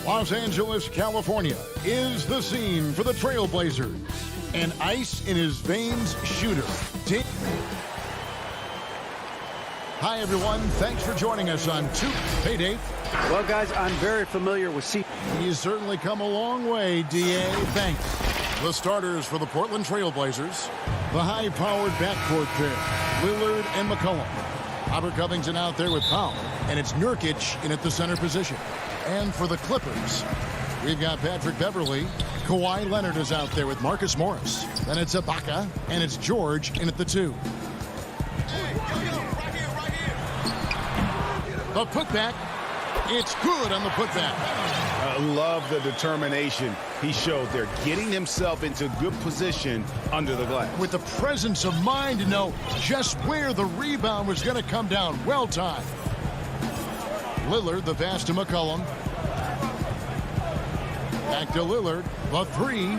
Los Angeles, California is the scene for the Trailblazers. An ice-in-his-veins shooter. Hi, everyone. Thanks for joining us on Payday. Well, guys, I'm very familiar with He's certainly come a long way, D.A. Thanks. The starters for the Portland Trailblazers. The high-powered backcourt pair, Lillard and McCollum. Robert Covington out there with Powell, and it's Nurkic in at the center position. And for the Clippers, we've got Patrick Beverley. Kawhi Leonard is out there with Marcus Morris. Then it's Ibaka, and it's George in at the 2. The putback. It's good on the putback. I love the determination he showed there, getting himself into good position under the glass. With the presence of mind to know just where the rebound was going to come down. Well timed. Lillard, the pass to McCollum. Back to Lillard. The 3.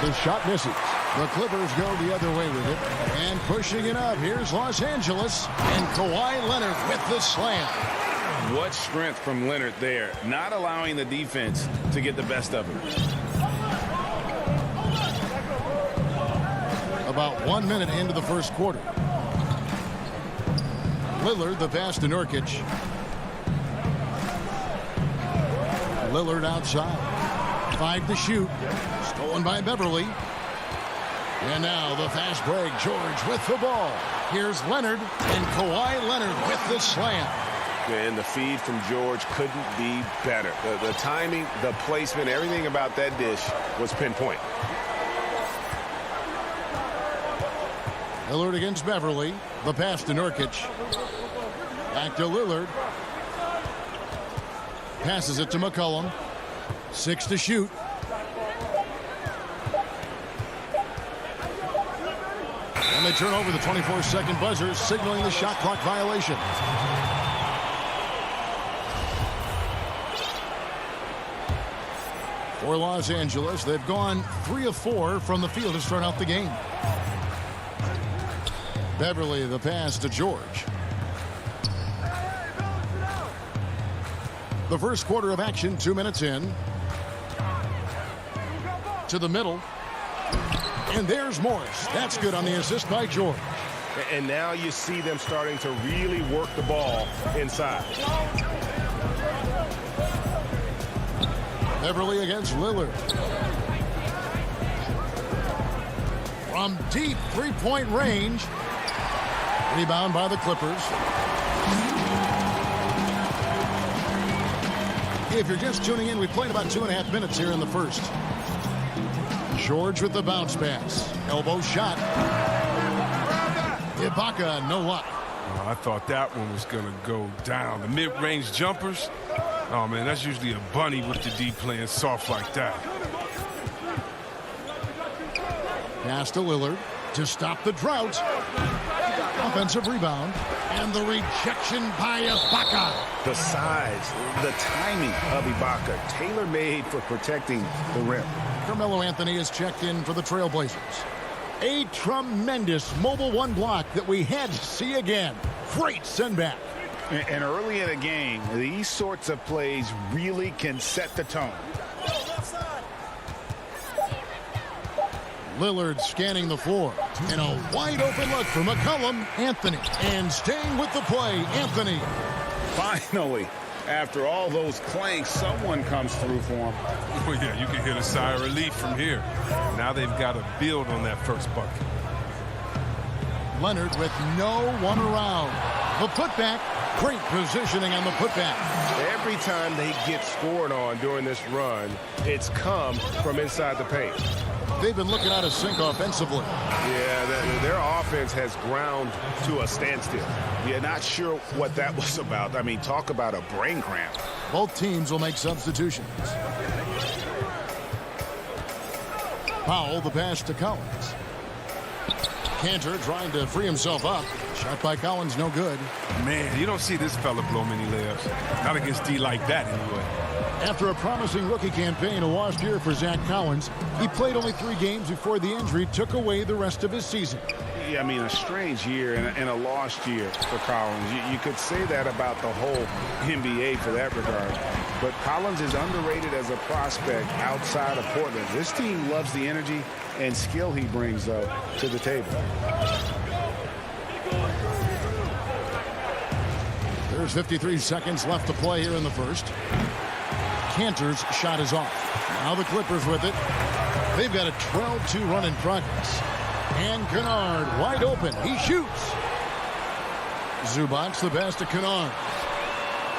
The shot misses. The Clippers go the other way with it. And pushing it up. Here's Los Angeles. And Kawhi Leonard with the slam. What strength from Leonard there, not allowing the defense to get the best of him. About 1 minute into the first quarter. Lillard, the pass to Nurkic. Lillard outside. 5 to shoot. Stolen by Beverley. And now the fast break. George with the ball. Here's Leonard. And Kawhi Leonard with the slam. And the feed from George couldn't be better. The timing, the placement, everything about that dish was pinpoint. Lillard against Beverley. The pass to Nurkic. Back to Lillard. Passes it to McCollum. 6 to shoot. And they turn over the 24-second buzzer, signaling the shot clock violation. For Los Angeles, they've gone 3 of 4 from the field to start out the game. Beverley, the pass to George. The first quarter of action, 2 minutes in. To the middle. And there's Morris. That's good on the assist by George. And now you see them starting to really work the ball inside. Beverley against Lillard. From deep three-point range. Rebound by the Clippers. If you're just tuning in, we played about 2.5 minutes here in the first. George with the bounce pass. Elbow shot. Ibaka, no luck. I thought that one was going to go down. The mid-range jumpers, oh, man, that's usually a bunny with the D playing soft like that. Pass to Lillard to stop the drought. Offensive rebound. And the rejection by Ibaka. The size, the timing of Ibaka, tailor-made for protecting the rim. Carmelo Anthony is checked in for the Trailblazers. A tremendous mobile 1 block that we had to see again. Great send back. And early in the game, these sorts of plays really can set the tone. Lillard scanning the floor. And a wide open look for McCollum. Anthony. And staying with the play, Anthony. Finally, After all those clanks, someone comes through for him. Well, yeah, you can hear the sigh of relief from here. Now they've got to build on that first bucket. Leonard with no one around. The putback. Great positioning on the putback. Every time they get scored on during this run, it's come from inside the paint. They've been looking out of sync offensively. Yeah, their offense has ground to a standstill. Yeah, not sure what that was about. I mean, talk about a brain cramp. Both teams will make substitutions. Powell, the pass to Collins. Cantor trying to free himself up. Shot by Collins, no good. Man, you don't see this fella blow many layups. Not against D like that, anyway. After a promising rookie campaign, a lost year for Zach Collins, he played only 3 games before the injury took away the rest of his season. Yeah, I mean, a strange year and a lost year for Collins. You could say that about the whole NBA for that regard. But Collins is underrated as a prospect outside of Portland. This team loves the energy and skill he brings, though, to the table. There's 53 seconds left to play here in the first. Cantor's shot is off. Now the Clippers with it. They've got a 12-2 run in progress. And Kennard wide open. He shoots. Zubac the pass to Kennard.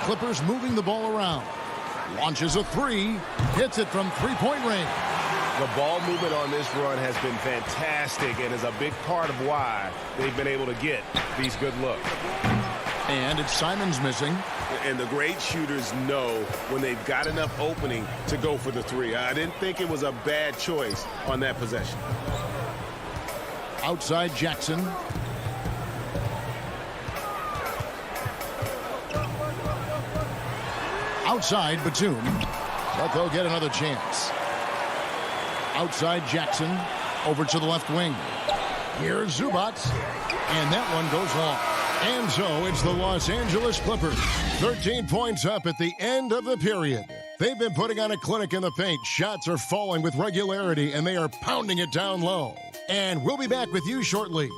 Clippers moving the ball around. Launches a 3. Hits it from three-point range. The ball movement on this run has been fantastic and is a big part of why they've been able to get these good looks. And it's Simons missing. And the great shooters know when they've got enough opening to go for the 3. I didn't think it was a bad choice on that possession. Outside Jackson. Outside Batum. But they'll get another chance. Outside Jackson. Over to the left wing. Here's Zubac. And that one goes long. And so it's the Los Angeles Clippers. 13 points up at the end of the period. They've been putting on a clinic in the paint. Shots are falling with regularity, and they are pounding it down low. And we'll be back with you shortly.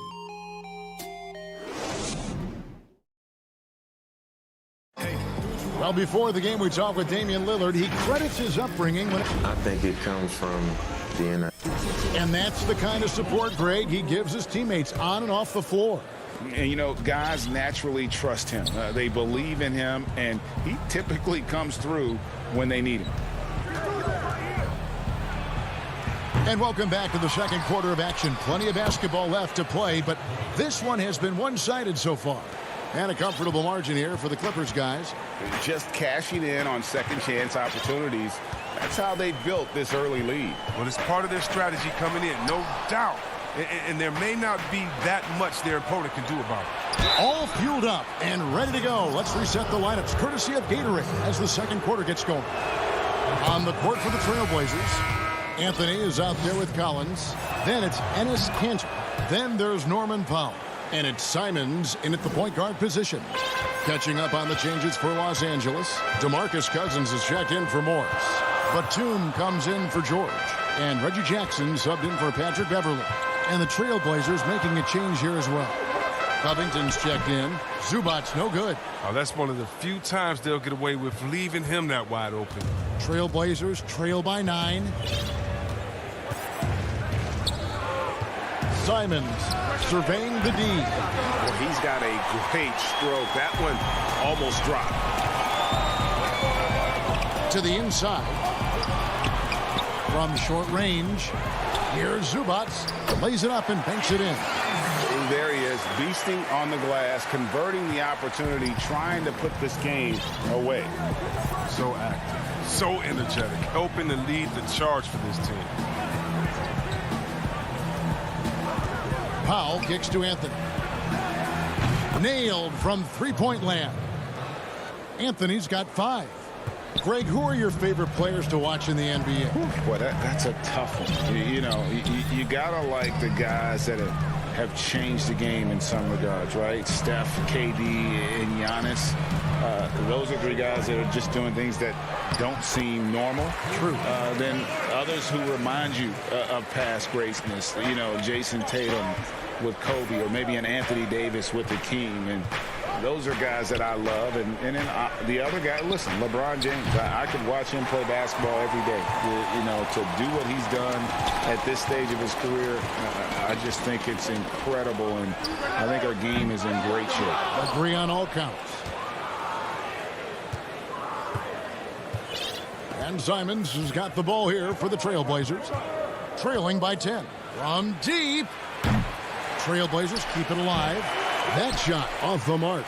Well, before the game, we talked with Damian Lillard. He credits his upbringing. I think it comes from being and that's the kind of support, Greg, he gives his teammates on and off the floor. And, you know, guys naturally trust him. They believe in him, and he typically comes through when they need him. And welcome back to the second quarter of action. Plenty of basketball left to play, but this one has been one-sided so far. And a comfortable margin here for the Clippers guys. Just cashing in on second chance opportunities. That's how they built this early lead. Well, it's part of their strategy coming in, no doubt. And there may not be that much their opponent can do about it. All fueled up and ready to go. Let's reset the lineups courtesy of Gatorade as the second quarter gets going. On the court for the Trailblazers, Anthony is out there with Collins. Then it's Enes Kanter. Then there's Norman Powell. And it's Simons in at the point guard position. Catching up on the changes for Los Angeles, DeMarcus Cousins is checked in for Morris. Batum comes in for George. And Reggie Jackson subbed in for Patrick Beverly. And the Trailblazers making a change here as well. Covington's checked in. Zubac no good. Oh, that's one of the few times they'll get away with leaving him that wide open. Trailblazers trail by 9. Simons surveying the D. Well, he's got a great stroke. That one almost dropped. To the inside. From short range. Here's Zubac. Lays it up and banks it in. And there he is, beasting on the glass, converting the opportunity, trying to put this game away. So active, so energetic, helping to lead the charge for this team. Powell kicks to Anthony. Nailed from three-point land. Anthony's got 5. Greg, who are your favorite players to watch in the NBA? Boy, that's a tough one. You know, you gotta like the guys that have changed the game in some regards, right? Steph, KD, and Giannis. Those are 3 guys that are just doing things that don't seem normal. True. Then others who remind you of past greatness. You know, Jason Tatum with Kobe, or maybe an Anthony Davis with the King. And Those are guys that I love. And then the other guy, listen, LeBron James, I could watch him play basketball every day. You know, to do what he's done at this stage of his career, I just think it's incredible. And I think our game is in great shape. Agree on all counts. And Simons has got the ball here for the Trailblazers. Trailing by 10. From deep. Trailblazers keep it alive. That shot off the mark.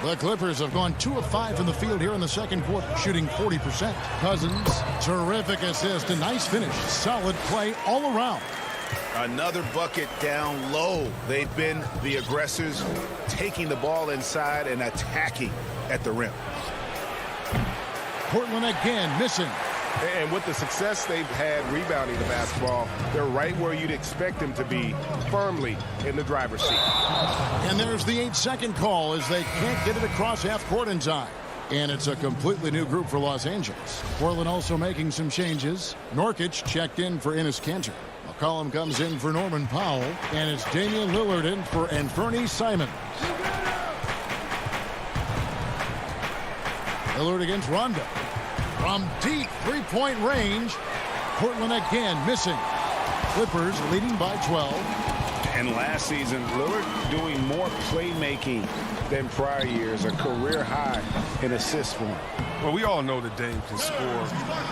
The Clippers have gone 2 of 5 from the field here in the second quarter, shooting 40%. Cousins, terrific assist, a nice finish. Solid play all around. Another bucket down low. They've been the aggressors, taking the ball inside and attacking at the rim. Portland again missing. And with the success they've had rebounding the basketball, they're right where you'd expect them to be, firmly in the driver's seat. And there's the 8-second call as they can't get it across half court in time. And it's a completely new group for Los Angeles. Portland also making some changes. Nurkic checked in for Enes Kanter. McCollum comes in for Norman Powell. And it's Damian Lillard in for Anthony Simons. Lillard against Rondo. From deep three-point range, Portland again missing. Clippers leading by 12. And last season, Lillard doing more playmaking than prior years, a career high in assists for him. Well, we all know that Dame can score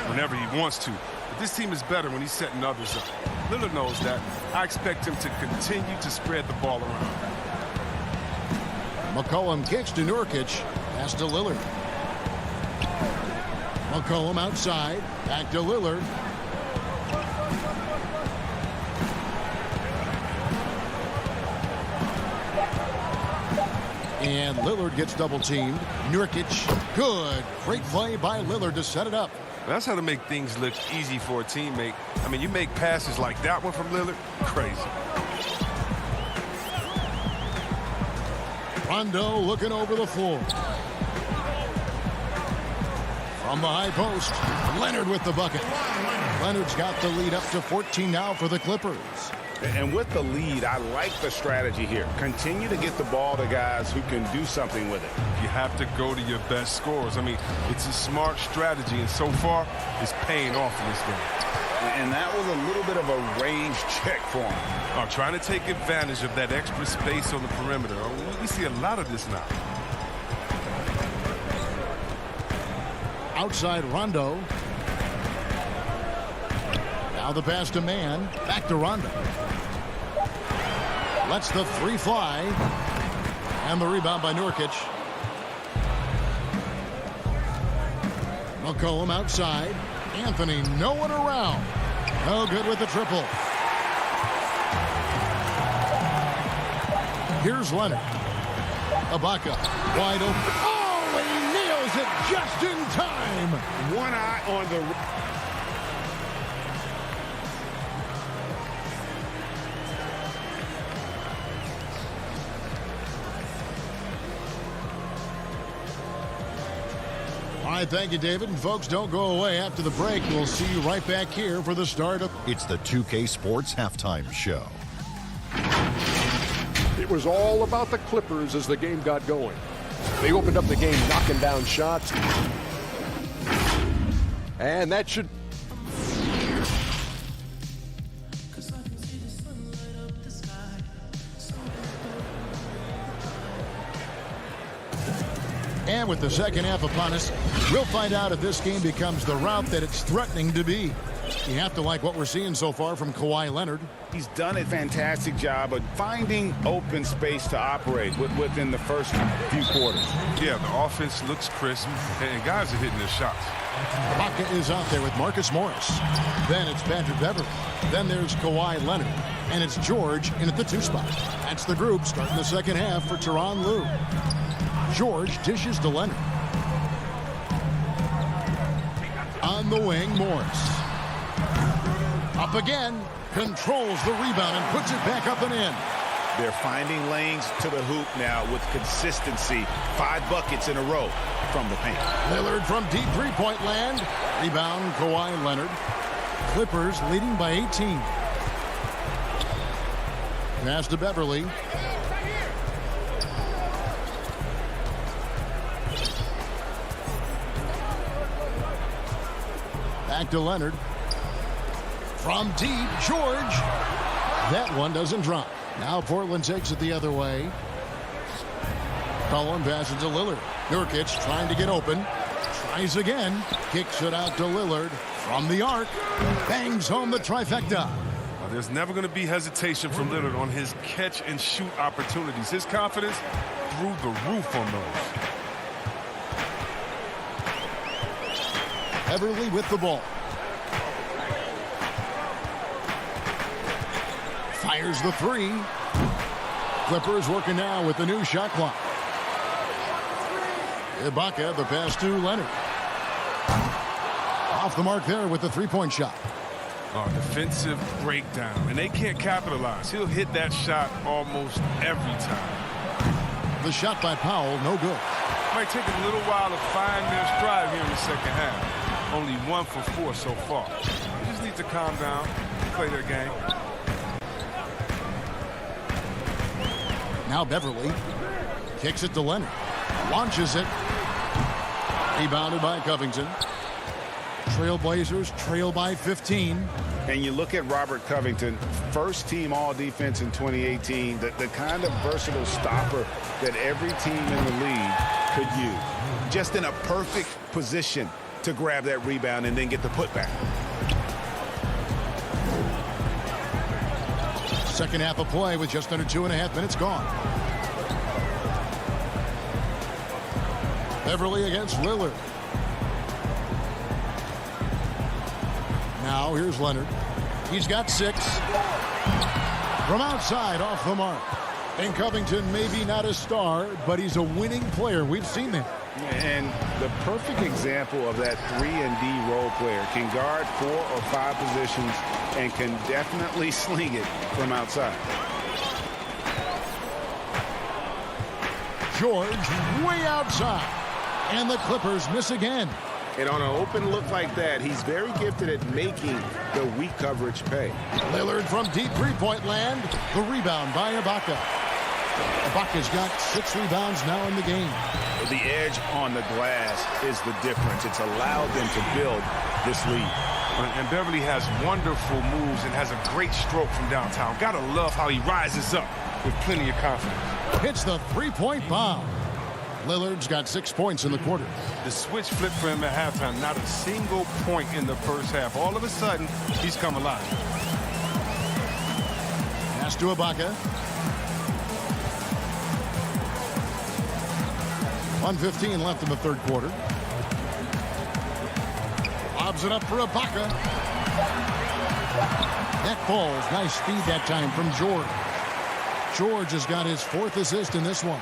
whenever he wants to. But this team is better when he's setting others up. Lillard knows that. I expect him to continue to spread the ball around. McCollum kicks to Nurkic. Pass to Lillard. McCollum outside. Back to Lillard. And Lillard gets double-teamed. Nurkic, good. Great play by Lillard to set it up. That's how to make things look easy for a teammate. I mean, you make passes like that one from Lillard, crazy. Rondo looking over the floor. From the high post, Leonard with the bucket. Leonard's got the lead up to 14 now for the Clippers. And with the lead, I like the strategy here. Continue to get the ball to guys who can do something with it. You have to go to your best scorers. I mean, it's a smart strategy, and so far, it's paying off in this game. And that was a little bit of a range check for him. Trying to take advantage of that extra space on the perimeter. We see a lot of this now. Outside Rondo. Now the pass to Mann. Back to Rondo. Lets the three fly. And the rebound by Nurkic. McCollum outside. Anthony no one around. No good with the triple. Here's Leonard. Ibaka wide open. Oh, and he nails it just in time. One eye on the... All right, thank you, David. And folks, don't go away after the break. We'll see you right back here for the start of... It's the 2K Sports Halftime Show. It was all about the Clippers as the game got going. They opened up the game knocking down shots. And that should... And with the second half upon us, we'll find out if this game becomes the route that it's threatening to be. You have to like what we're seeing so far from Kawhi Leonard. He's done a fantastic job of finding open space to operate within the first few quarters. Yeah, the offense looks crisp, and guys are hitting their shots. Ibaka is out there with Marcus Morris. Then it's Patrick Beverley. Then there's Kawhi Leonard. And it's George in at the 2 spot. That's the group starting the second half for Tyronn Lue. George dishes to Leonard. On the wing, Morris. Up again. Controls the rebound and puts it back up and in. They're finding lanes to the hoop now with consistency. 5 buckets in a row from the paint. Lillard from deep three-point land. Rebound, Kawhi Leonard. Clippers leading by 18. Pass to Beverley. Back to Leonard. From deep, George. That one doesn't drop. Now Portland takes it the other way. Cullen passes to Lillard. Nurkic trying to get open. Tries again. Kicks it out to Lillard from the arc. Bangs home the trifecta. There's never going to be hesitation from Lillard on his catch-and-shoot opportunities. His confidence through the roof on those. Beverly with the ball. Fires the three. Clippers working now with the new shot clock. Ibaka, the pass to Leonard. Off the mark there with the three-point shot. Defensive breakdown, and they can't capitalize. He'll hit that shot almost every time. The shot by Powell, no good. Might take a little while to find their stride here in the second half. Only 1 for 4 so far. They just need to calm down, play their game. Now Beverly kicks it to Leonard. Launches it. Rebounded by Covington. Trailblazers trail by 15. And you look at Robert Covington, first team all defense in 2018, the kind of versatile stopper that every team in the league could use. Just in a perfect position to grab that rebound and then get the putback. Second half of play with just under 2.5 minutes gone. Beverly against Lillard. Now here's Leonard. He's got 6. From outside, off the mark. And Covington maybe not a star, but he's a winning player. We've seen that. And the perfect example of that 3-and-D role player. Can guard 4 or 5 positions and can definitely sling it from outside. George way outside. And the Clippers miss again. And on an open look like that, he's very gifted at making the weak coverage pay. Lillard from deep three-point land. The rebound by Ibaka. Ibaka's got 6 rebounds now in the game. The edge on the glass is the difference. It's allowed them to build this lead. And Beverly has wonderful moves and has a great stroke from downtown. Gotta love how he rises up with plenty of confidence. Hits the three-point bomb. Lillard's got 6 points in the quarter. The switch flipped for him at halftime. Not a single point in the first half. All of a sudden, he's come alive. Pass to Ibaka. 1:15 left in the third quarter. Lobs it up for Ibaka. That falls. Nice speed that time from George. George has got his 4th assist in this one.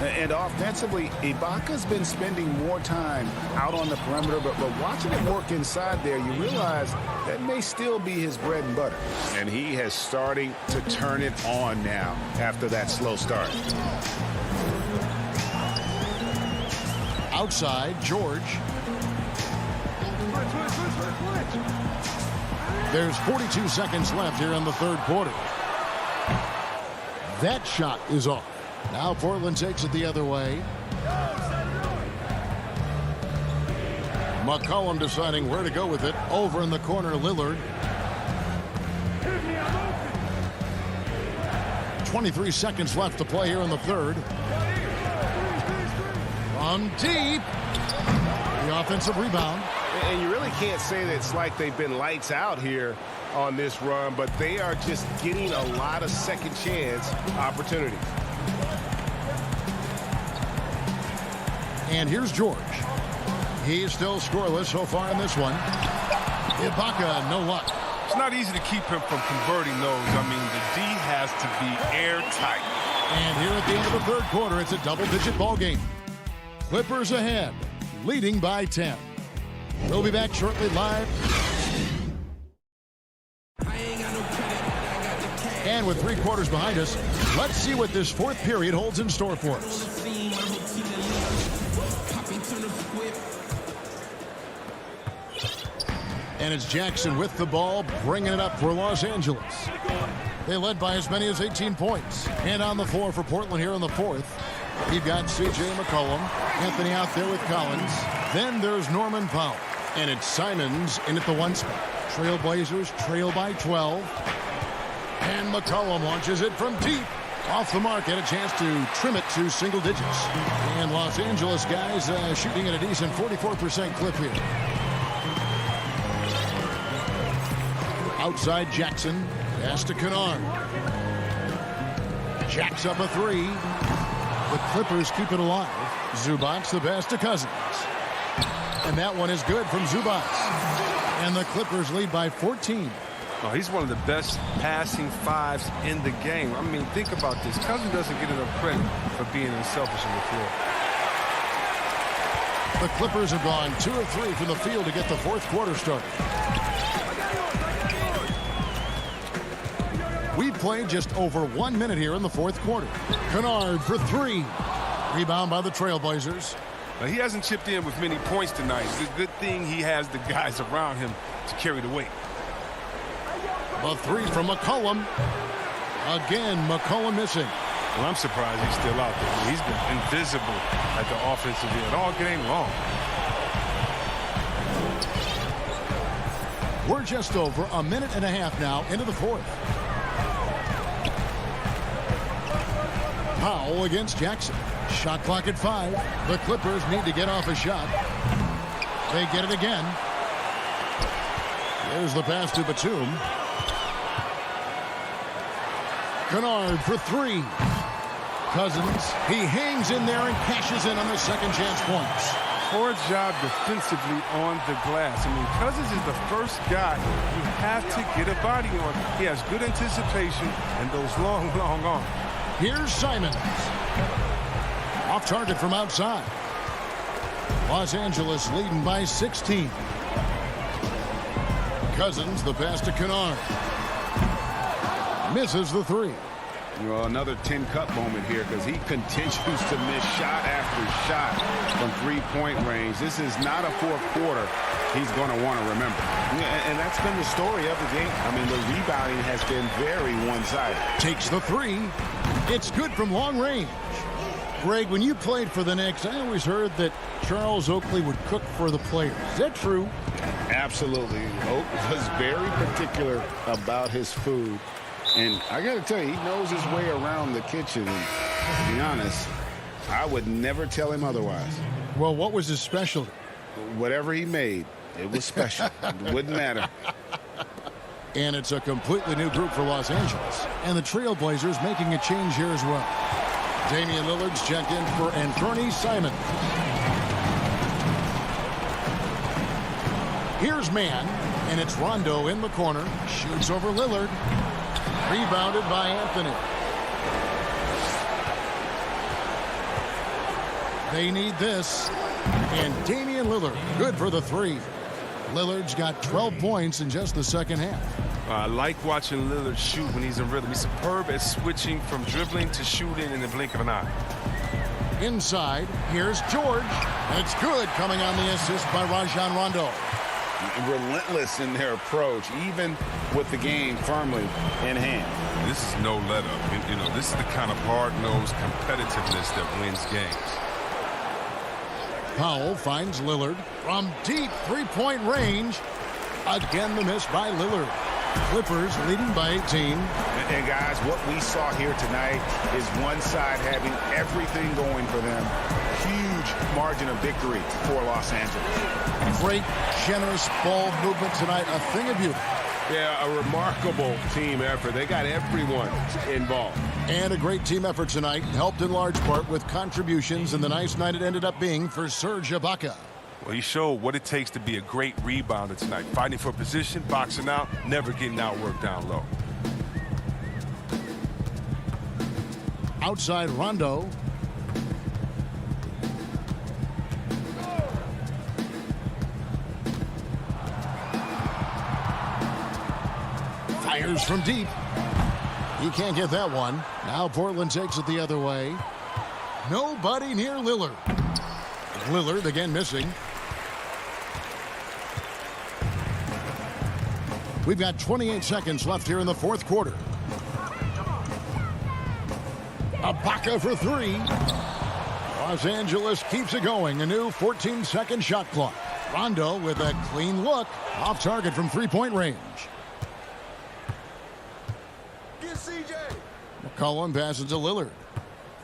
And offensively, Ibaka's been spending more time out on the perimeter, but watching it work inside there, you realize that may still be his bread and butter. And he has starting to turn it on now after that slow start. Outside, George. There's 42 seconds left here in the third quarter. That shot is off. Now Portland takes it the other way. McCollum deciding where to go with it. Over in the corner, Lillard. 23 seconds left to play here in the third. From deep. The offensive rebound. And you really can't say that it's like they've been lights out here on this run, but they are just getting a lot of second chance opportunities. And here's George. He's still scoreless so far in this one. Ibaka, no luck. It's not easy to keep him from converting those. I mean, the D has to be airtight. And here at the end of the third quarter, it's a double-digit ball game. Clippers ahead, leading by 10. We'll be back shortly live. And with 3 quarters behind us, let's see what this 4th period holds in store for us. And it's Jackson with the ball, bringing it up for Los Angeles. They led by as many as 18 points. And on the floor for Portland here in the 4th, you've got C.J. McCollum, Anthony out there with Collins. Then there's Norman Powell. And it's Simons in at the 1 spot. Trailblazers trail by 12. And McCollum launches it from deep. Off the mark, had a chance to trim it to single digits. And Los Angeles guys shooting at a decent 44% clip here. Outside Jackson. Pass to Kennard. Jacks up a 3. The Clippers keep it alive. Zubac the pass to Cousins. And that one is good from Zubac. And the Clippers lead by 14. Oh, he's one of the best passing fives in the game. I mean, think about this. Cousins doesn't get enough credit for being unselfish on the floor. The Clippers have gone 2 of 3 from the field to get the 4th quarter started. We've played just over 1 minute here in the 4th quarter. Kennard for 3. Rebound by the Trailblazers. Now, he hasn't chipped in with many points tonight. It's a good thing he has the guys around him to carry the weight. The 3 from McCollum. Again, McCollum missing. Well, I'm surprised he's still out there. He's been invisible at the offensive end all game long. We're just over a minute and a half now into the 4th. Powell against Jackson. Shot clock at 5. The Clippers need to get off a shot. They get it again. There's the pass to Batum. Kennard for 3. Cousins, he hangs in there and cashes in on the second chance points. Poor job defensively on the glass. I mean, Cousins is the first guy you have to get a body on. He has good anticipation and those long arms. Here's Simons. Off target from outside. Los Angeles leading by 16. Cousins, the pass to Kennard. Misses the 3. Well, another 10-cup moment here because he continues to miss shot after shot from three-point range. This is not a 4th quarter he's going to want to remember. Yeah, and that's been the story of the game. I mean, the rebounding has been very one-sided. Takes the 3. It's good from long range. Greg, when you played for the Knicks, I always heard that Charles Oakley would cook for the players. Is that true? Absolutely. Oak was very particular about his food. And I got to tell you, he knows his way around the kitchen. And to be honest, I would never tell him otherwise. Well, what was his specialty? Whatever he made, it was special. It wouldn't matter. And it's a completely new group for Los Angeles. And the Trailblazers making a change here as well. Damian Lillard's checked in for Anthony Simons. Here's man, and it's Rondo in the corner. Shoots over Lillard. Rebounded by Anthony. They need this. And Damian Lillard, good for the 3. Lillard's got 12 points in just the second half. I like watching Lillard shoot when he's in rhythm. He's superb at switching from dribbling to shooting in the blink of an eye. Inside, here's George. It's good, coming on the assist by Rajon Rondo. Relentless in their approach, even with the game firmly in hand. This is no let-up. You know, this is the kind of hard-nosed competitiveness that wins games. Powell finds Lillard from deep three-point range. Again, the miss by Lillard. Clippers leading by 18. And guys, what we saw here tonight is one side having everything going for them. Huge margin of victory for Los Angeles. Great, generous ball movement tonight. A thing of beauty. Yeah, a remarkable team effort. They got everyone involved. And a great team effort tonight, helped in large part with contributions, and the nice night it ended up being for Serge Ibaka. Well, he showed what it takes to be a great rebounder tonight. Fighting for position, boxing out, never getting outworked down low. Outside Rondo. Fires from deep. He can't get that one. Now Portland takes it the other way. Nobody near Lillard. Lillard again missing. We've got 28 seconds left here in the 4th quarter. Ibaka for 3. Los Angeles keeps it going. A new 14-second shot clock. Rondo with a clean look. Off target from three-point range. McCollum passes to Lillard.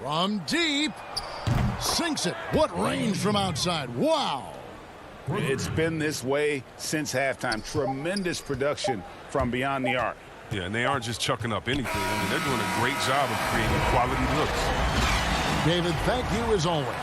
From deep. Sinks it. What range from outside. Wow. It's been this way since halftime. Tremendous production from beyond the arc. Yeah, and they aren't just chucking up anything. I mean, they're doing a great job of creating quality looks. David, thank you as always.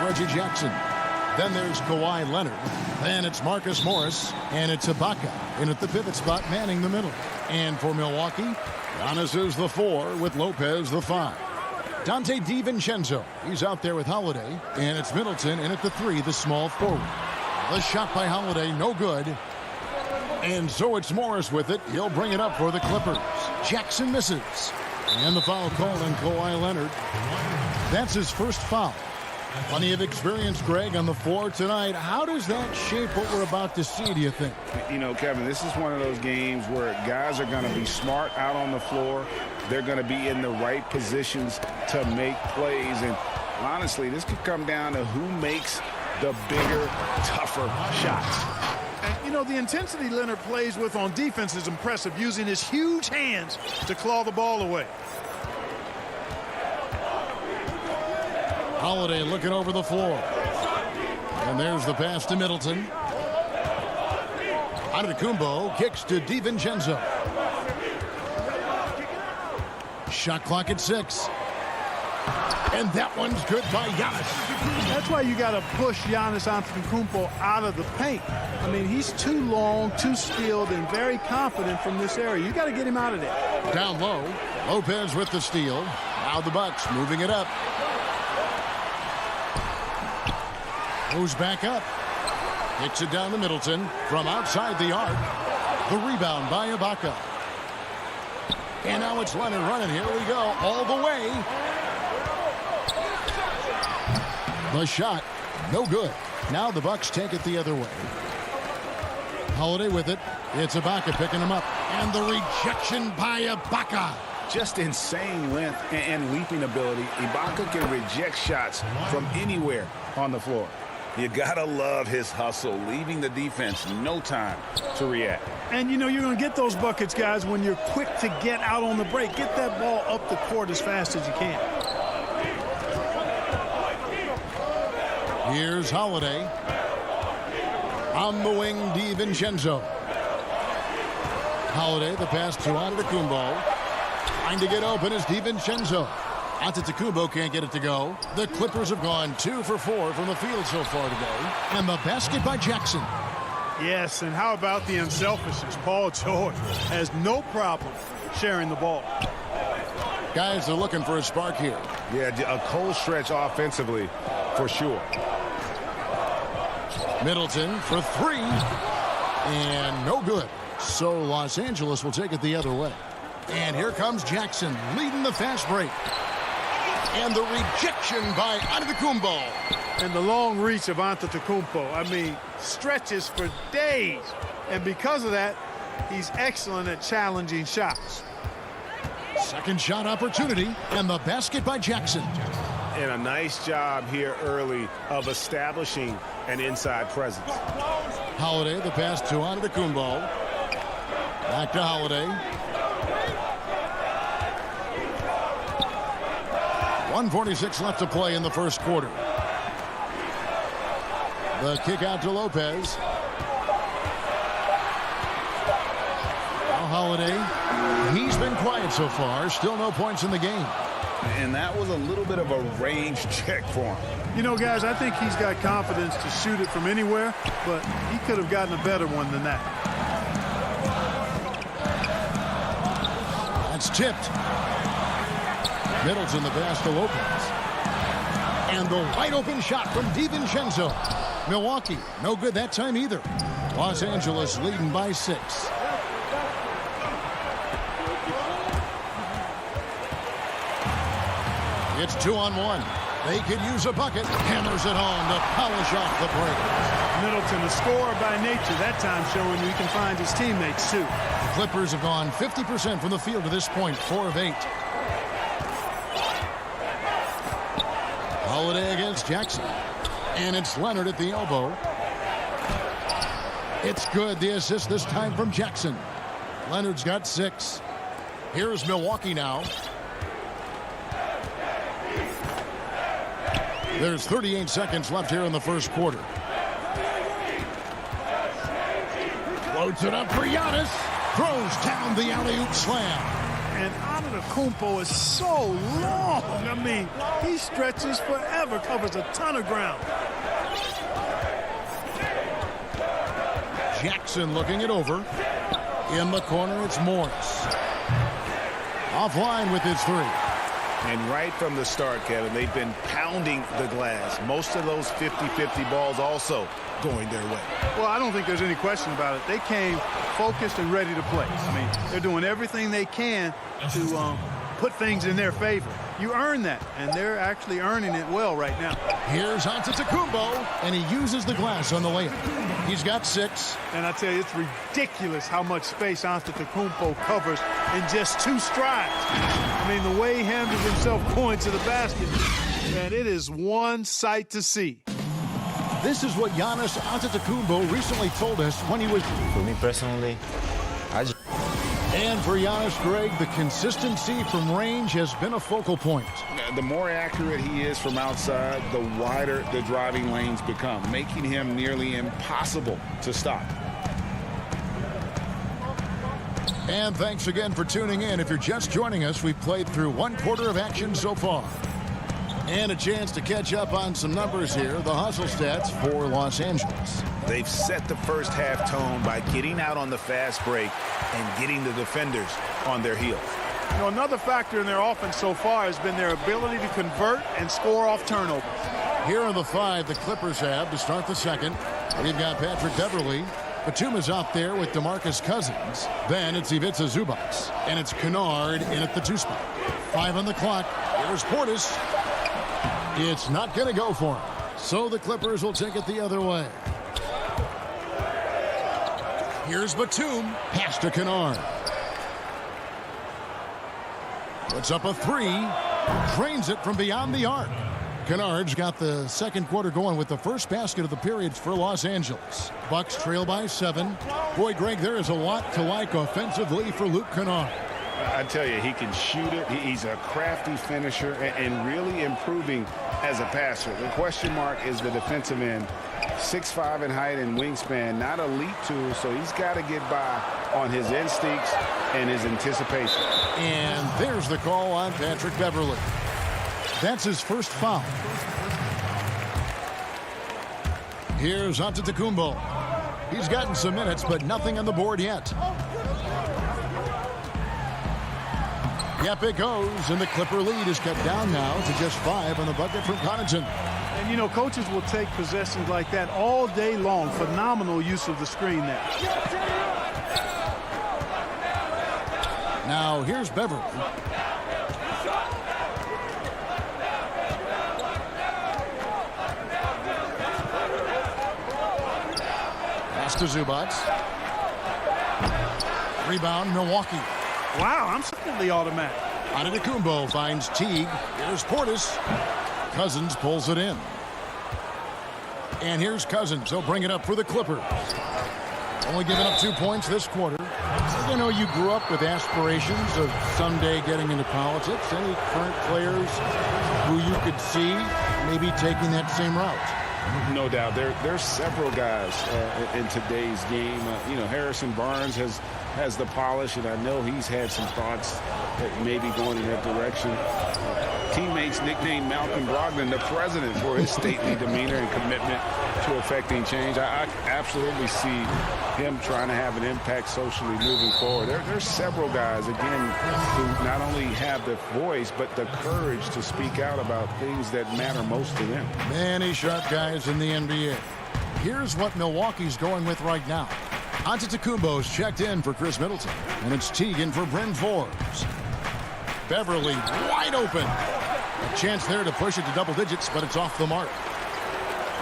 Reggie Jackson. Then there's Kawhi Leonard. Then it's Marcus Morris. And it's Ibaka in at the pivot spot, manning the middle. And for Milwaukee, Giannis is the 4 with Lopez the 5. Dante DiVincenzo, he's out there with Holiday. And it's Middleton in at the 3, the small forward. The shot by Holiday, no good. And so it's Morris with it. He'll bring it up for the Clippers. Jackson misses. And the foul call on Kawhi Leonard. That's his first foul. Plenty of experience, Greg, on the floor tonight. How does that shape what we're about to see, do you think? You know, Kevin, this is one of those games where guys are going to be smart out on the floor. They're going to be in the right positions to make plays. And honestly, this could come down to who makes the bigger, tougher shots. And, you know, the intensity Leonard plays with on defense is impressive, using his huge hands to claw the ball away. Holiday looking over the floor. And there's the pass to Middleton. Antetokounmpo kicks to DiVincenzo. Shot clock at 6. And that one's good by Giannis. That's why you got to push Giannis Antetokounmpo out of the paint. I mean, he's too long, too skilled, and very confident from this area. You got to get him out of there. Down low, Lopez with the steal. Now the Bucks moving it up. Moves back up. Hits it down to Middleton from outside the arc. The rebound by Ibaka. And now it's Leonard running. Here we go. All the way. The shot. No good. Now the Bucks take it the other way. Holiday with it. It's Ibaka picking him up. And the rejection by Ibaka. Just insane length and leaping ability. Ibaka can reject shots from anywhere on the floor. You gotta love his hustle, leaving the defense no time to react. And, you know, you're going to get those buckets, guys, when you're quick to get out on the break. Get that ball up the court as fast as you can. Here's Holiday. On the wing, DiVincenzo. Holiday, the pass to Antetokounmpo. Trying to get open is DiVincenzo. Antetokounmpo can't get it to go. The Clippers have gone 2 for 4 from the field so far today. And the basket by Jackson. Yes, and how about the unselfishness? Paul George has no problem sharing the ball. Guys are looking for a spark here. Yeah, a cold stretch offensively for sure. Middleton for 3. And no good. So Los Angeles will take it the other way. And here comes Jackson leading the fast break. And the rejection by Antetokounmpo. And the long reach of Antetokounmpo. I mean, stretches for days. And because of that, he's excellent at challenging shots. Second shot opportunity. And the basket by Jackson. And a nice job here early of establishing an inside presence. Holiday, the pass to Antetokounmpo. Back to Holiday. 1:46 left to play in the first quarter. The kick out to Lopez. Holiday. He's been quiet so far. Still no points in the game. And that was a little bit of a range check for him. You know, guys, I think he's got confidence to shoot it from anywhere, but he could have gotten a better one than that. That's tipped. Middleton the pass to Lopez. And the wide open shot from DiVincenzo. Milwaukee, no good that time either. Los Angeles leading by 6. It's 2-on-1. They could use a bucket. Hammers it home to polish off the break. Middleton, a scorer by nature, that time showing he can find his teammates too. The Clippers have gone 50% from the field to this point, 4 of 8. Holiday against Jackson. And it's Leonard at the elbow. It's good. The assist this time from Jackson. Leonard's got 6. Here's Milwaukee now. There's 38 seconds left here in the first quarter. Floats it up for Giannis. Throws down the alley-oop slam. And Antetokounmpo is so long. I mean, he stretches forever, covers a ton of ground. Jackson looking it over. In the corner, it's Morris. Offline with his 3. And right from the start, Kevin, they've been pounding the glass. Most of those 50-50 balls also going their way. Well, I don't think there's any question about it. They came focused and ready to play. I mean, they're doing everything they can to put things in their favor. You earn that, and they're actually earning it well right now. Here's Antetokounmpo, and he uses the glass on the layup. He's got 6. And I tell you, it's ridiculous how much space Antetokounmpo covers in just 2 strides. I mean, the way he handles himself going to the basket, man, it is one sight to see. This is what Giannis Antetokounmpo recently told us when he was... For me personally, And for Giannis, Greg, the consistency from range has been a focal point. The more accurate he is from outside, the wider the driving lanes become, making him nearly impossible to stop. And thanks again for tuning in. If you're just joining us, we've played through 1 quarter of action so far. And a chance to catch up on some numbers here, the hustle stats for Los Angeles. They've set the first half tone by getting out on the fast break and getting the defenders on their heels. You know, another factor in their offense so far has been their ability to convert and score off turnovers. Here are the 5 the Clippers have to start the second. We've got Patrick Beverley. Batuma's out there with DeMarcus Cousins. Then it's Ivica Zubac. And it's Kennard in at the 2 spot. 5 on the clock. Here's Portis. It's not going to go for him. So the Clippers will take it the other way. Here's Batum. Pass to Kennard. Puts up a 3. Drains it from beyond the arc. Kennard's got the second quarter going with the first basket of the period for Los Angeles. Bucks trail by 7. Boy, Greg, there is a lot to like offensively for Luke Kennard. I tell you, he can shoot it. He's a crafty finisher and really improving as a passer. The question mark is the defensive end. 6'5" in height and wingspan, not elite tool, so he's got to get by on his instincts and his anticipation. And there's the call on Patrick Beverley. That's his first foul. Here's Antetokounmpo. He's gotten some minutes, but nothing on the board yet. Yep, it goes, and the Clipper lead is cut down now to just 5 on the bucket from Connaughton. And, you know, coaches will take possessions like that all day long. Phenomenal use of the screen there. Now, here's Beverley. Pass to Zubac. Rebound, Milwaukee. Wow, I'm certainly automatic. Antetokounmpo finds Teague. Here's Portis. Cousins pulls it in. And here's Cousins. He'll bring it up for the Clippers. Only giving up 2 points this quarter. You know, you grew up with aspirations of someday getting into politics. Any current players who you could see maybe taking that same route? No doubt. There's several guys in today's game. Harrison Barnes has the polish, and I know he's had some thoughts that maybe going in that direction. Teammates nicknamed Malcolm Brogdon the president for his stately demeanor and commitment to affecting change. I absolutely see him trying to have an impact socially moving forward. There's several guys, again, who not only have the voice, but the courage to speak out about things that matter most to them. Many sharp guys in the NBA. Here's what Milwaukee's going with right now. Antetokounmpo's checked in for Chris Middleton, and it's Teagan for Bryn Forbes. Beverly wide open. A chance there to push it to double digits, but it's off the mark.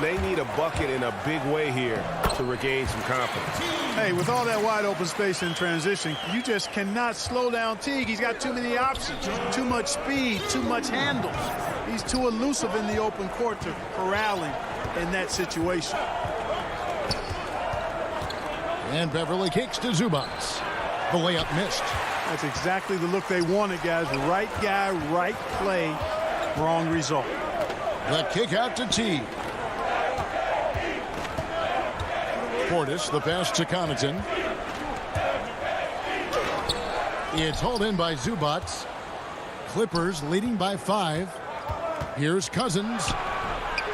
They need a bucket in a big way here to regain some confidence. Hey, with all that wide open space in transition, you just cannot slow down Teague. He's got too many options, too much speed, too much handles. He's too elusive in the open court to corral him in that situation. And Beverly kicks to Zubac. The layup missed. That's exactly the look they wanted, guys. Right guy, right play, wrong result. The kick out to Teague. Portis, the pass to Connaughton. It's hauled in by Zubac. Clippers leading by 5. Here's Cousins.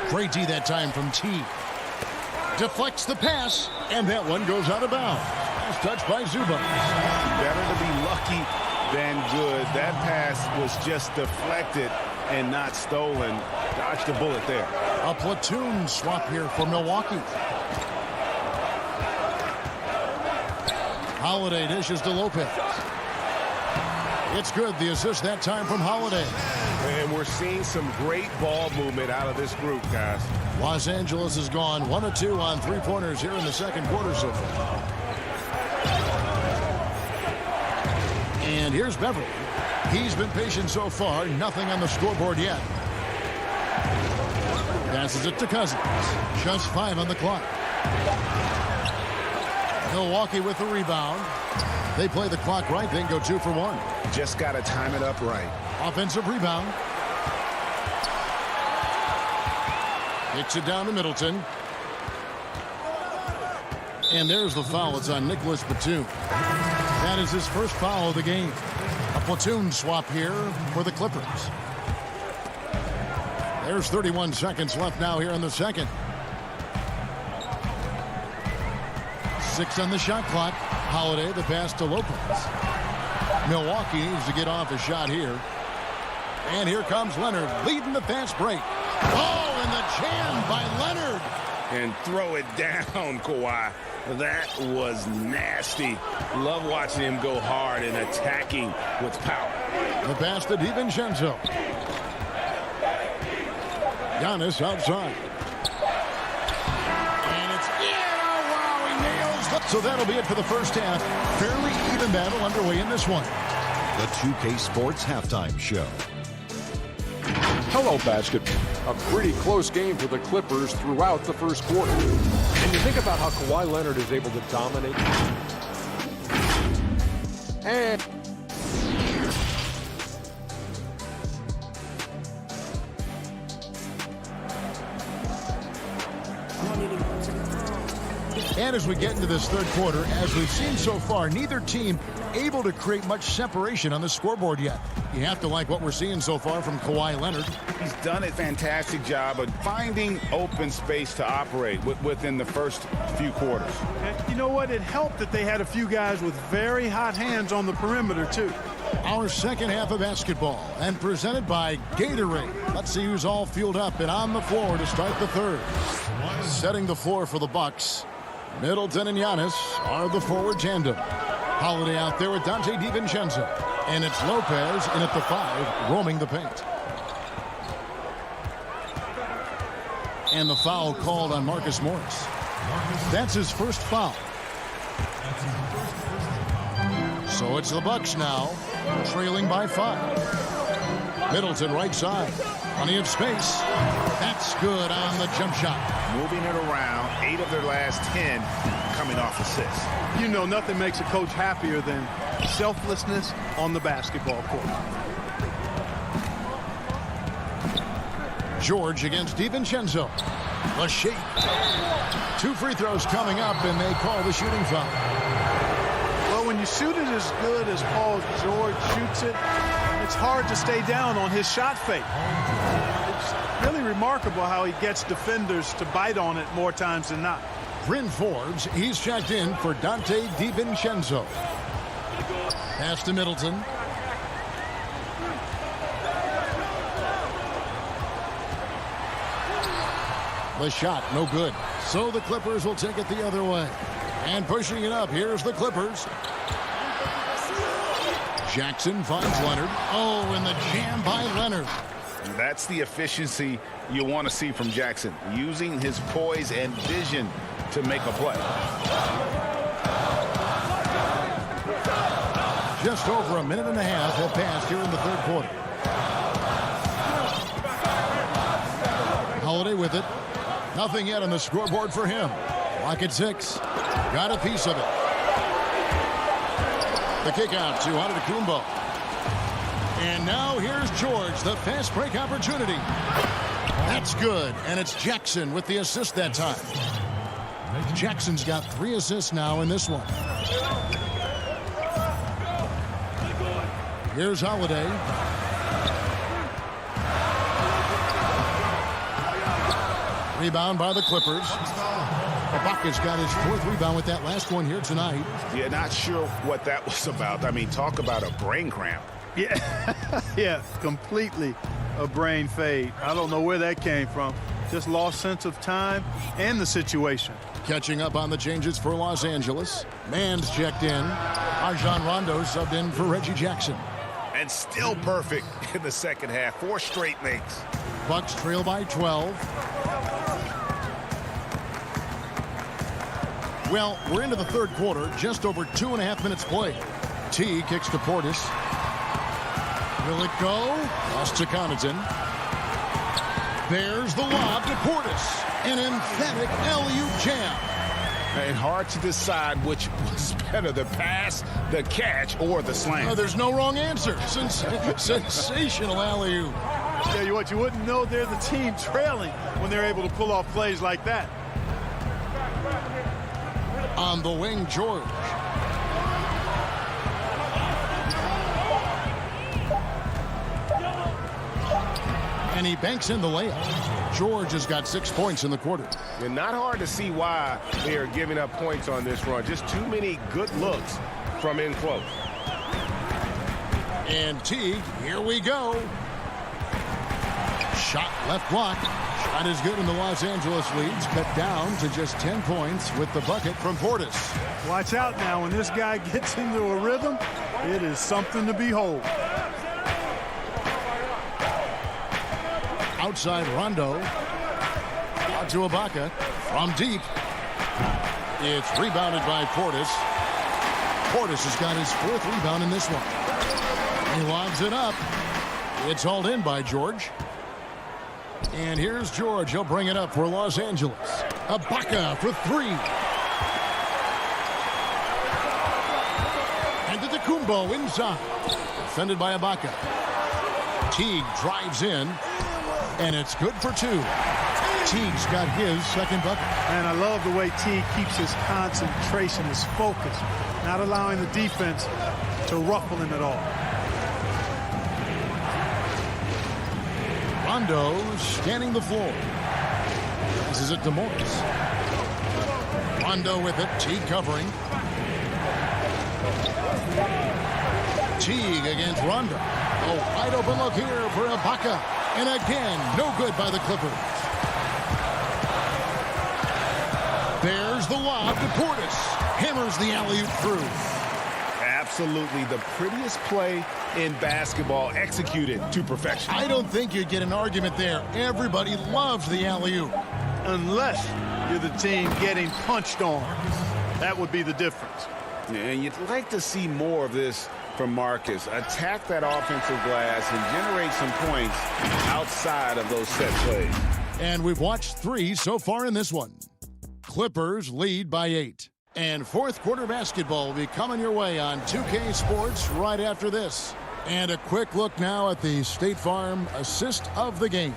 Great D that time from Teague. Deflects the pass, and that one goes out of bounds. Pass touched by Zubac. Better to be lucky than good. That pass was just deflected and not stolen. Dodged a bullet there. A platoon swap here for Milwaukee. Holiday dishes to Lopez. It's good. The assist that time from Holiday. And we're seeing some great ball movement out of this group, guys. Los Angeles has gone 1 of 2 on three-pointers here in the second quarter so far. And here's Beverly. He's been patient so far. Nothing on the scoreboard yet. Passes it to Cousins. Just 5 on the clock. Milwaukee with the rebound. They play the clock right, then go 2 for 1. Just got to time it up right. Offensive rebound. Kicks it down to Middleton. And there's the foul. It's on Nicholas Batum. That is his first foul of the game. A platoon swap here for the Clippers. There's 31 seconds left now here in the second. 6 on the shot clock. Holiday, the pass to Lopez. Milwaukee needs to get off a shot here. And here comes Leonard leading the fast break. Oh, and the jam by Leonard. And throw it down, Kawhi. That was nasty. Love watching him go hard and attacking with power. The pass to DiVincenzo. Giannis outside. And it's in. Oh, wow, he nails it. So that'll be it for the first half. Fairly even battle underway in this one. The 2K Sports Halftime Show. Hello, basketball. A pretty close game for the Clippers throughout the first quarter. And you think about how Kawhi Leonard is able to dominate. And as we get into this third quarter, as we've seen so far, neither team able to create much separation on the scoreboard yet. You have to like what we're seeing so far from Kawhi Leonard. He's done a fantastic job of finding open space to operate within the first few quarters. And you know what? It helped that they had a few guys with very hot hands on the perimeter, too. Our second half of basketball, and presented by Gatorade. Let's see who's all fueled up and on the floor to start the third. Setting the floor for the Bucks. Middleton and Giannis are the forward tandem. Holiday out there with Dante DiVincenzo. And it's Lopez in at the 5, roaming the paint. And the foul called on Marcus Morris. That's his first foul. So it's the Bucks now, trailing by 5. Middleton right side. Plenty of space. That's good on the jump shot. Moving it around, 8 of their last 10 coming off assists. You know, nothing makes a coach happier than selflessness on the basketball court. George against DiVincenzo. The shake. 2 free throws coming up, and they call the shooting foul. Well, when you shoot it as good as Paul George shoots it, it's hard to stay down on his shot fake. It's really remarkable how he gets defenders to bite on it more times than not. Bryn Forbes, he's checked in for Dante DiVincenzo. Pass to Middleton. The shot, no good. So the Clippers will take it the other way. And pushing it up, here's the Clippers. Jackson finds Leonard. Oh, and the jam by Leonard. That's the efficiency you want to see from Jackson, using his poise and vision to make a play. Just over a minute and a half have passed here in the third quarter. Holiday with it. Nothing yet on the scoreboard for him. Clock at 6. Got a piece of it. The kick out to Antetokounmpo. And now here's George, the fast break opportunity. That's good, and it's Jackson with the assist that time. Jackson's got 3 assists now in this one. Here's Holiday. Rebound by the Clippers. Ibaka's got his 4th rebound with that last one here tonight. Yeah, not sure what that was about. I mean, talk about a brain cramp. Yeah, yeah, completely a brain fade. I don't know where that came from. Just lost sense of time and the situation. Catching up on the changes for Los Angeles. Mann's checked in. Rajon Rondo subbed in for Reggie Jackson. And still perfect in the second half. 4 straight makes. Bucks trail by 12. Well, we're into the third quarter. Just over 2.5 minutes played. T kicks to Portis. Will it go? Lost to Connaughton. There's the lob to Portis. An emphatic alley-oop jam. And hard to decide which was better, the pass, the catch, or the slam. There's no wrong answer. Sensational alley-oop. Tell you what, you wouldn't know they're the team trailing when they're able to pull off plays like that. On the wing, George. And he banks in the layup. George has got 6 points in the quarter. And not hard to see why they are giving up points on this run. Just too many good looks from in close. And Teague, here we go. Shot left block. Shot is good, and the Los Angeles leads cut down to just 10 points with the bucket from Portis. Watch out now. When this guy gets into a rhythm, it is something to behold. Outside Rondo. Out to Ibaka. From deep. It's rebounded by Portis. Portis has got his 4th rebound in this one. He lobs it up. It's hauled in by George. And here's George. He'll bring it up for Los Angeles. Ibaka for 3. And Antetokounmpo inside. Defended by Ibaka. Teague drives in. And it's good for 2. Teague's got his 2nd bucket. And I love the way Teague keeps his concentration, his focus, not allowing the defense to ruffle him at all. Rondo scanning the floor. Passes it to Morris. Rondo with it. Teague covering. Teague against Rondo. A wide open look here for Ibaka. And again, no good by the Clippers. There's the lob to Portis. Hammers the alley-oop through. Absolutely the prettiest play in basketball, executed to perfection. I don't think you'd get an argument there. Everybody loves the alley-oop. Unless you're the team getting punched on. That would be the difference. And you'd like to see more of this from Marcus. Attack that offensive glass and generate some points outside of those set plays. And we've watched 3 so far in this one. Clippers lead by 8. And fourth quarter basketball will be coming your way on 2K Sports right after this. And a quick look now at the State Farm assist of the game.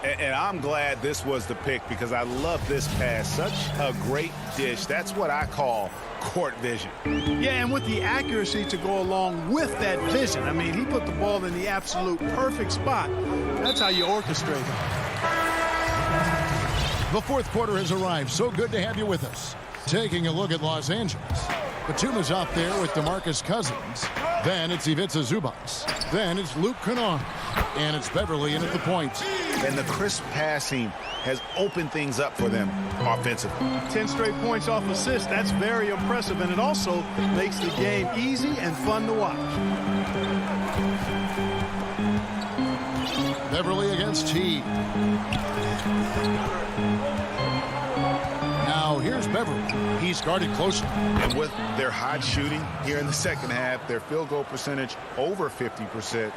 And I'm glad this was the pick because I love this pass. Such a great dish. That's what I call court vision. Yeah, and with the accuracy to go along with that vision. I mean, he put the ball in the absolute perfect spot. That's how you orchestrate it. The fourth quarter has arrived. So good to have you with us. Taking a look at Los Angeles. Batum is out there with DeMarcus Cousins. Then it's Ivica Zubac. Then it's Luke Kennard. And it's Beverly in at the point. And the crisp passing has opened things up for them offensively. 10 straight points off assists. That's very impressive. And it also makes the game easy and fun to watch. Beverly against T. Now here's Beverly. He's guarded closely. And with their hot shooting here in the second half, their field goal percentage over 50%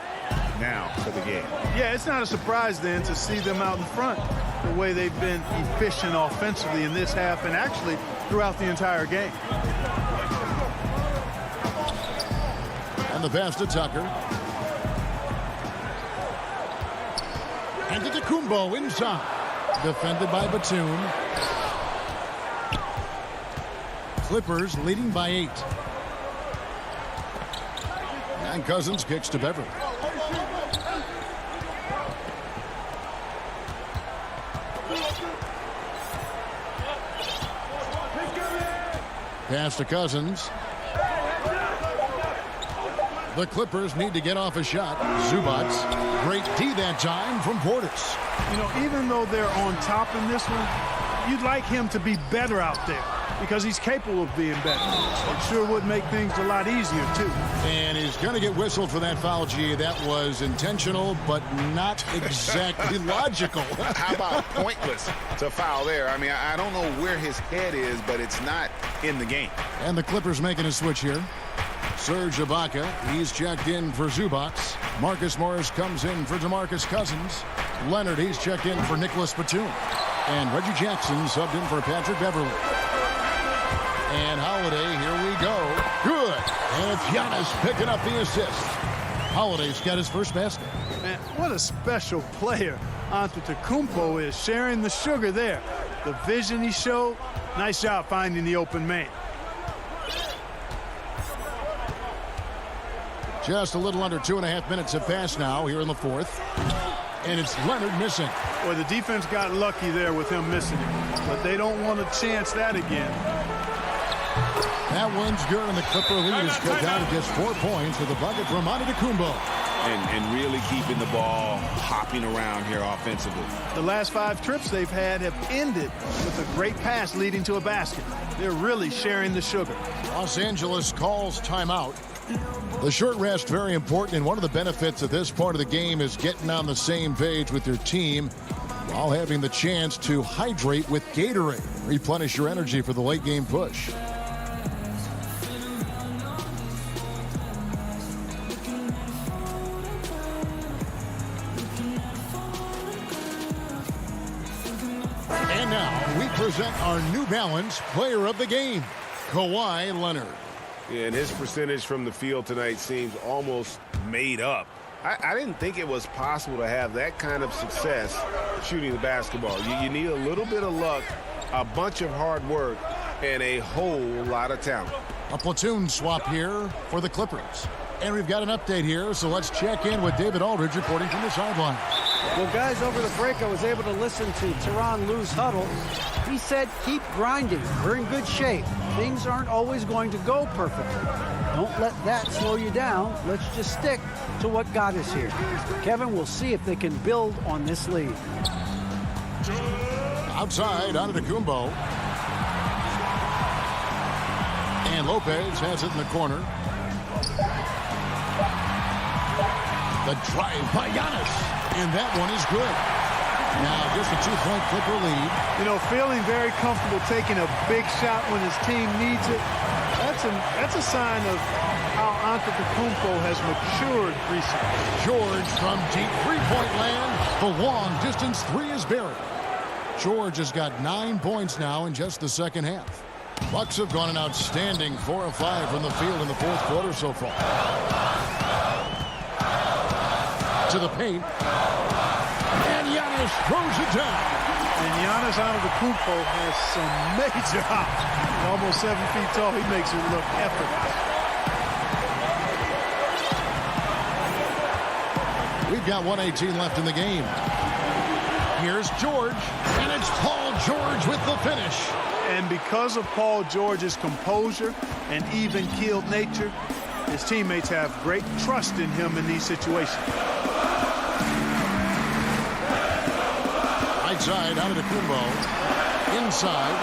now for the game. Yeah, it's not a surprise then to see them out in front the way they've been efficient offensively in this half and actually throughout the entire game. And the pass to Tucker. And to Kumbo inside. Defended by Batum. Clippers leading by 8. And Cousins kicks to Beverly. Pass to Cousins. The Clippers need to get off a shot. Zubac. Great D that time from Portis. You know, even though they're on top in this one, you'd like him to be better out there because he's capable of being better. It sure would make things a lot easier, too. And he's going to get whistled for that foul, G. That was intentional, but not exactly logical. How about pointless to foul there? I mean, I don't know where his head is, but it's not in the game. And the Clippers making a switch here. Serge Ibaka, he's checked in for Zubac. Marcus Morris comes in for DeMarcus Cousins. Leonard, he's checked in for Nicholas Batum. And Reggie Jackson subbed in for Patrick Beverly. And Holiday, here we go. Good. And it's Giannis picking up the assist. Holiday's got his first basket. Man, what a special player Antetokounmpo is, sharing the sugar there. The vision he showed, nice job finding the open man. Just a little under 2.5 minutes have passed now here in the fourth. And it's Leonard missing. Boy, the defense got lucky there with him missing it. But they don't want to chance that again. That one's good, and the Clipper lead is cut down to just 4 points with a bucket from Antetokounmpo. And really keeping the ball hopping around here offensively. The last 5 trips they've had have ended with a great pass leading to a basket. They're really sharing the sugar. Los Angeles calls timeout. The short rest, very important, and one of the benefits of this part of the game is getting on the same page with your team while having the chance to hydrate with Gatorade. Replenish your energy for the late game push. And now we present our New Balance Player of the Game, Kawhi Leonard. Yeah, and his percentage from the field tonight seems almost made up. I didn't think it was possible to have that kind of success shooting the basketball. You need a little bit of luck, a bunch of hard work, and a whole lot of talent. A platoon swap here for the Clippers. And we've got an update here, so let's check in with David Aldridge reporting from the sideline. Well, guys, over the break, I was able to listen to Tyronn Lue's huddle. He said, keep grinding. We're in good shape. Things aren't always going to go perfectly. Don't let that slow you down. Let's just stick to what got us here. Kevin, we'll see if they can build on this lead. Outside, Antetokounmpo. And Lopez has it in the corner. The drive by Giannis. And that one is good. Now just a 2-point Clipper lead. You know, feeling very comfortable taking a big shot when his team needs it. That's a sign of how Antetokounmpo has matured recently. George from deep three-point land. The long distance three is buried. George has got 9 points now in just the second half. Bucks have gone an outstanding 4 of 5 from the field in the fourth quarter so far. To the paint. And Giannis Giannis throws it down. And Giannis Antetokounmpo has some major hops. Almost 7 feet tall. He makes it look effortless. We've got 1:18 left in the game. Here's George, and it's Paul George with the finish. And because of Paul George's composure and even-keeled nature, his teammates have great trust in him in these situations. Right side, Antetokounmpo. Inside.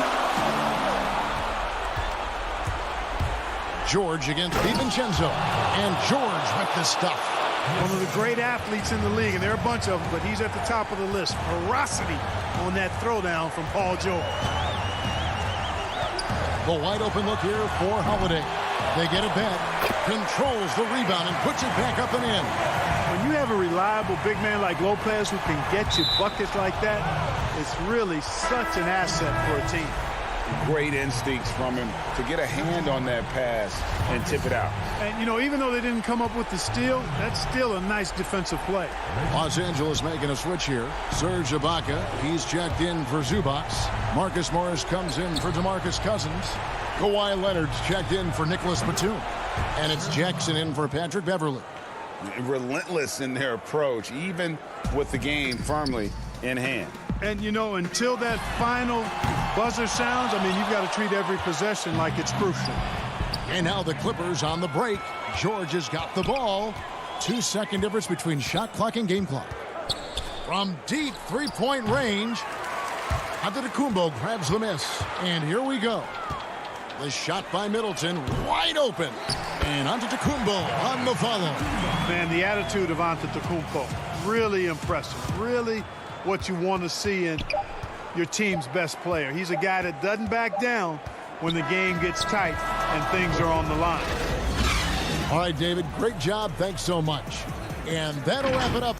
George against DiVincenzo. And George with the stuff. One of the great athletes in the league, and there are a bunch of them, but he's at the top of the list. Ferocity on that throwdown from Paul George. The wide open look here for Holiday. They get it back. Controls the rebound and puts it back up and in. When you have a reliable big man like Lopez who can get you buckets like that, it's really such an asset for a team. Great instincts from him to get a hand on that pass and tip it out. And, you know, even though they didn't come up with the steal, that's still a nice defensive play. Los Angeles making a switch here. Serge Ibaka, he's checked in for Zubac. Marcus Morris comes in for DeMarcus Cousins. Kawhi Leonard's checked in for Nicholas Batum. And it's Jackson in for Patrick Beverly. Relentless in their approach, even with the game firmly in hand. And, you know, until that final buzzer sounds, I mean, you've got to treat every possession like it's crucial. And now the Clippers on the break. George has got the ball. 2-second difference between shot clock and game clock. From deep three-point range, Antetokounmpo grabs the miss. And here we go. The shot by Middleton, wide open. And Antetokounmpo on the follow. Man, the attitude of Antetokounmpo, really impressive. Really what you want to see in your team's best player. He's a guy that doesn't back down when the game gets tight and things are on the line. All right, David, great job. Thanks so much. And that'll wrap it up.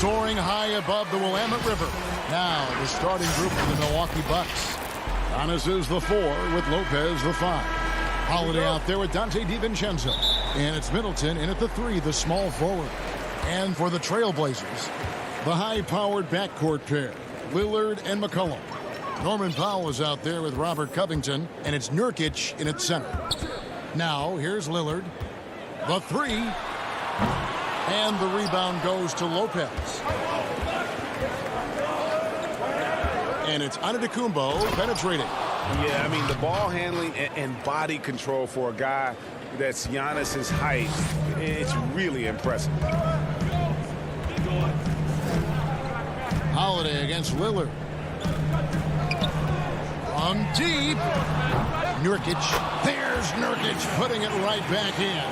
soaring high above the Willamette River. Now the starting group for the Milwaukee Bucks. Giannis is the 4 with Lopez the 5. Holiday out there with Dante DiVincenzo. And it's Middleton in at the 3, the small forward. And for the Trailblazers, the high-powered backcourt pair, Lillard and McCollum. Norman Powell is out there with Robert Covington, and it's Nurkic in its center. Now, here's Lillard. The 3. And the rebound goes to Lopez. And it's Antetokounmpo penetrating. Yeah, I mean, the ball handling and body control for a guy that's Giannis's height, it's really impressive. Holiday against Lillard. From deep. Nurkic. There's Nurkic putting it right back in.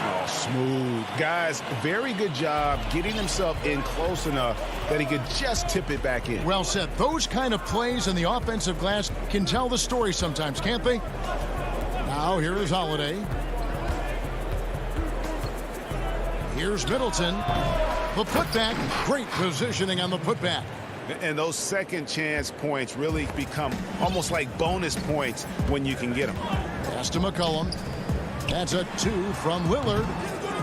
Oh, smooth. Guys, very good job getting himself in close enough that he could just tip it back in. Well said. Those kind of plays in the offensive glass can tell the story sometimes, can't they? Now, here is Holiday. Here's Middleton. The putback. Great positioning on the putback. And those second chance points really become almost like bonus points when you can get them. Pass to McCollum. That's a 2 from Lillard.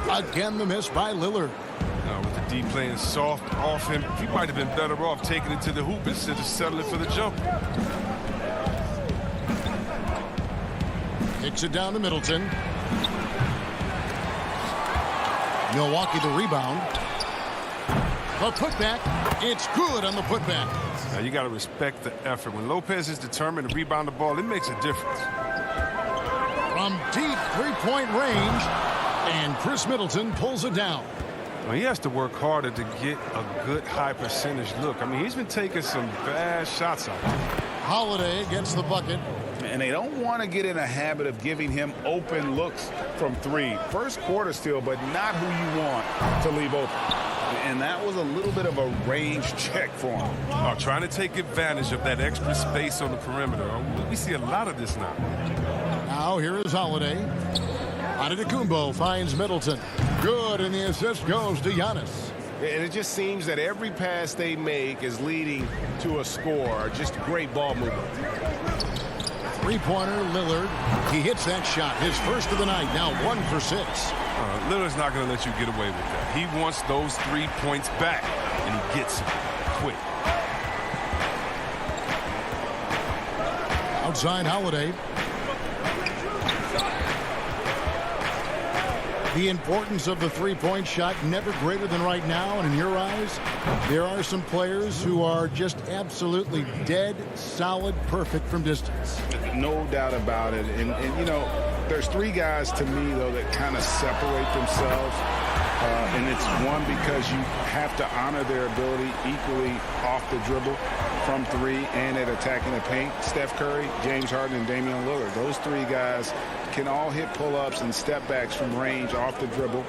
Again, the miss by Lillard. With the D playing soft off him, he might have been better off taking it to the hoop instead of settling for the jump. Kicks it down to Middleton. Milwaukee the rebound. The putback. It's good on the putback. Now you got to respect the effort. When Lopez is determined to rebound the ball, it makes a difference. From deep three-point range, and Chris Middleton pulls it down. Well, he has to work harder to get a good high percentage look. I mean, he's been taking some bad shots out there. Holiday gets the bucket. And they don't want to get in a habit of giving him open looks from 3. First quarter still, but not who you want to leave open. And that was a little bit of a range check for him. Trying to take advantage of that extra space on the perimeter. We see a lot of this now. Now here is Holiday. Antetokounmpo finds Middleton. Good, and the assist goes to Giannis. And it just seems that every pass they make is leading to a score. Just great ball movement. Three-pointer, Lillard. He hits that shot, his first of the night, now 1 for 6. Lillard's not going to let you get away with that. He wants those 3 points back, and he gets them quick. Outside Holiday. The importance of the three-point shot never greater than right now, and in your eyes, there are some players who are just absolutely dead, solid, perfect from distance. No doubt about it. And you know, there's 3 guys to me, though, that kind of separate themselves. And it's one, because you have to honor their ability equally off the dribble, from 3, and at attacking the paint. Steph Curry, James Harden, and Damian Lillard. Those 3 guys can all hit pull-ups and step backs from range off the dribble.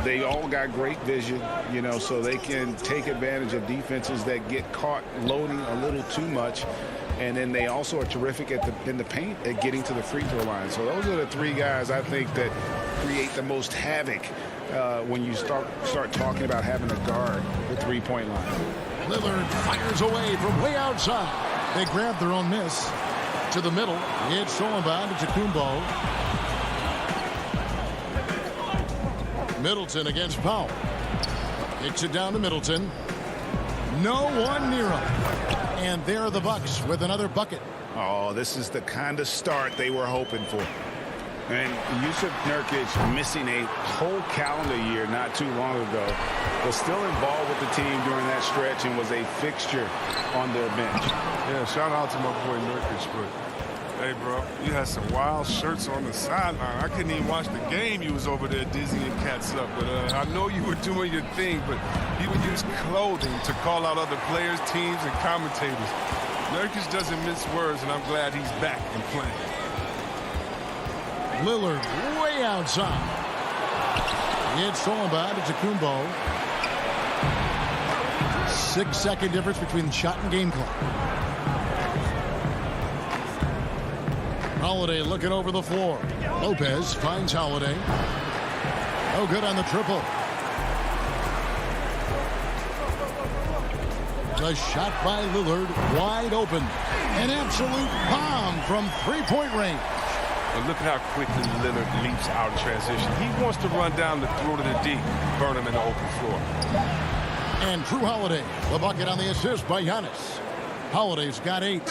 They all got great vision, you know, so they can take advantage of defenses that get caught loading a little too much. And then they also are terrific in the paint at getting to the free throw line. So those are the 3 guys I think that create the most havoc when you start talking about having to guard the three-point line. Lillard fires away from way outside. They grab their own miss. To the middle. It's Solomon to Kumbo. Middleton against Powell. Kicks it down to Middleton. No one near him. And there are the Bucks with another bucket. Oh, this is the kind of start they were hoping for. And Yusuf Nurkic, missing a whole calendar year not too long ago, was still involved with the team during that stretch and was a fixture on their bench. Yeah, shout out to my boy Nurkic, but hey, bro, you had some wild shirts on the sideline. I couldn't even watch the game. You was over there dizzying cats up. But I know you were doing your thing, but he would use clothing to call out other players, teams, and commentators. Nurkic doesn't mince words, and I'm glad he's back and playing. Lillard way outside. It's Solomon to Kumbo. 6-second difference between the shot and game clock. Holiday looking over the floor. Lopez finds Holiday. No good on the triple. The shot by Lillard, wide open. An absolute bomb from three-point range. But look at how quickly Lillard leaps out in transition. He wants to run down the throw to the D, burn him in the open floor. And Drew Holiday, the bucket on the assist by Giannis. Holiday's got 8.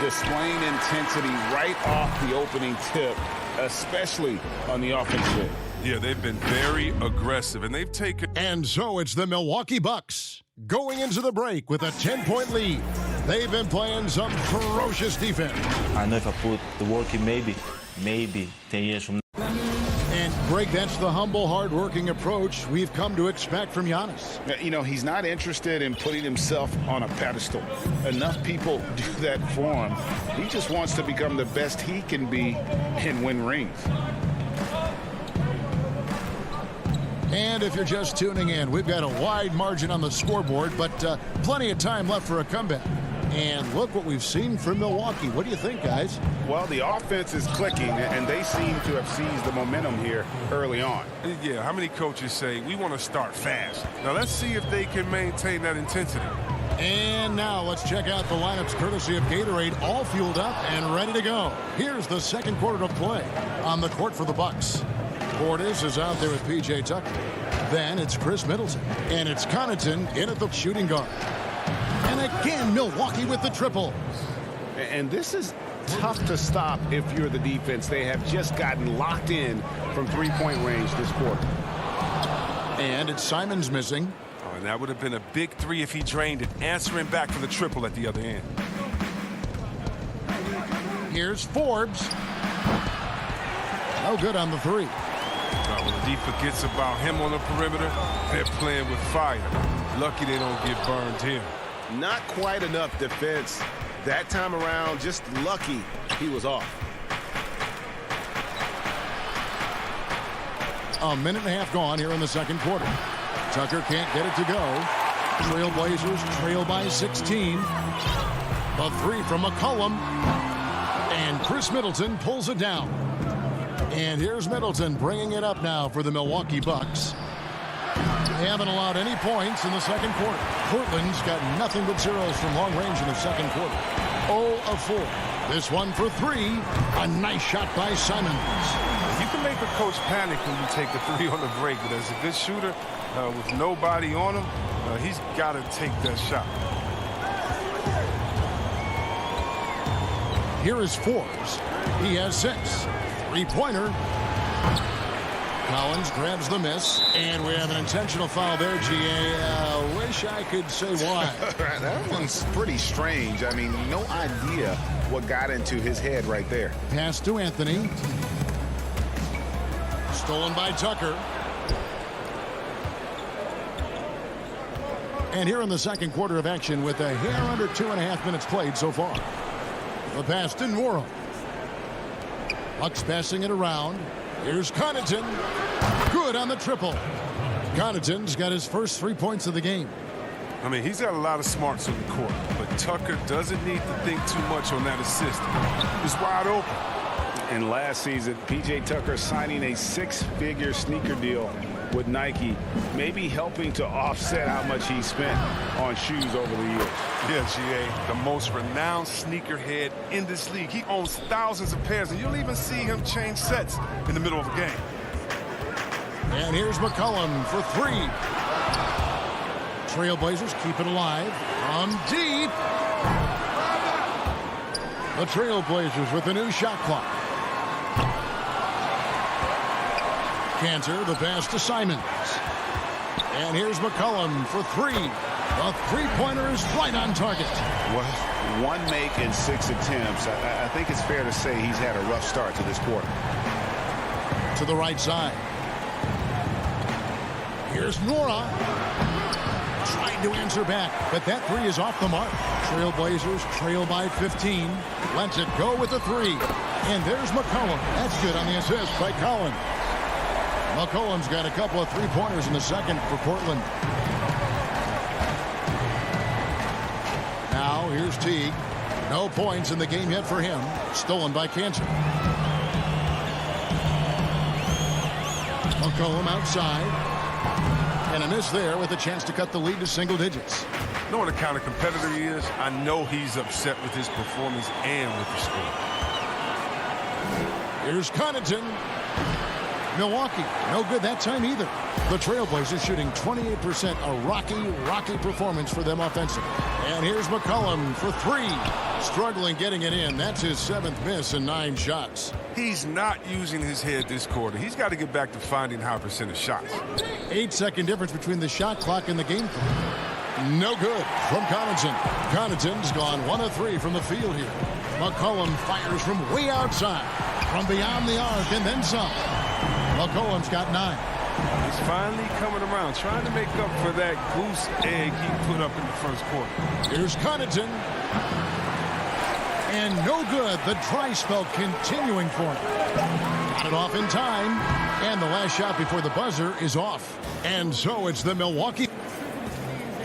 Displaying intensity right off the opening tip, especially on the offensive end. Yeah, they've been very aggressive, and they've taken... And so it's the Milwaukee Bucks going into the break with a 10-point lead. They've been playing some ferocious defense. I know if I put the work in, maybe 10 years from now. And, Greg, that's the humble, hard-working approach we've come to expect from Giannis. You know, he's not interested in putting himself on a pedestal. Enough people do that for him. He just wants to become the best he can be and win rings. And if you're just tuning in, we've got a wide margin on the scoreboard, but plenty of time left for a comeback. And look what we've seen from Milwaukee. What do you think, guys? Well, the offense is clicking, and they seem to have seized the momentum here early on. Yeah, how many coaches say, we want to start fast? Now, let's see if they can maintain that intensity. And now let's check out the lineups courtesy of Gatorade, all fueled up and ready to go. Here's the second quarter of play on the court for the Bucks. Portis is out there with P.J. Tucker. Then it's Chris Middleton. And it's Connaughton in at the shooting guard. And again, Milwaukee with the triple. And this is tough to stop if you're the defense. They have just gotten locked in from three-point range this quarter. And it's Simons missing. Oh, and that would have been a big three if he drained it, answering back for the triple at the other end. Here's Forbes. No good on the three. When the D forgets about him on the perimeter, they're playing with fire. Lucky they don't get burned here. Not quite enough defense that time around. Just lucky he was off. A minute and a half gone here in the second quarter. Tucker can't get it to go. Trailblazers trail by 16. A three from McCollum. And Chris Middleton pulls it down. And here's Middleton bringing it up now for the Milwaukee Bucks. They haven't allowed any points in the second quarter. Portland's got nothing but zeros from long range in the second quarter. 0 of 4. This one for 3. A nice shot by Simons. You can make a coach panic when you take the three on the break, but as a good shooter with nobody on him, he's got to take that shot. Here is Forbes. He has 6. Three-pointer. Collins grabs the miss, and we have an intentional foul there, G.A. Wish I could say why. That one's pretty strange. I mean, no idea what got into his head right there. Pass to Anthony. Stolen by Tucker. And here in the second quarter of action with a hair under 2.5 minutes played so far. The pass to Nwora. Bucks passing it around. Here's Connaughton. Good on the triple. Connaughton's got his first 3 points of the game. I mean, he's got a lot of smarts on the court, but Tucker doesn't need to think too much on that assist. He's wide open. And last season, P.J. Tucker signing a 6-figure sneaker deal with Nike, maybe helping to offset how much he spent on shoes over the years. Yeah, G.A., the most renowned sneakerhead in this league. He owns thousands of pairs, and you'll even see him change sets in the middle of a game. And here's McCollum for 3. Trailblazers keep it alive. From deep. The Trailblazers with a new shot clock. Cantor, the pass to Simons. And here's McCollum for 3. The three-pointer is right on target. Well, 1 make in 6 attempts. I think it's fair to say he's had a rough start to this quarter. To the right side. Here's Nwora. Trying to answer back, but that 3 is off the mark. Trailblazers trail by 15. Lets it go with the 3. And there's McCollum. That's good on the assist by Collins. McCollum's got a couple of three-pointers in the second for Portland. Now, here's Teague. No points in the game yet for him. Stolen by Cantor. McCollum outside. And a miss there with a chance to cut the lead to single digits. Knowing the kind of competitor he is, I know he's upset with his performance and with the score. Here's Connaughton. Milwaukee, no good that time either. The Trailblazers shooting 28%, a rocky performance for them offensively. And here's McCollum for three. Struggling getting it in. That's his 7th miss in 9 shots. He's not using his head this quarter. He's got to get back to finding high percentage shots. 8-second difference between the shot clock and the game clock. No good from Connaughton. Connaughton's gone 1 of 3 from the field here. McCollum fires from way outside, from beyond the arc, and then some. McCollum's got 9. He's finally coming around, trying to make up for that goose egg he put up in the first quarter. Here's Connaughton. And no good. The dry spell continuing for him. Got it off in time. And the last shot before the buzzer is off. And so it's the Milwaukee.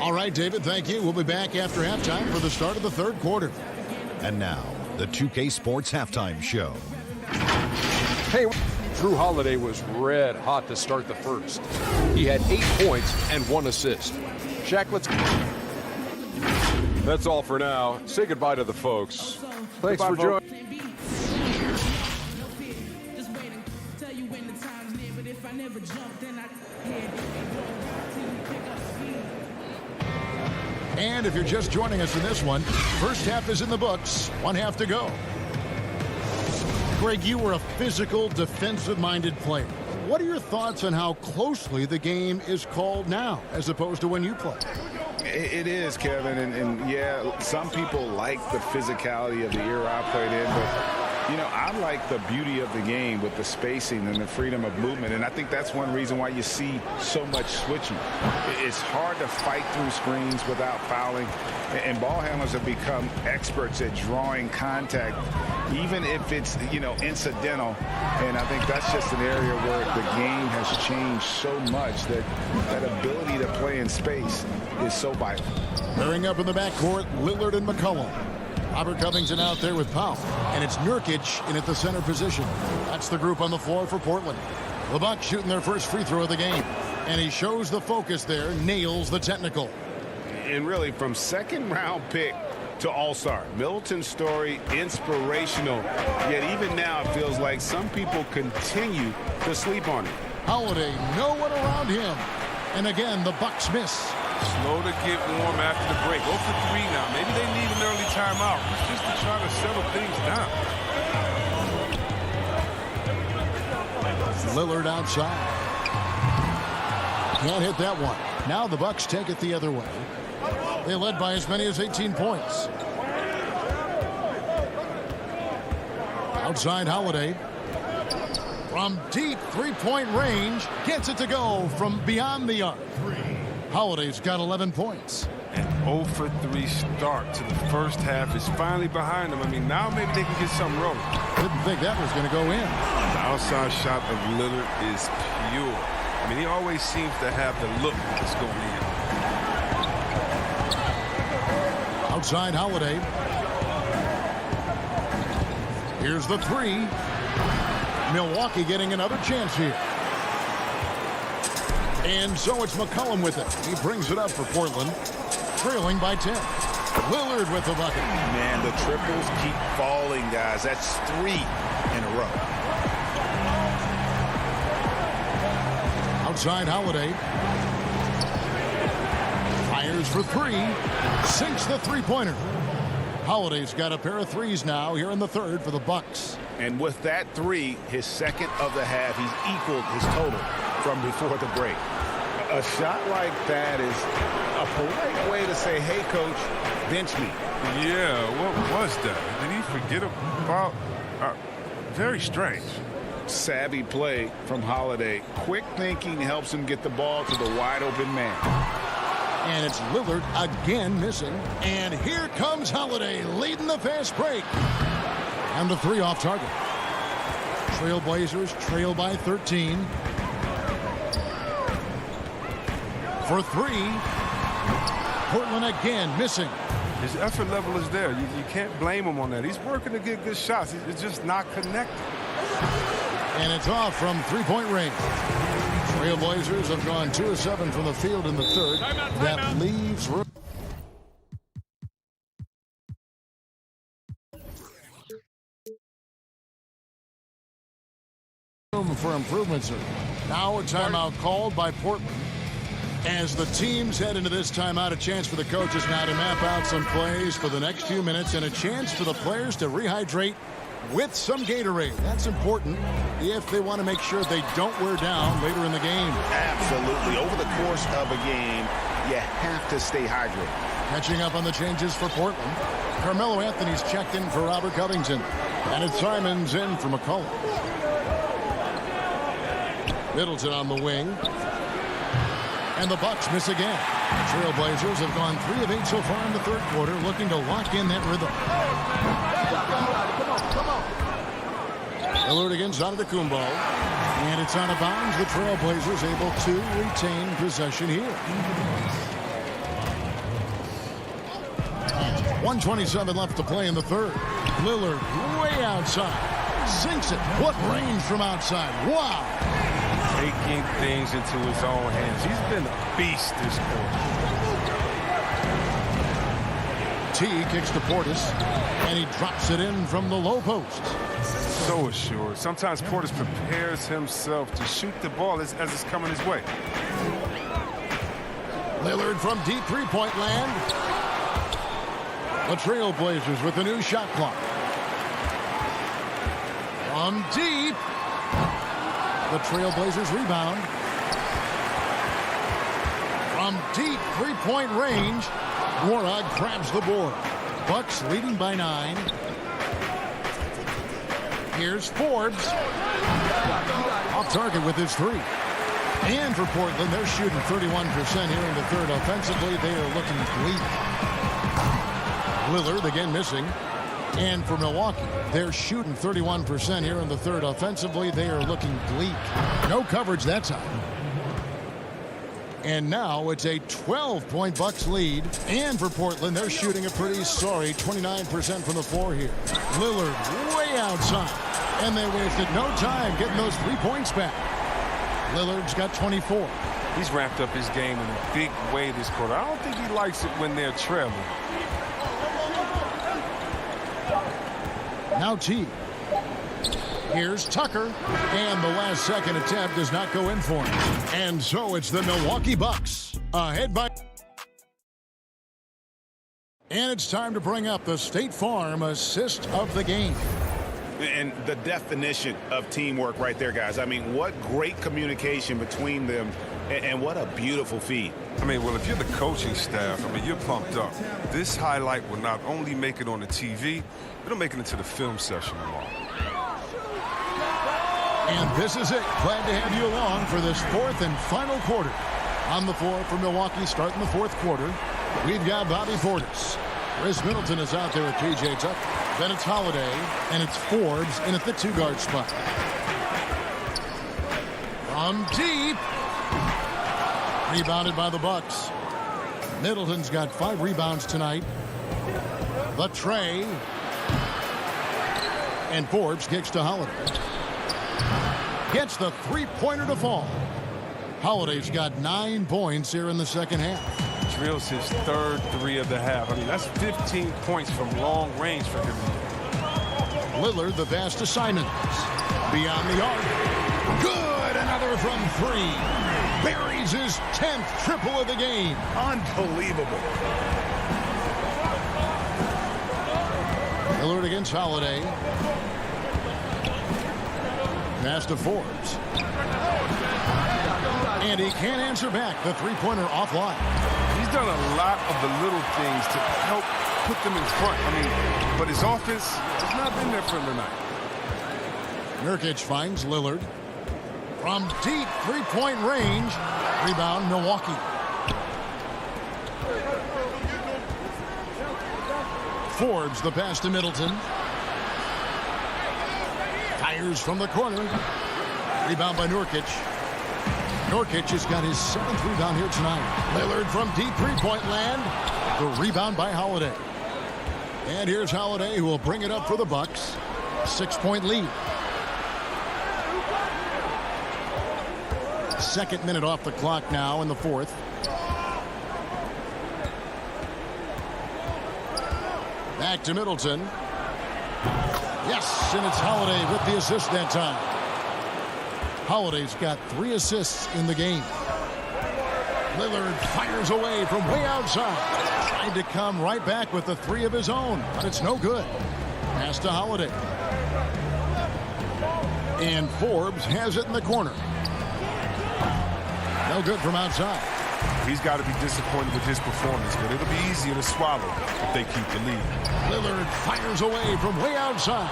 All right, David, thank you. We'll be back after halftime for the start of the 3rd quarter. And now, the 2K Sports Halftime Show. Hey, Drew Holiday was red hot to start the first. He had 8 points and 1 assist. Shaq, let's... That's all for now. Say goodbye to the folks. Thanks for joining. And if you're just joining us in this one, first half is in the books. 1 half to go. Greg, you were a physical, defensive-minded player. What are your thoughts on how closely the game is called now, as opposed to when you played? It is, Kevin, and yeah, some people like the physicality of the era I played in, but, you know, I like the beauty of the game with the spacing and the freedom of movement, and I think that's one reason why you see so much switching. It's hard to fight through screens without fouling, and ball handlers have become experts at drawing contact, even if it's, you know, incidental, and I think that's just an area where the game has changed so much that that ability to play in space is so vital. Pairing up in the backcourt, Lillard and McCollum. Robert Covington out there with Powell, and it's Nurkic in at the center position. That's the group on the floor for Portland. The Bucks shooting their first free throw of the game, and he shows the focus there, nails the technical. And really, from 2nd round pick to All-Star, Middleton's story inspirational, yet even now it feels like some people continue to sleep on it. Holiday, no one around him, and again the Bucks miss. Slow to get warm after the break. 0 for 3 now. Maybe they need an early timeout. It's just to try to settle things down. Lillard outside. Can't hit that one. Now the Bucks take it the other way. They led by as many as 18 points. Outside Holiday. From deep three-point range. Gets it to go from beyond the arc. Holiday's got 11 points. An 0 for 3 start to the first half is finally behind them. I mean, now maybe they can get something rolling. Didn't think that was going to go in. The outside shot of Lillard is pure. I mean, he always seems to have the look that's going in. Outside Holiday. Here's the 3. Milwaukee getting another chance here. And so it's McCollum with it. He brings it up for Portland, trailing by 10. Lillard with the bucket. Man, the triples keep falling, guys. That's 3 in a row. Outside Holiday. Fires for 3. Sinks the three-pointer. Holiday's got a pair of threes now here in the 3rd for the Bucks. And with that 3, his 2nd of the half, he's equaled his total from before the break. A shot like that is a polite way to say, hey, coach, bench me. Yeah, what was that? Did he forget about? Very strange. Savvy play from Holiday. Quick thinking helps him get the ball to the wide open man. And it's Lillard again missing. And here comes Holiday leading the fast break. And the 3 off target. Trailblazers trail by 13. For 3. Portland again missing. His effort level is there. You can't blame him on that. He's working to get good shots. It's just not connected. And it's off from three-point range. Trailblazers have gone 2 of 7 from the field in the third. That leaves room for improvement, sir. Now a timeout called by Portland. As the teams head into this timeout, a chance for the coaches now to map out some plays for the next few minutes and a chance for the players to rehydrate with some Gatorade. That's important if they want to make sure they don't wear down later in the game. Absolutely. Over the course of a game, you have to stay hydrated. Catching up on the changes for Portland. Carmelo Anthony's checked in for Robert Covington. And it's Simons in for McCollum. Middleton on the wing. And the Bucks miss again. Trailblazers have gone 3 of 8 so far in the third quarter, looking to lock in that rhythm. Lillard against Antetokounmpo. And it's out of bounds. The Trailblazers able to retain possession here. 1:27 left to play in the third. Lillard way outside. Sinks it. What range from outside. Wow. Taking things into his own hands. He's been a beast this quarter. T kicks to Portis, and he drops it in from the low post. So assured. Sometimes Portis prepares himself to shoot the ball as it's coming his way. Lillard from deep three-point land. The Trailblazers with a new shot clock. From deep. The Trailblazers rebound. From deep three-point range, Warog grabs the board. Bucks leading by 9. Here's Forbes. Off target with his 3. And for Portland, they're shooting 31% here in the third. Offensively, they are looking bleak. Lillard again missing. And for Milwaukee, they're shooting 31% here in the third. Offensively, they are looking bleak. No coverage that time. And now it's a 12-point Bucks lead. And for Portland, they're shooting a pretty sorry 29% from the floor here. Lillard way outside. And they wasted no time getting those 3 points back. Lillard's got 24. He's wrapped up his game in a big way this quarter. I don't think he likes it when they're trailing. Now T. Here's Tucker. And the last second attempt does not go in for him. And so it's the Milwaukee Bucks ahead by... And it's time to bring up the State Farm assist of the game. And the definition of teamwork right there, guys. I mean, what great communication between them, and what a beautiful feed. I mean, well, if you're the coaching staff, I mean, you're pumped up. This highlight will not only make it on the TV, it'll make it into the film session tomorrow. And this is it. Glad to have you along for this fourth and final quarter. On the floor for Milwaukee starting the fourth quarter, we've got Bobby Portis. Chris Middleton is out there with P.J. Tucker. Then it's Holiday, and it's Forbes in at the 2-guard spot. From deep. Rebounded by the Bucks. Middleton's got 5 rebounds tonight. The tray. And Forbes kicks to Holiday. Gets the 3-pointer to fall. Holiday's got 9 points here in the second half. Drills his third 3 of the half. I mean, that's 15 points from long range for him. Lillard, the pass to Simons. Beyond the arc. Good! Another from 3. Buries his 10th triple of the game. Unbelievable. Lillard against Holiday. Pass to Forbes. And he can't answer back. The 3-pointer offline. He's done a lot of the little things to help put them in front. I mean, but his offense has not been there for him tonight. Nurkic finds Lillard. From deep 3-point range. Rebound, Milwaukee. Forbes, the pass to Middleton. Fires from the corner. Rebound by Nurkic. Nurkic has got his 7th rebound here tonight. Lillard from deep 3-point land. The rebound by Holiday. And here's Holiday, who will bring it up for the Bucks. 6-point lead. Second minute off the clock now in the fourth. Back to Middleton. Yes, and it's Holiday with the assist that time. Holiday's got 3 assists in the game. Lillard fires away from way outside. Tried to come right back with the 3 of his own, but it's no good. Pass to Holiday. And Forbes has it in the corner. No good from outside. He's got to be disappointed with his performance, but it'll be easier to swallow if they keep the lead. Lillard fires away from way outside.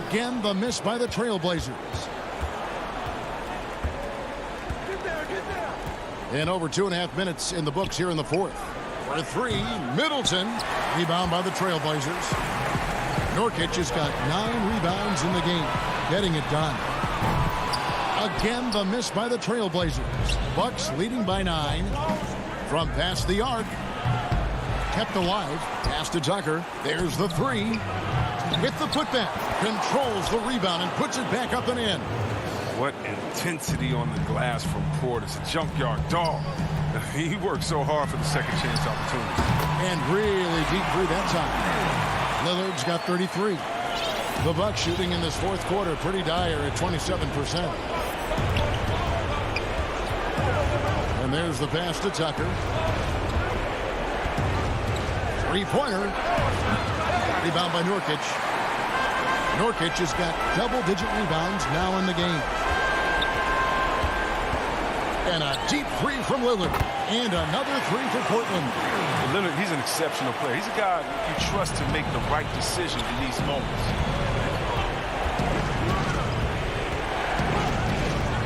Again, the miss by the Trailblazers. And over 2.5 minutes in the books here in the fourth. For 3, Middleton. Rebound by the Trailblazers. Nurkic has got 9 rebounds in the game, getting it done. Again, the miss by the Trailblazers. Bucks leading by 9 from past the arc. Kept alive. Pass to Tucker. There's the 3. With the putback. Controls the rebound and puts it back up and in. What intensity on the glass from Portis. A junkyard dog. He worked so hard for the second chance opportunity. And really deep 3 that time. Lillard's got 33. The Bucks shooting in this fourth quarter pretty dire at 27%. And there's the pass to Tucker. 3-pointer. Rebound by Nurkic. Nurkic has got double-digit rebounds now in the game. And a deep 3 from Lillard. And another 3 for Portland. Lillard, he's an exceptional player. He's a guy you trust to make the right decisions in these moments.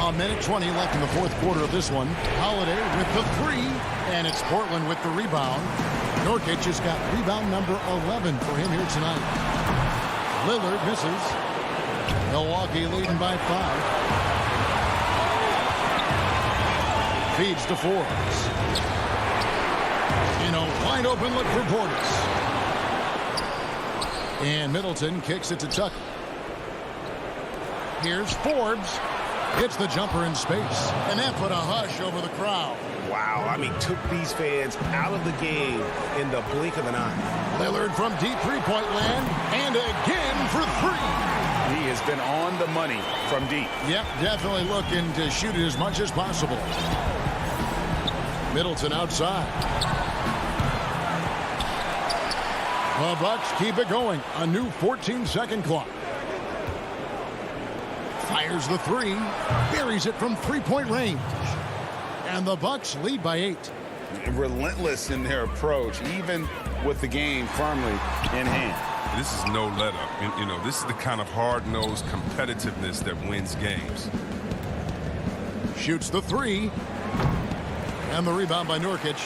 A minute 20 left in the fourth quarter of this one. Holiday with the 3. And it's Portland with the rebound. Nurkic has got rebound number 11 for him here tonight. Lillard misses. Milwaukee leading by 5. Feeds to Forbes. In a wide open look for Portis. And Middleton kicks it to Tucker. Here's Forbes. Hits the jumper in space. And that put a hush over the crowd. Wow, I mean, took these fans out of the game in the blink of an eye. Lillard from deep three-point land. And again for 3. He has been on the money from deep. Yep, definitely looking to shoot it as much as possible. Middleton outside. The Bucks keep it going. A new 14-second clock. Fires the 3. Buries it from 3-point range. And the Bucks lead by 8. Relentless in their approach, even with the game firmly in hand. This is no let-up. You know, this is the kind of hard-nosed competitiveness that wins games. Shoots the 3. And the rebound by Nurkic.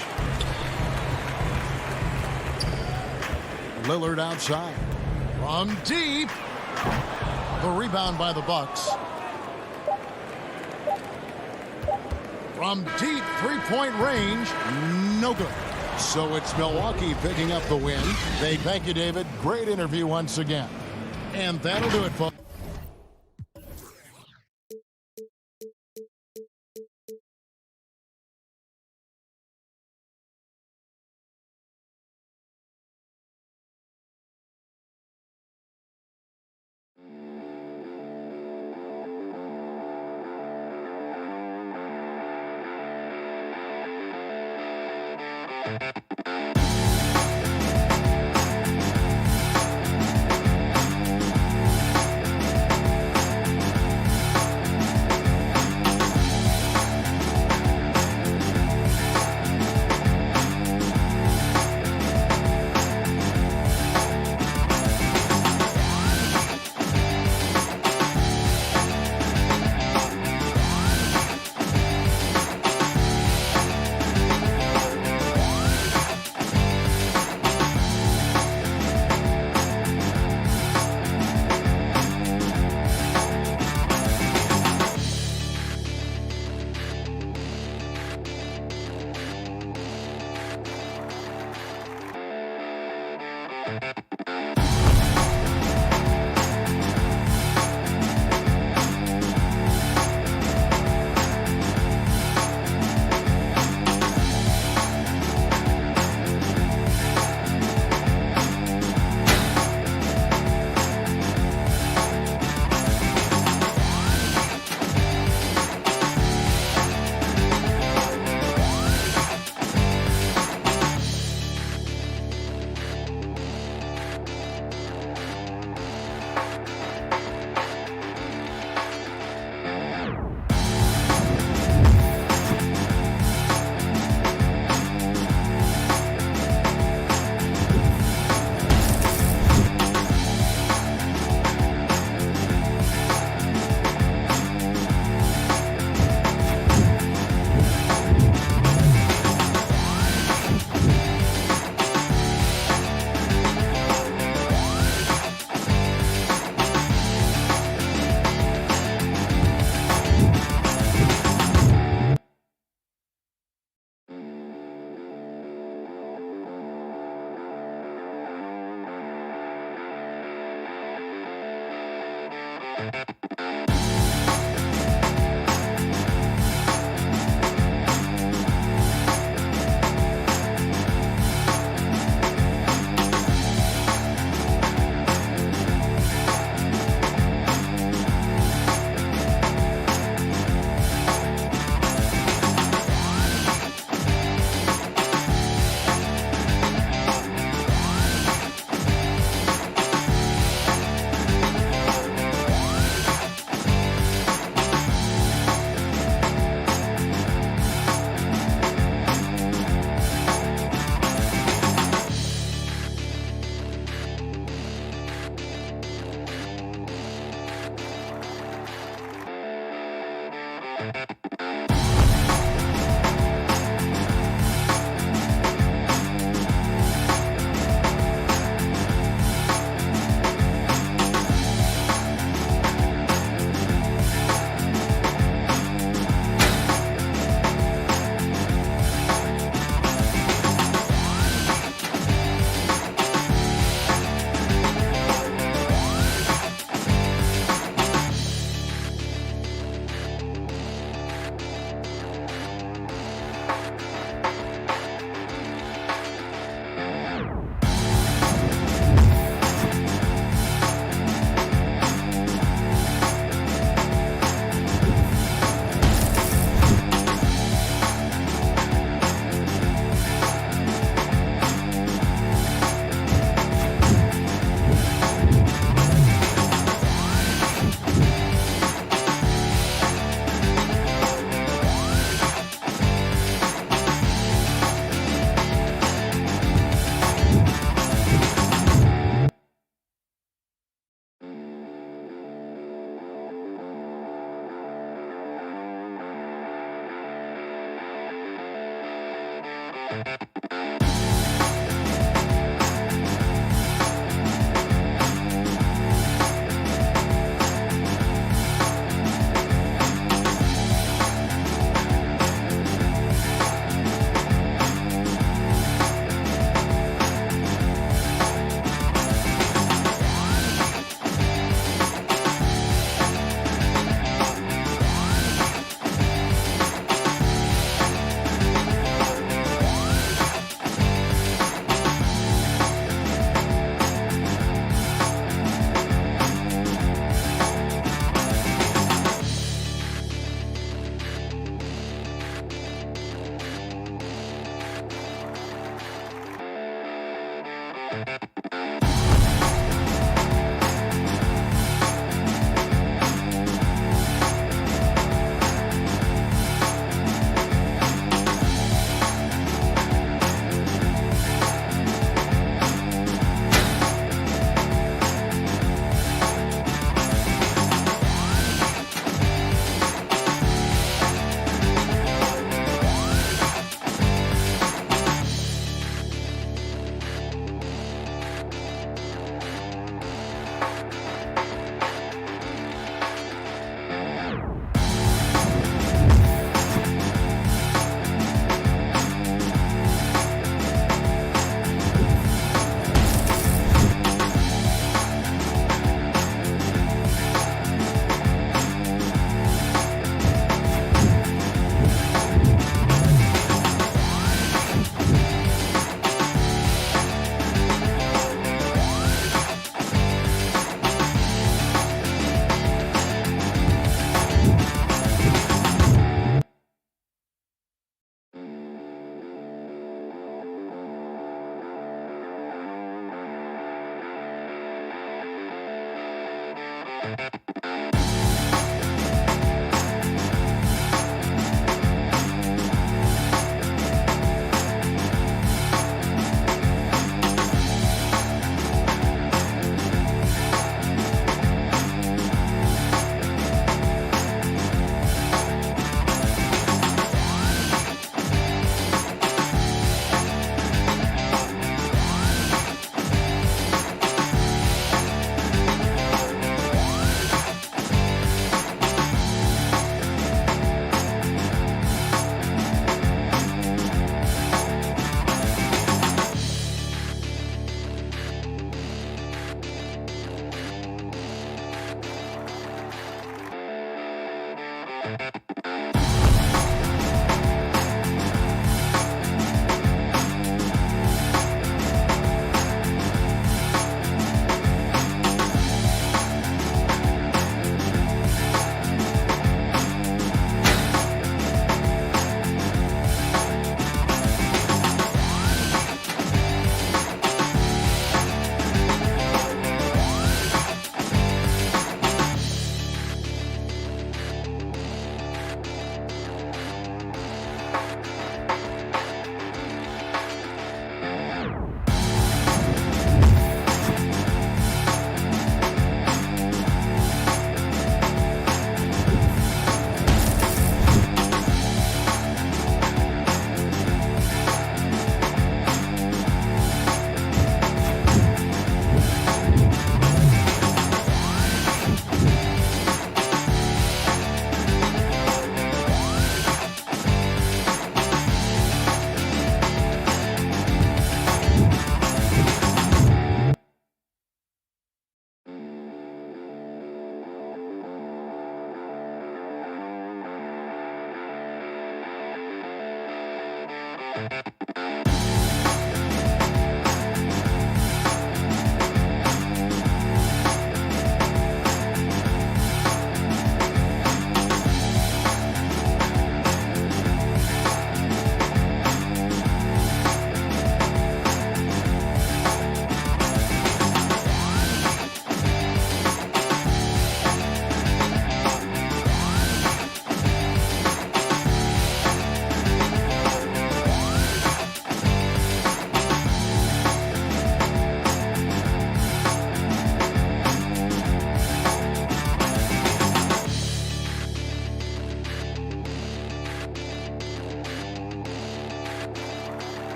Lillard outside. From deep. The rebound by the Bucks. From deep 3-point range. No good. So it's Milwaukee picking up the win. Thank you, David. Great interview once again. And that'll do it, folks.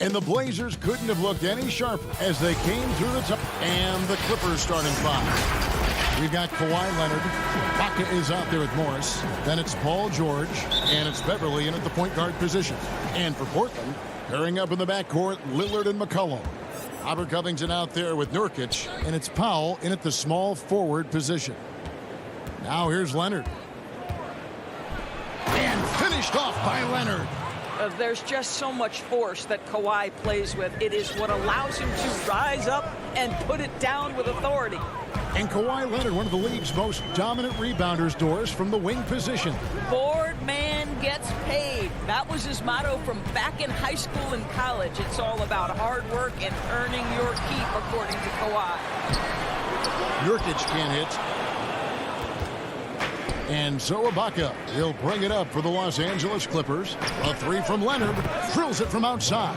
And the Blazers couldn't have looked any sharper as they came through the top. And the Clippers starting five. We've got Kawhi Leonard. Baca is out there with Morris. Then it's Paul George. And it's Beverly in at the point guard position. And for Portland, pairing up in the backcourt, Lillard and McCollum. Robert Covington out there with Nurkic. And it's Powell in at the small forward position. Now here's Leonard. And finished off by Leonard. There's just so much force that Kawhi plays with. It is what allows him to rise up and put it down with authority. And Kawhi Leonard, one of the league's most dominant rebounders, Doris, from the wing position. Board man gets paid. That was his motto from back in high school and college. It's all about hard work and earning your keep, according to Kawhi. Nurkic can't hit. And so Ibaka, he'll bring it up for the Los Angeles Clippers. A three from Leonard, drills it from outside.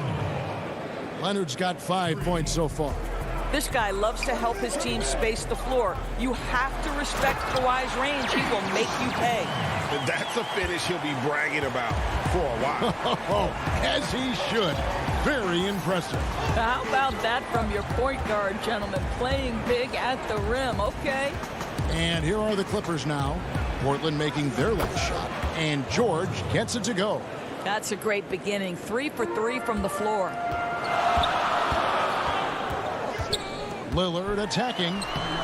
Leonard's got 5 points so far. This guy loves to help his team space the floor. You have to respect Kawhi's range. He will make you pay. That's a finish he'll be bragging about for a while. As he should. Very impressive. How about that from your point guard, gentlemen? Playing big at the rim, okay? And here are the Clippers now. Portland making their last shot. And George gets it to go. That's a great beginning. 3 for 3 from the floor. Lillard attacking,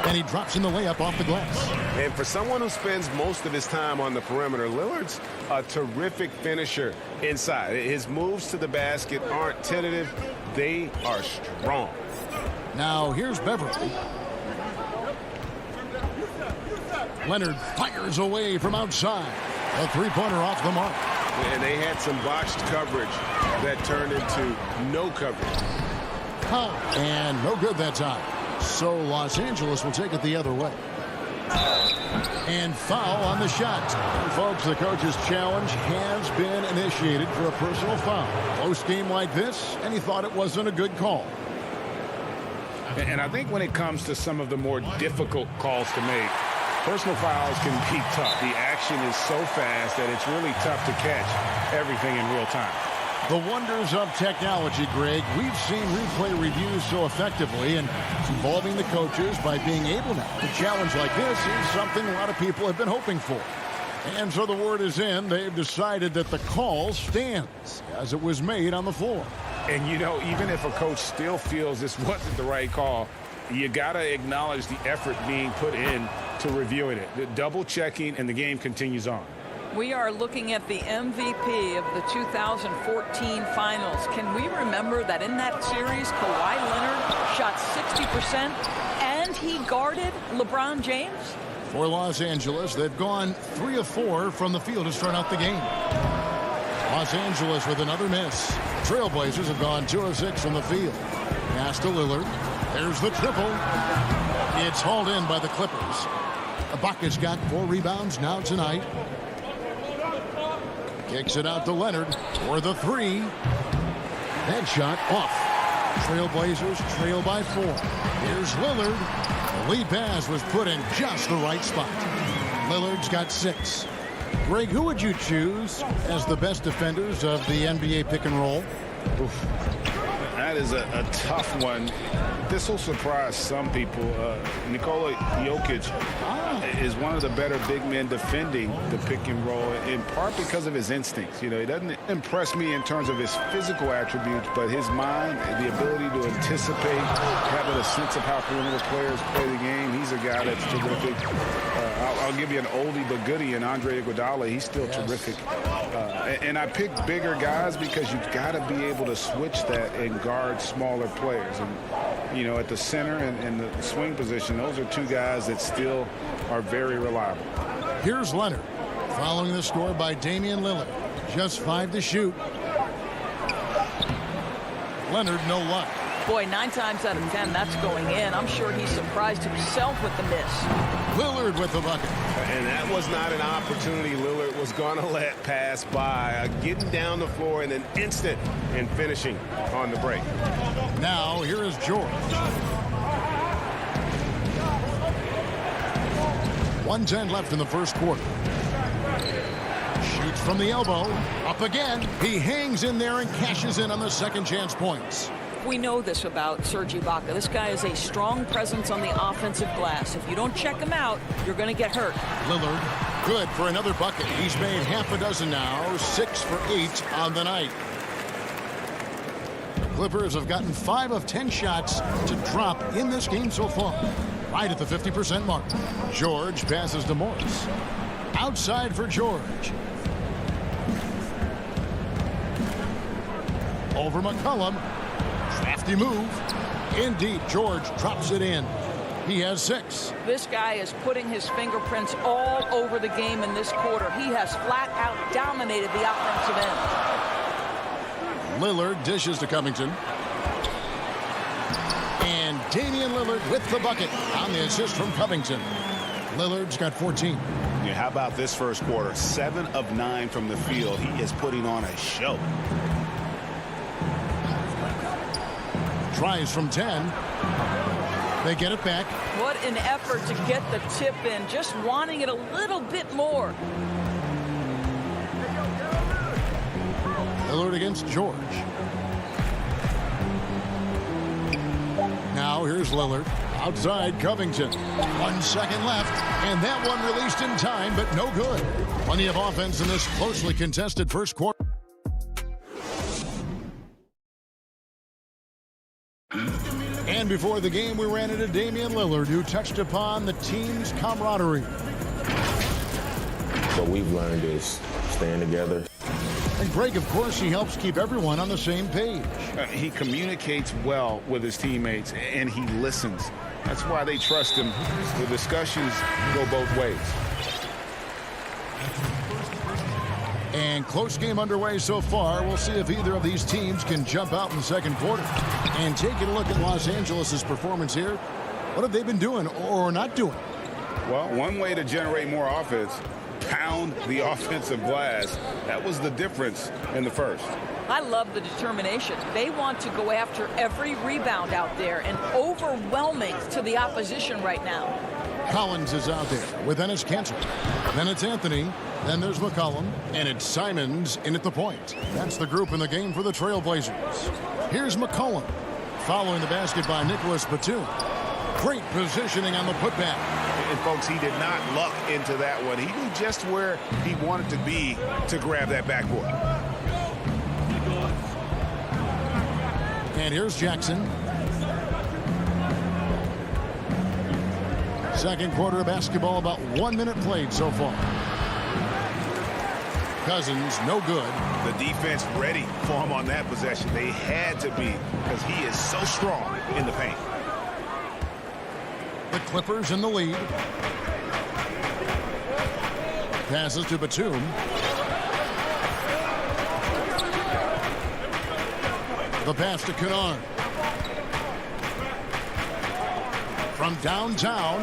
and he drops in the layup off the glass. And for someone who spends most of his time on the perimeter, Lillard's a terrific finisher inside. His moves to the basket aren't tentative. They are strong. Now here's Beverly. Leonard fires away from outside. A three-pointer off the mark. And they had some botched coverage that turned into no coverage. And no good that time. So Los Angeles will take it the other way. And foul on the shot. And folks, the coach's challenge has been initiated for a personal foul. Close game like this, and he thought it wasn't a good call. And I think when it comes to some of the more difficult calls to make, personal fouls can be tough. The action is so fast that it's really tough to catch everything in real time. The wonders of technology, Greg. We've seen replay reviews so effectively, and involving the coaches by being able now to challenge like this is something a lot of people have been hoping for. And so the word is in. They've decided that the call stands as it was made on the floor. And, you know, even if a coach still feels this wasn't the right call, you got to acknowledge the effort being put in to reviewing it. The double checking, and the game continues on. We are looking at the MVP of the 2014 finals. Can we remember that in that series, Kawhi Leonard shot 60% and he guarded LeBron James? For Los Angeles, they've gone 3 of 4 from the field to start out the game. Los Angeles with another miss. Trailblazers have gone 2 of 6 from the field. Pass to Lillard. There's the triple. It's hauled in by the Clippers. Ibaka's got 4 rebounds now tonight. Kicks it out to Leonard for the 3. That shot off. Trailblazers trail by 4. Here's Lillard. The lead pass was put in just the right spot. Lillard's got 6. Greg, who would you choose as the best defenders of the NBA pick and roll? Oof. That is a tough one. This will surprise some people. Nikola Jokic is one of the better big men defending the pick and roll, in part because of his instincts. You know, he doesn't impress me in terms of his physical attributes, but his mind, the ability to anticipate, having a sense of how perimeter players play the game. He's a guy that's terrific. I'll give you an oldie but goodie in Andre Iguodala. He's still terrific. And I picked bigger guys because you've got to be able to switch that and guard smaller players. And, you know, at the center and the swing position, those are 2 guys that still are very reliable. Here's Leonard, following the score by Damian Lillard. Just 5 to shoot. Leonard, no luck. Boy, 9 times out of 10, that's going in. I'm sure he's surprised himself with the miss. Lillard with the bucket. And that was not an opportunity Lillard was going to let pass by. Getting down the floor in an instant and finishing on the break. Now, here is George. 1:10 left in the first quarter. Shoots from the elbow. Up again. He hangs in there and cashes in on the second chance points. We know this about Serge Ibaka. This guy is a strong presence on the offensive glass. If you don't check him out, you're going to get hurt. Lillard, good for another bucket. He's made half a dozen now, 6 for 8 on the night. Clippers have gotten 5 of 10 shots to drop in this game so far, right at the 50% mark. George passes to Morris. Outside for George. Over McCollum. Crafty move. Indeed, George drops it in. He has 6. This guy is putting his fingerprints all over the game in this quarter. He has flat out dominated the offensive end. Lillard dishes to Covington. And Damian Lillard with the bucket on the assist from Covington. Lillard's got 14. Yeah, how about this first quarter? 7 of 9 from the field. He is putting on a show. Tries from 10. They get it back. What an effort to get the tip in. Just wanting it a little bit more. Lillard against George. Now here's Lillard. Outside Covington. 1 second left. And that one released in time, but no good. Plenty of offense in this closely contested first quarter. And before the game, we ran into Damian Lillard, who touched upon the team's camaraderie. What we've learned is staying together. And Greg, of course, he helps keep everyone on the same page. He communicates well with his teammates, and he listens. That's why they trust him. The discussions go both ways. And close game underway so far. We'll see if either of these teams can jump out in the second quarter. And taking a look at Los Angeles' performance here, what have they been doing or not doing? Well, one way to generate more offense, pound the offensive glass. That was the difference in the first. I love the determination. They want to go after every rebound out there and overwhelming to the opposition right now. Collins is out there with Ennis Cantor. Then it's Anthony. Then there's McCollum. And it's Simons in at the point. That's the group in the game for the Trailblazers. Here's McCollum. Following the basket by Nicholas Batum. Great positioning on the putback. And, folks, he did not luck into that one. He knew just where he wanted to be to grab that backboard. And here's Jackson. Second quarter of basketball, about 1 minute played so far. Cousins, no good. The defense ready for him on that possession. They had to be because he is so strong in the paint. The Clippers in the lead. Passes to Batum. The pass to Kennard. From downtown,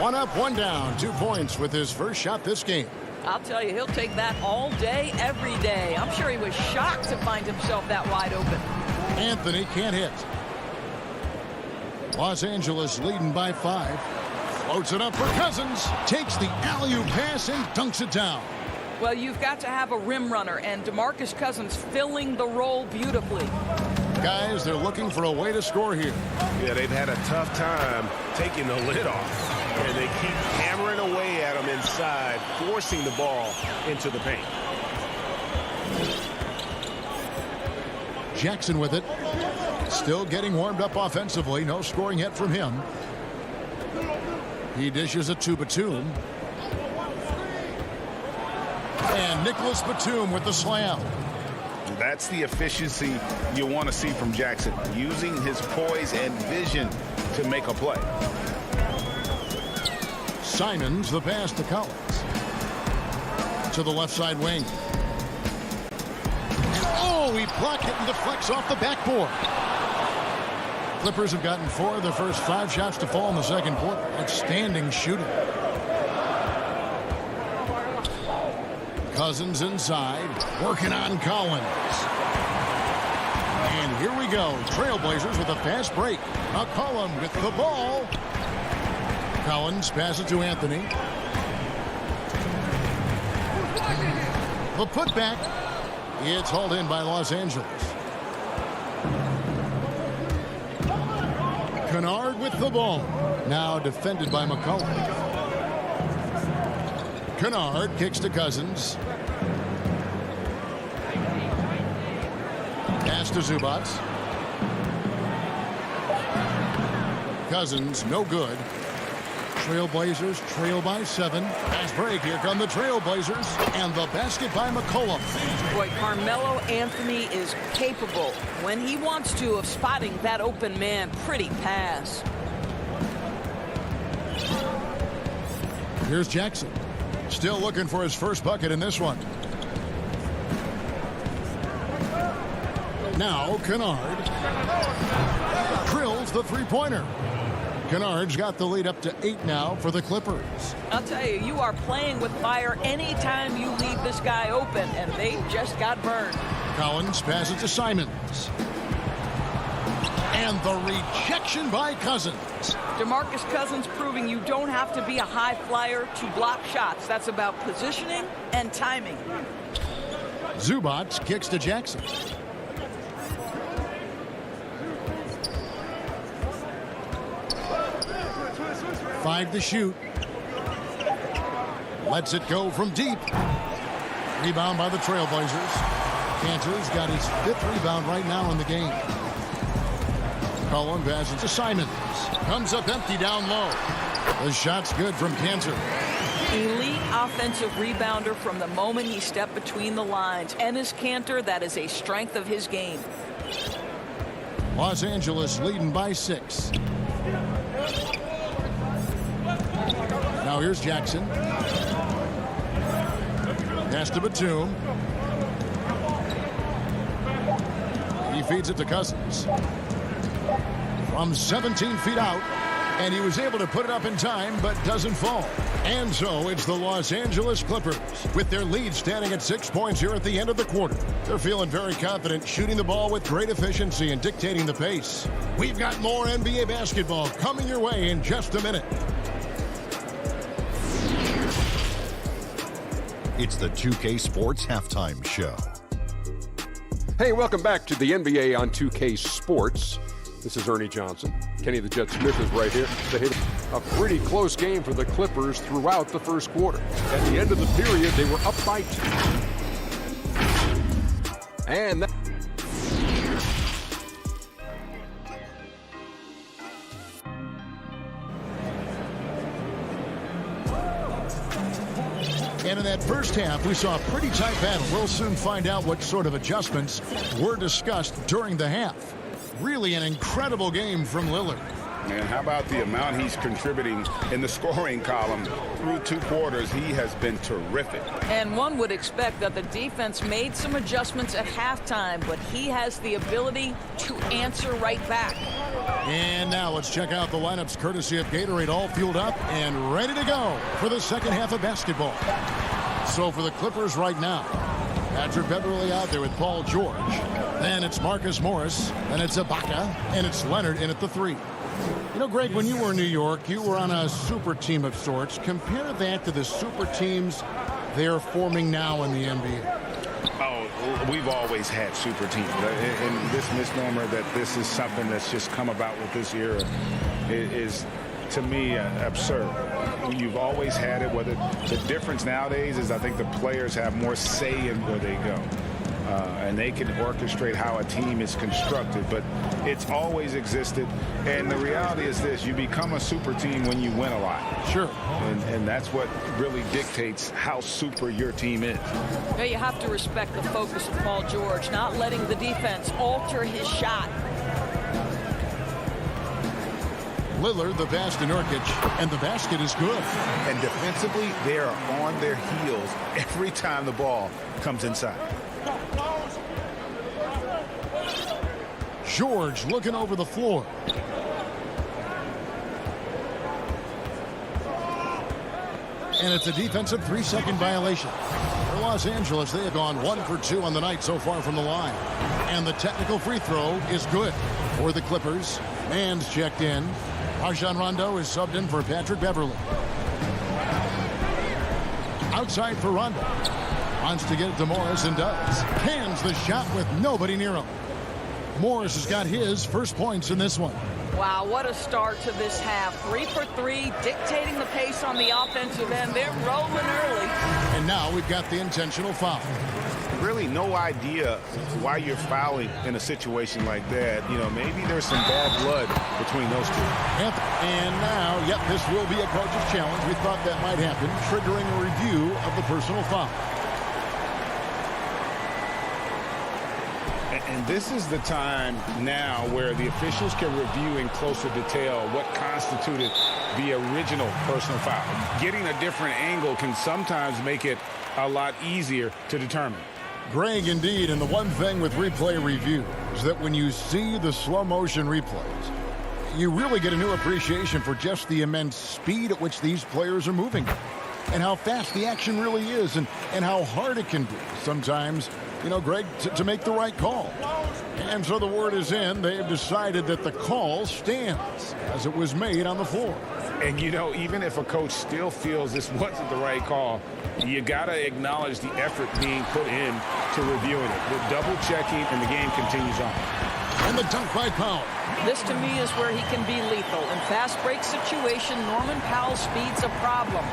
one up, one down. 2 points with his first shot this game. I'll tell you, he'll take that all day, every day. I'm sure he was shocked to find himself that wide open. Anthony can't hit. Los Angeles leading by 5. Floats it up for Cousins. Takes the alley-oop pass and dunks it down. Well, you've got to have a rim runner, and DeMarcus Cousins filling the role beautifully. Guys, they're looking for a way to score here. Yeah, they've had a tough time taking the lid off. And they keep hammering away at him inside, forcing the ball into the paint. Jackson with it. Still getting warmed up offensively. No scoring yet from him. He dishes it to Batum. And Nicholas Batum with the slam. That's the efficiency you want to see from Jackson, using his poise and vision to make a play. Simons, the pass to Collins. To the left side wing. And oh, he blocked it and deflects off the backboard. Clippers have gotten 4 of their first 5 shots to fall in the second quarter. Outstanding shooting. Cousins inside, working on Collins. And here we go. Trailblazers with a fast break. McCollum with the ball. Collins passes to Anthony. The putback. It's hauled in by Los Angeles. Kennard with the ball. Now defended by McCollum. Kennard kicks to Cousins. Pass to Zubac. Cousins, no good. Trailblazers trail by 7. Fast break. Here come the Trailblazers. And the basket by McCollum. Boy, Carmelo Anthony is capable, when he wants to, of spotting that open man. Pretty pass. Here's Jackson. Still looking for his first bucket in this one. Now Kennard drills the three-pointer. Kennard's got the lead up to 8 now for the Clippers. I'll tell you, you are playing with fire anytime you leave this guy open, and they just got burned. Collins passes to Simons. And the rejection by Cousins. DeMarcus Cousins proving you don't have to be a high flyer to block shots. That's about positioning and timing. Zubac kicks to Jackson. Five to shoot. Lets it go from deep. Rebound by the Trailblazers. Cantor's got his 5th rebound right now in the game. Collins passes to Simons. Comes up empty down low. The shot's good from Cantor. Elite offensive rebounder from the moment he stepped between the lines. Ennis Cantor, that is a strength of his game. Los Angeles leading by 6. Now here's Jackson. Pass to Batum. He feeds it to Cousins. From 17 feet out, And he was able to put it up in time, but doesn't fall. And so it's the Los Angeles Clippers with their lead standing at 6 points here at the end of the quarter. They're feeling very confident, shooting the ball with great efficiency and dictating the pace. We've got more NBA basketball coming your way in just a minute. It's the 2K Sports Halftime Show. Hey, welcome back to the NBA on 2K Sports. This is Ernie Johnson. Kenny the Jet Smith is right here. They hit a pretty close game for the Clippers throughout the first quarter. At the end of the period, they were up by 2. And that... And in that first half, we saw a pretty tight battle. We'll soon find out what sort of adjustments were discussed during the half. Really an incredible game from Lillard. And how about the amount he's contributing in the scoring column through 2 quarters? He has been terrific. And one would expect that the defense made some adjustments at halftime, but he has the ability to answer right back. And now let's check out the lineups courtesy of Gatorade, all fueled up and ready to go for the second half of basketball. So for the Clippers right now, Patrick Beverly out there with Paul George. Then it's Marcus Morris, and it's Ibaka, and it's Leonard in at the 3. You know, Greg, when you were in New York, you were on a super team of sorts. Compare that to the super teams they're forming now in the NBA. Oh, we've always had super teams. And this misnomer that this is something that's just come about with this era is to me, absurd. You've always had it. Whether the difference nowadays is I think the players have more say in where they go. And they can orchestrate how a team is constructed, but it's always existed. And the reality is this: you become a super team when you win a lot. Sure. And that's what really dictates how super your team is. Yeah, you have to respect the focus of Paul George, not letting the defense alter his shot. Lillard, the pass to Nurkic, and the basket is good. And defensively, they are on their heels every time the ball comes inside. George looking over the floor. And it's a defensive 3-second violation. For Los Angeles, they have gone 1 for 2 on the night so far from the line. And the technical free throw is good for the Clippers. Man's checked in. Rajon Rondo is subbed in for Patrick Beverly. Outside for Rondo. Wants to get it to Morris and does. Cans the shot with nobody near him. Morris has got his first points in this one. Wow, what a start to this half. 3 for 3, dictating the pace on the offensive end. They're rolling early. And now we've got the intentional foul. Really no idea why you're fouling in a situation like that. You know, maybe there's some bad blood between those two. Yep. And now, this will be a coach's challenge. We thought that might happen, triggering a review of the personal foul. And this is the time now where the officials can review in closer detail what constituted the original personal foul. Getting a different angle can sometimes make it a lot easier to determine. Greg, indeed, and the one thing with replay review is that when you see the slow motion replays, you really get a new appreciation for just the immense speed at which these players are moving and how fast the action really is and how hard it can be sometimes, you know, Greg, to make the right call. And so the word is in. They've decided that the call stands as it was made on the floor. And, you know, even if a coach still feels this wasn't the right call, you got to acknowledge the effort being put in to reviewing it. The double checking, and the game continues on. And the dunk by Powell. This, to me, is where he can be lethal. In fast break situation, Norman Powell's speed's a problem.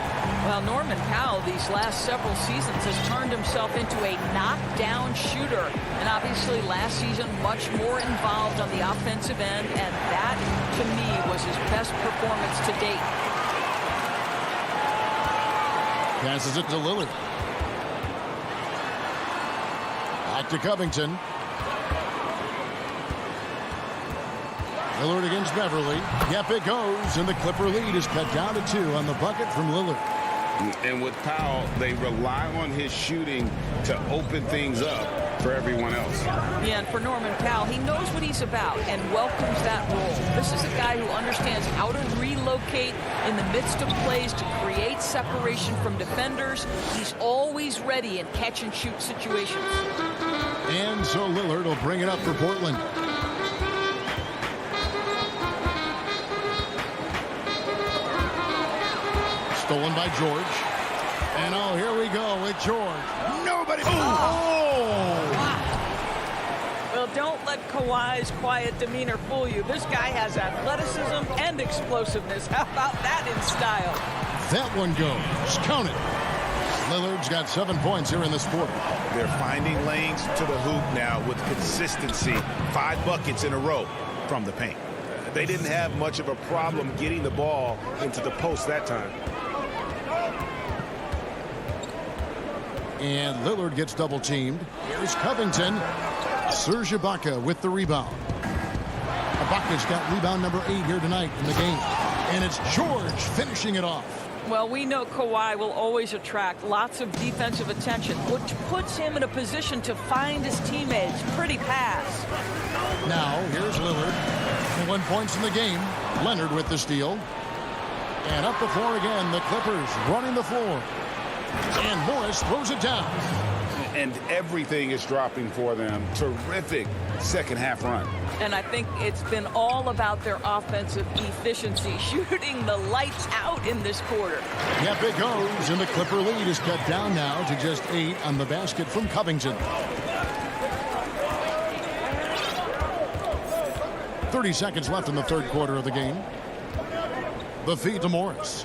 Well, Norman Powell, these last several seasons, has turned himself into a knockdown shooter. And obviously, last season, much more involved on the offensive end. And that, to me, was his best performance to date. Passes it to Lillard. Back to Covington. Lillard against Beverly. Yep, it goes, and the Clipper lead is cut down to 2 on the bucket from Lillard. And with Powell, they rely on his shooting to open things up. for everyone else. Yeah, and for Norman Powell, he knows what he's about and welcomes that role. This is a guy who understands how to relocate in the midst of plays to create separation from defenders. He's always ready in catch-and-shoot situations. And so Lillard will bring it up for Portland. Stolen by George. And oh, here we go with George. Nobody. Well, don't let Kawhi's quiet demeanor fool you. This guy has athleticism and explosiveness. How about that in style? That one goes. Count it. Lillard's got 7 points here in this quarter. They're finding lanes to the hoop now with consistency. 5 buckets in a row from the paint. They didn't have much of a problem getting the ball into the post that time. And Lillard gets double teamed. Here's Covington. Serge Ibaka with the rebound. Ibaka's got rebound number 8 here tonight in the game. And it's George finishing it off. Well, we know Kawhi will always attract lots of defensive attention, which puts him in a position to find his teammates. Pretty pass. Now, here's Lillard. 1 point in the game. Leonard with the steal. And up the floor again, the Clippers running the floor. And Morris throws it down. And everything is dropping for them. Terrific second half run. And I think it's been all about their offensive efficiency, shooting the lights out in this quarter. Yep, it goes. And the Clipper lead is cut down now to just 8 on the basket from Covington. 30 seconds left in the third quarter of the game. The feed to Morris.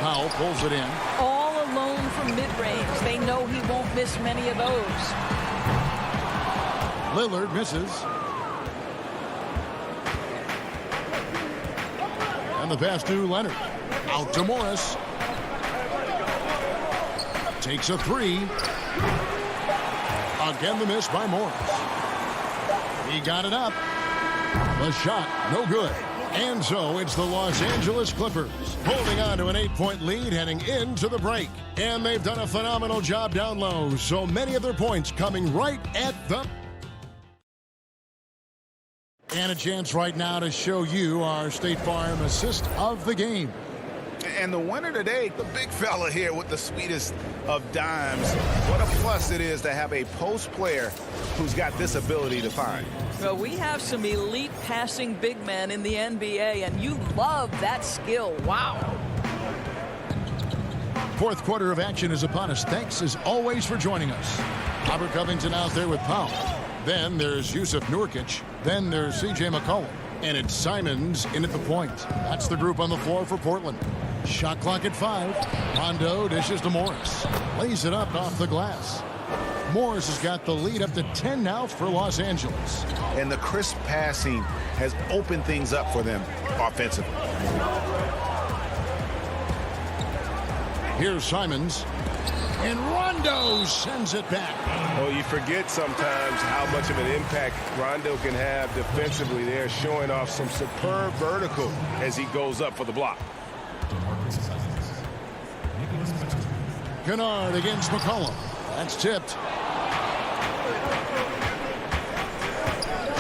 Powell pulls it in. All alone from mid-range. They know he won't miss many of those. Lillard misses. And the pass to Leonard. Out to Morris. Takes a 3. Again the miss by Morris. He got it up. The shot, no good. And so it's the Los Angeles Clippers holding on to an 8-point lead heading into the break. And they've done a phenomenal job down low. So many of their points coming right at the... And a chance right now to show you our State Farm assist of the game. And the winner today, the big fella here with the sweetest of dimes. What a plus it is to have a post player who's got this ability to find. Well, we have some elite passing big men in the NBA, and you love that skill. Wow. Fourth quarter of action is upon us. Thanks, as always, for joining us. Robert Covington out there with Powell. Then there's Yusuf Nurkic. Then there's C.J. McCollum. And it's Simons in at the point. That's the group on the floor for Portland. Shot clock at 5. Rondo dishes to Morris. Lays it up off the glass. Morris has got the lead up to 10 now for Los Angeles. And the crisp passing has opened things up for them offensively. Here's Simons. And Rondo sends it back. Oh, you forget sometimes how much of an impact Rondo can have defensively there, showing off some superb vertical as he goes up for the block. Kennard against McCollum. That's tipped.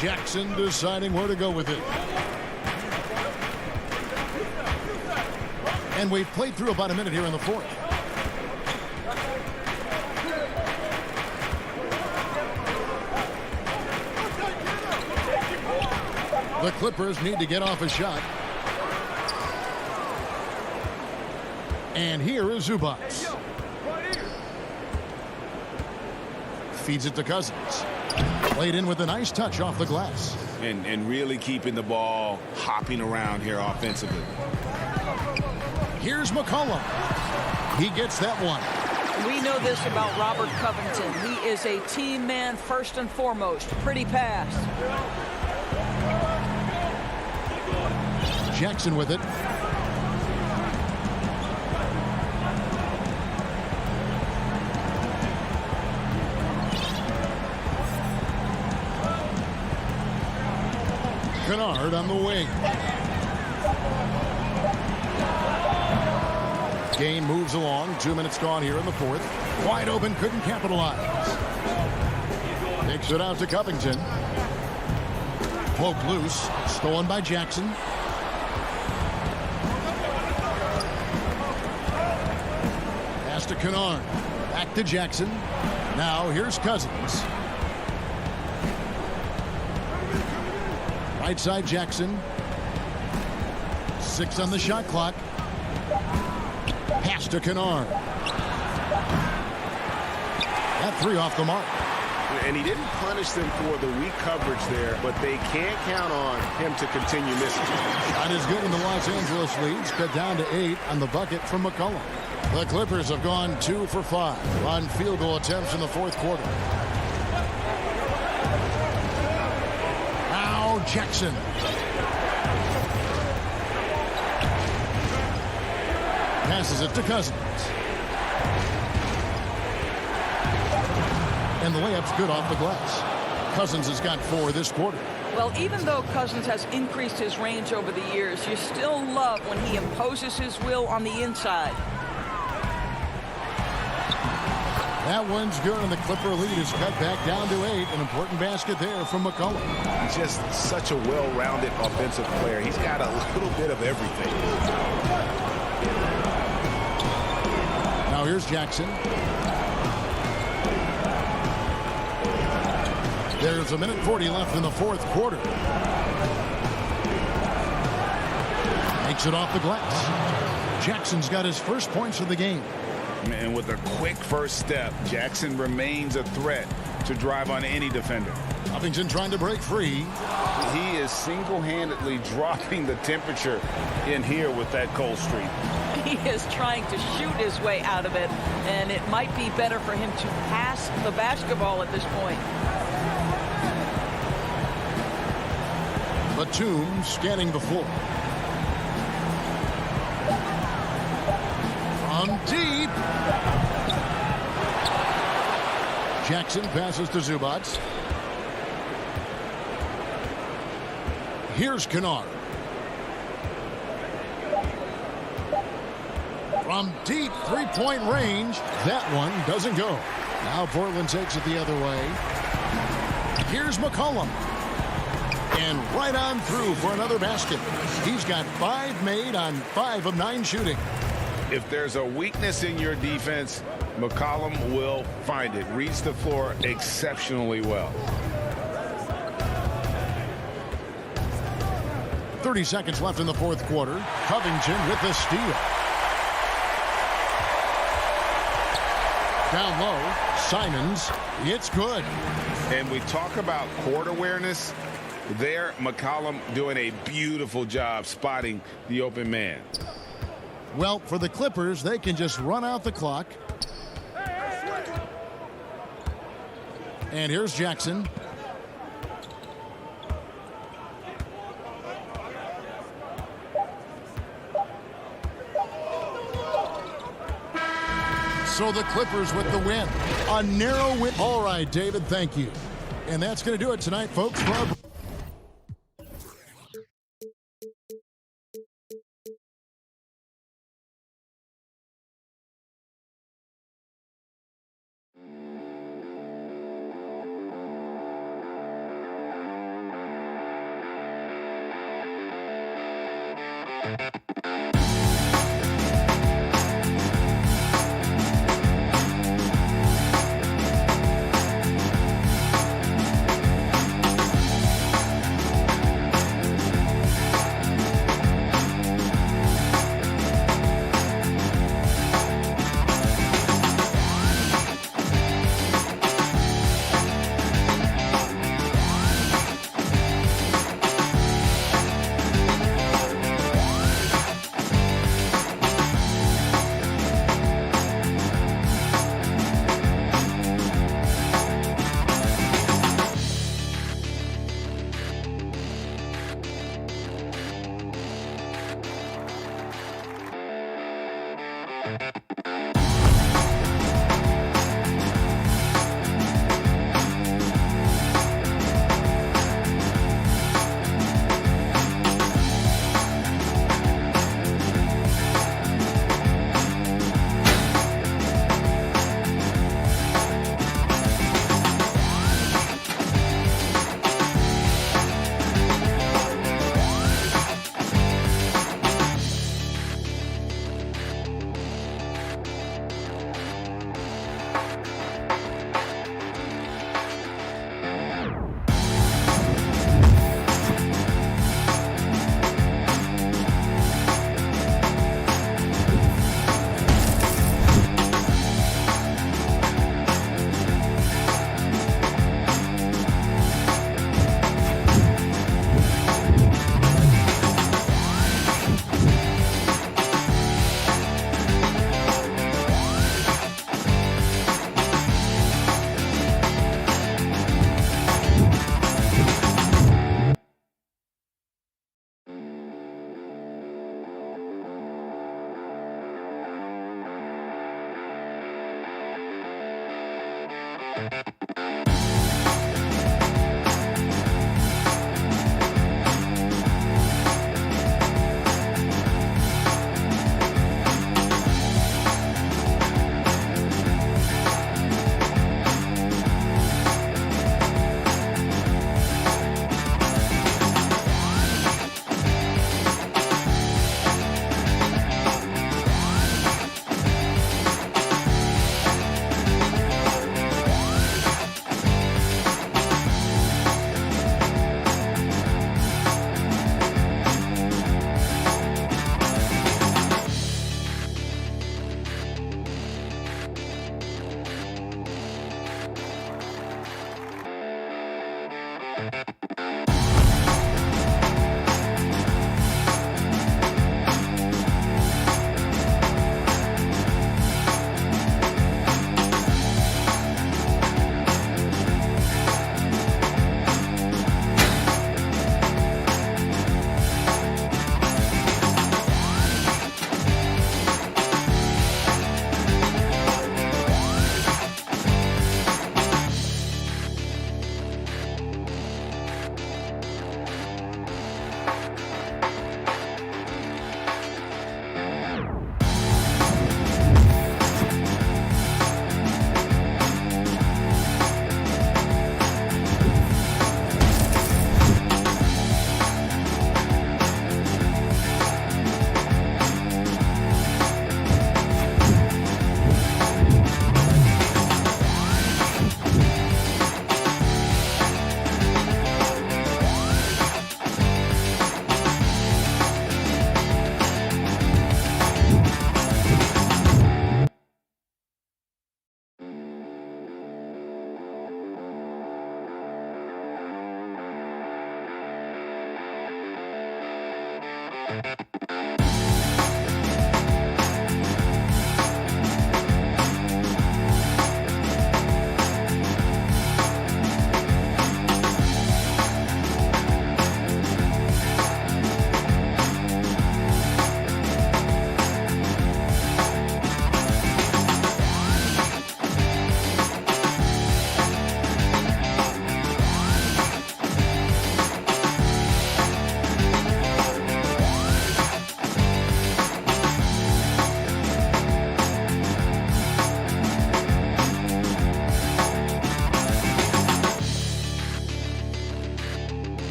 Jackson deciding where to go with it. And we've played through about a minute here in the fourth. The Clippers need to get off a shot. And here is Zubac. Feeds it to Cousins. Played in with a nice touch off the glass. And really keeping the ball hopping around here offensively. Here's McCollum. He gets that one. We know this about Robert Covington. He is a team man first and foremost. Pretty pass. Jackson with it. Kennard on the wing. Game moves along. 2 minutes gone here in the fourth. Wide open, couldn't capitalize. Takes it out to Covington. Poke loose, stolen by Jackson. Pass to Kennard. Back to Jackson. Now here's Cousins. Right side Jackson. 6 on the shot clock. Pass to Kennard. That 3 off the mark. And he didn't punish them for the weak coverage there, but they can't count on him to continue missing. Shot is good, and the Los Angeles leads cut down to 8 on the bucket from McCollum. The Clippers have gone 2 for 5 on field goal attempts in the fourth quarter. Now Jackson. Passes it to Cousins. And the layup's good off the glass. Cousins has got 4 this quarter. Well, even though Cousins has increased his range over the years, you still love when he imposes his will on the inside. That one's good, and the Clipper lead is cut back down to 8. An important basket there from McCollum. Just such a well-rounded offensive player. He's got a little bit of everything. Now here's Jackson. There's a minute 40 left in the fourth quarter. Makes it off the glass. Jackson's got his first points of the game. And with a quick first step, Jackson remains a threat to drive on any defender. Covington trying to break free. He is single-handedly dropping the temperature in here with that cold streak. He is trying to shoot his way out of it, and it might be better for him to pass the basketball at this point. Batum scanning the floor. From deep. Jackson passes to Zubac. Here's Kennard. From deep three-point range. That one doesn't go. Now Portland takes it the other way. Here's McCollum. And right on through for another basket. He's got 5 made on 5 of 9 shooting. If there's a weakness in your defense, McCollum will find it. Reads the floor exceptionally well. 30 seconds left in the fourth quarter. Covington with the steal. Down low, Simons. It's good. And we talk about court awareness. There, McCollum doing a beautiful job spotting the open man. Well, for the Clippers, they can just run out the clock. And here's Jackson. So the Clippers with the win. A narrow win. All right, David, thank you. And that's going to do it tonight, folks.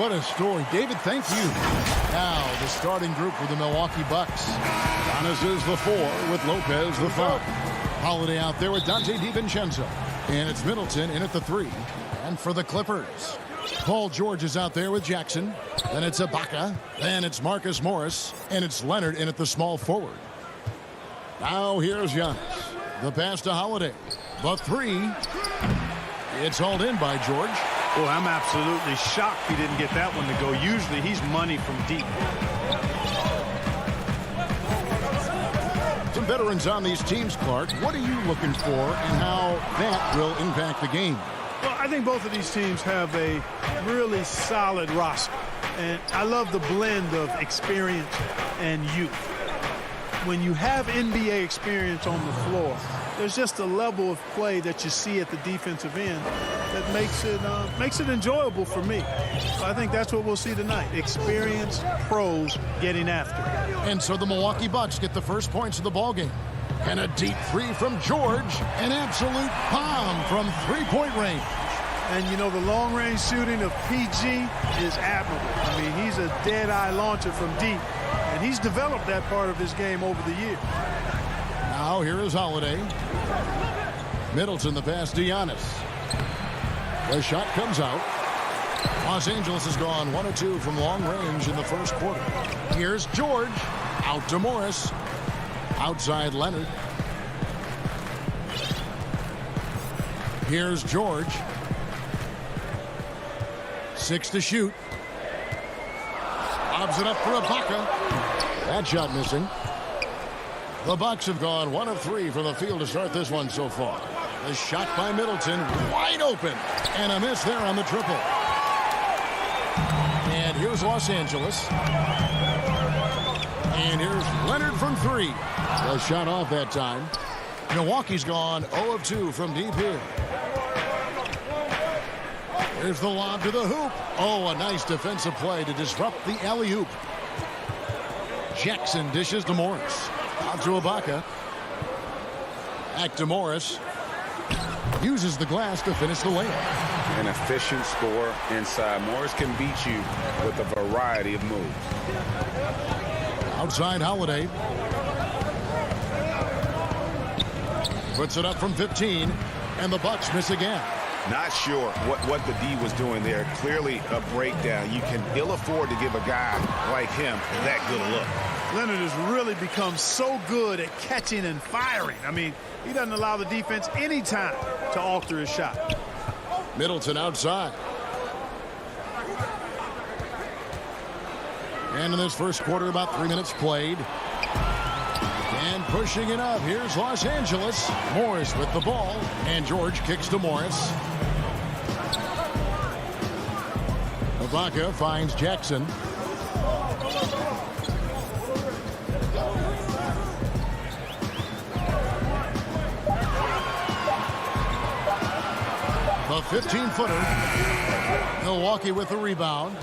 what a story. David, thank you. Now, the starting group for the Milwaukee Bucks. Giannis is the 4 with Lopez the 5. Holiday out there with Dante DiVincenzo. And it's Middleton in at the 3. And for the Clippers, Paul George is out there with Jackson. Then it's Ibaka. Then it's Marcus Morris. And it's Leonard in at the small forward. Now here's Giannis. The pass to Holiday. The 3. It's hauled in by George. Well, I'm absolutely shocked he didn't get that one to go. Usually he's money from deep. Some veterans on these teams, Clark. What are you looking for and how that will impact the game? Well, I think both of these teams have a really solid roster. And I love the blend of experience and youth. When you have NBA experience on the floor, there's just a level of play that you see at the defensive end that makes it enjoyable for me. So I think that's what we'll see tonight. Experienced pros getting after it. And so the Milwaukee Bucks get the first points of the ballgame. And a deep 3 from George. An absolute bomb from three-point range. And, you know, the long-range shooting of PG is admirable. I mean, he's a dead-eye launcher from deep. And he's developed that part of his game over the years. Now here is Holiday. Middleton the pass to Giannis. The shot comes out. Los Angeles has gone 1 of 2 from long range in the first quarter. Here's George. Out to Morris. Outside Leonard. Here's George. 6 to shoot. Lobs it up for Ibaka. That shot missing. The Bucks have gone 1 of 3 from the field to start this one so far. The shot by Middleton, wide open. And a miss there on the triple. And here's Los Angeles. And here's Leonard from 3. The shot off that time. Milwaukee's gone 0 of 2 from deep here. Here's the lob to the hoop. Oh, a nice defensive play to disrupt the alley-oop. Jackson dishes to Morris. Out to Ibaka. Back to Morris. Uses the glass to finish the layup. An efficient score inside. Morris can beat you with a variety of moves. Outside Holiday. Puts it up from 15. And the Bucks miss again. Not sure what the D was doing there. Clearly a breakdown. You can ill afford to give a guy like him that good a look. Leonard has really become so good at catching and firing. I mean, he doesn't allow the defense any time to alter his shot. Middleton outside. And in this first quarter, about 3 minutes played. And pushing it up, here's Los Angeles. Morris with the ball, and George kicks to Morris. Ibaka finds Jackson. The 15-footer. Milwaukee with the rebound.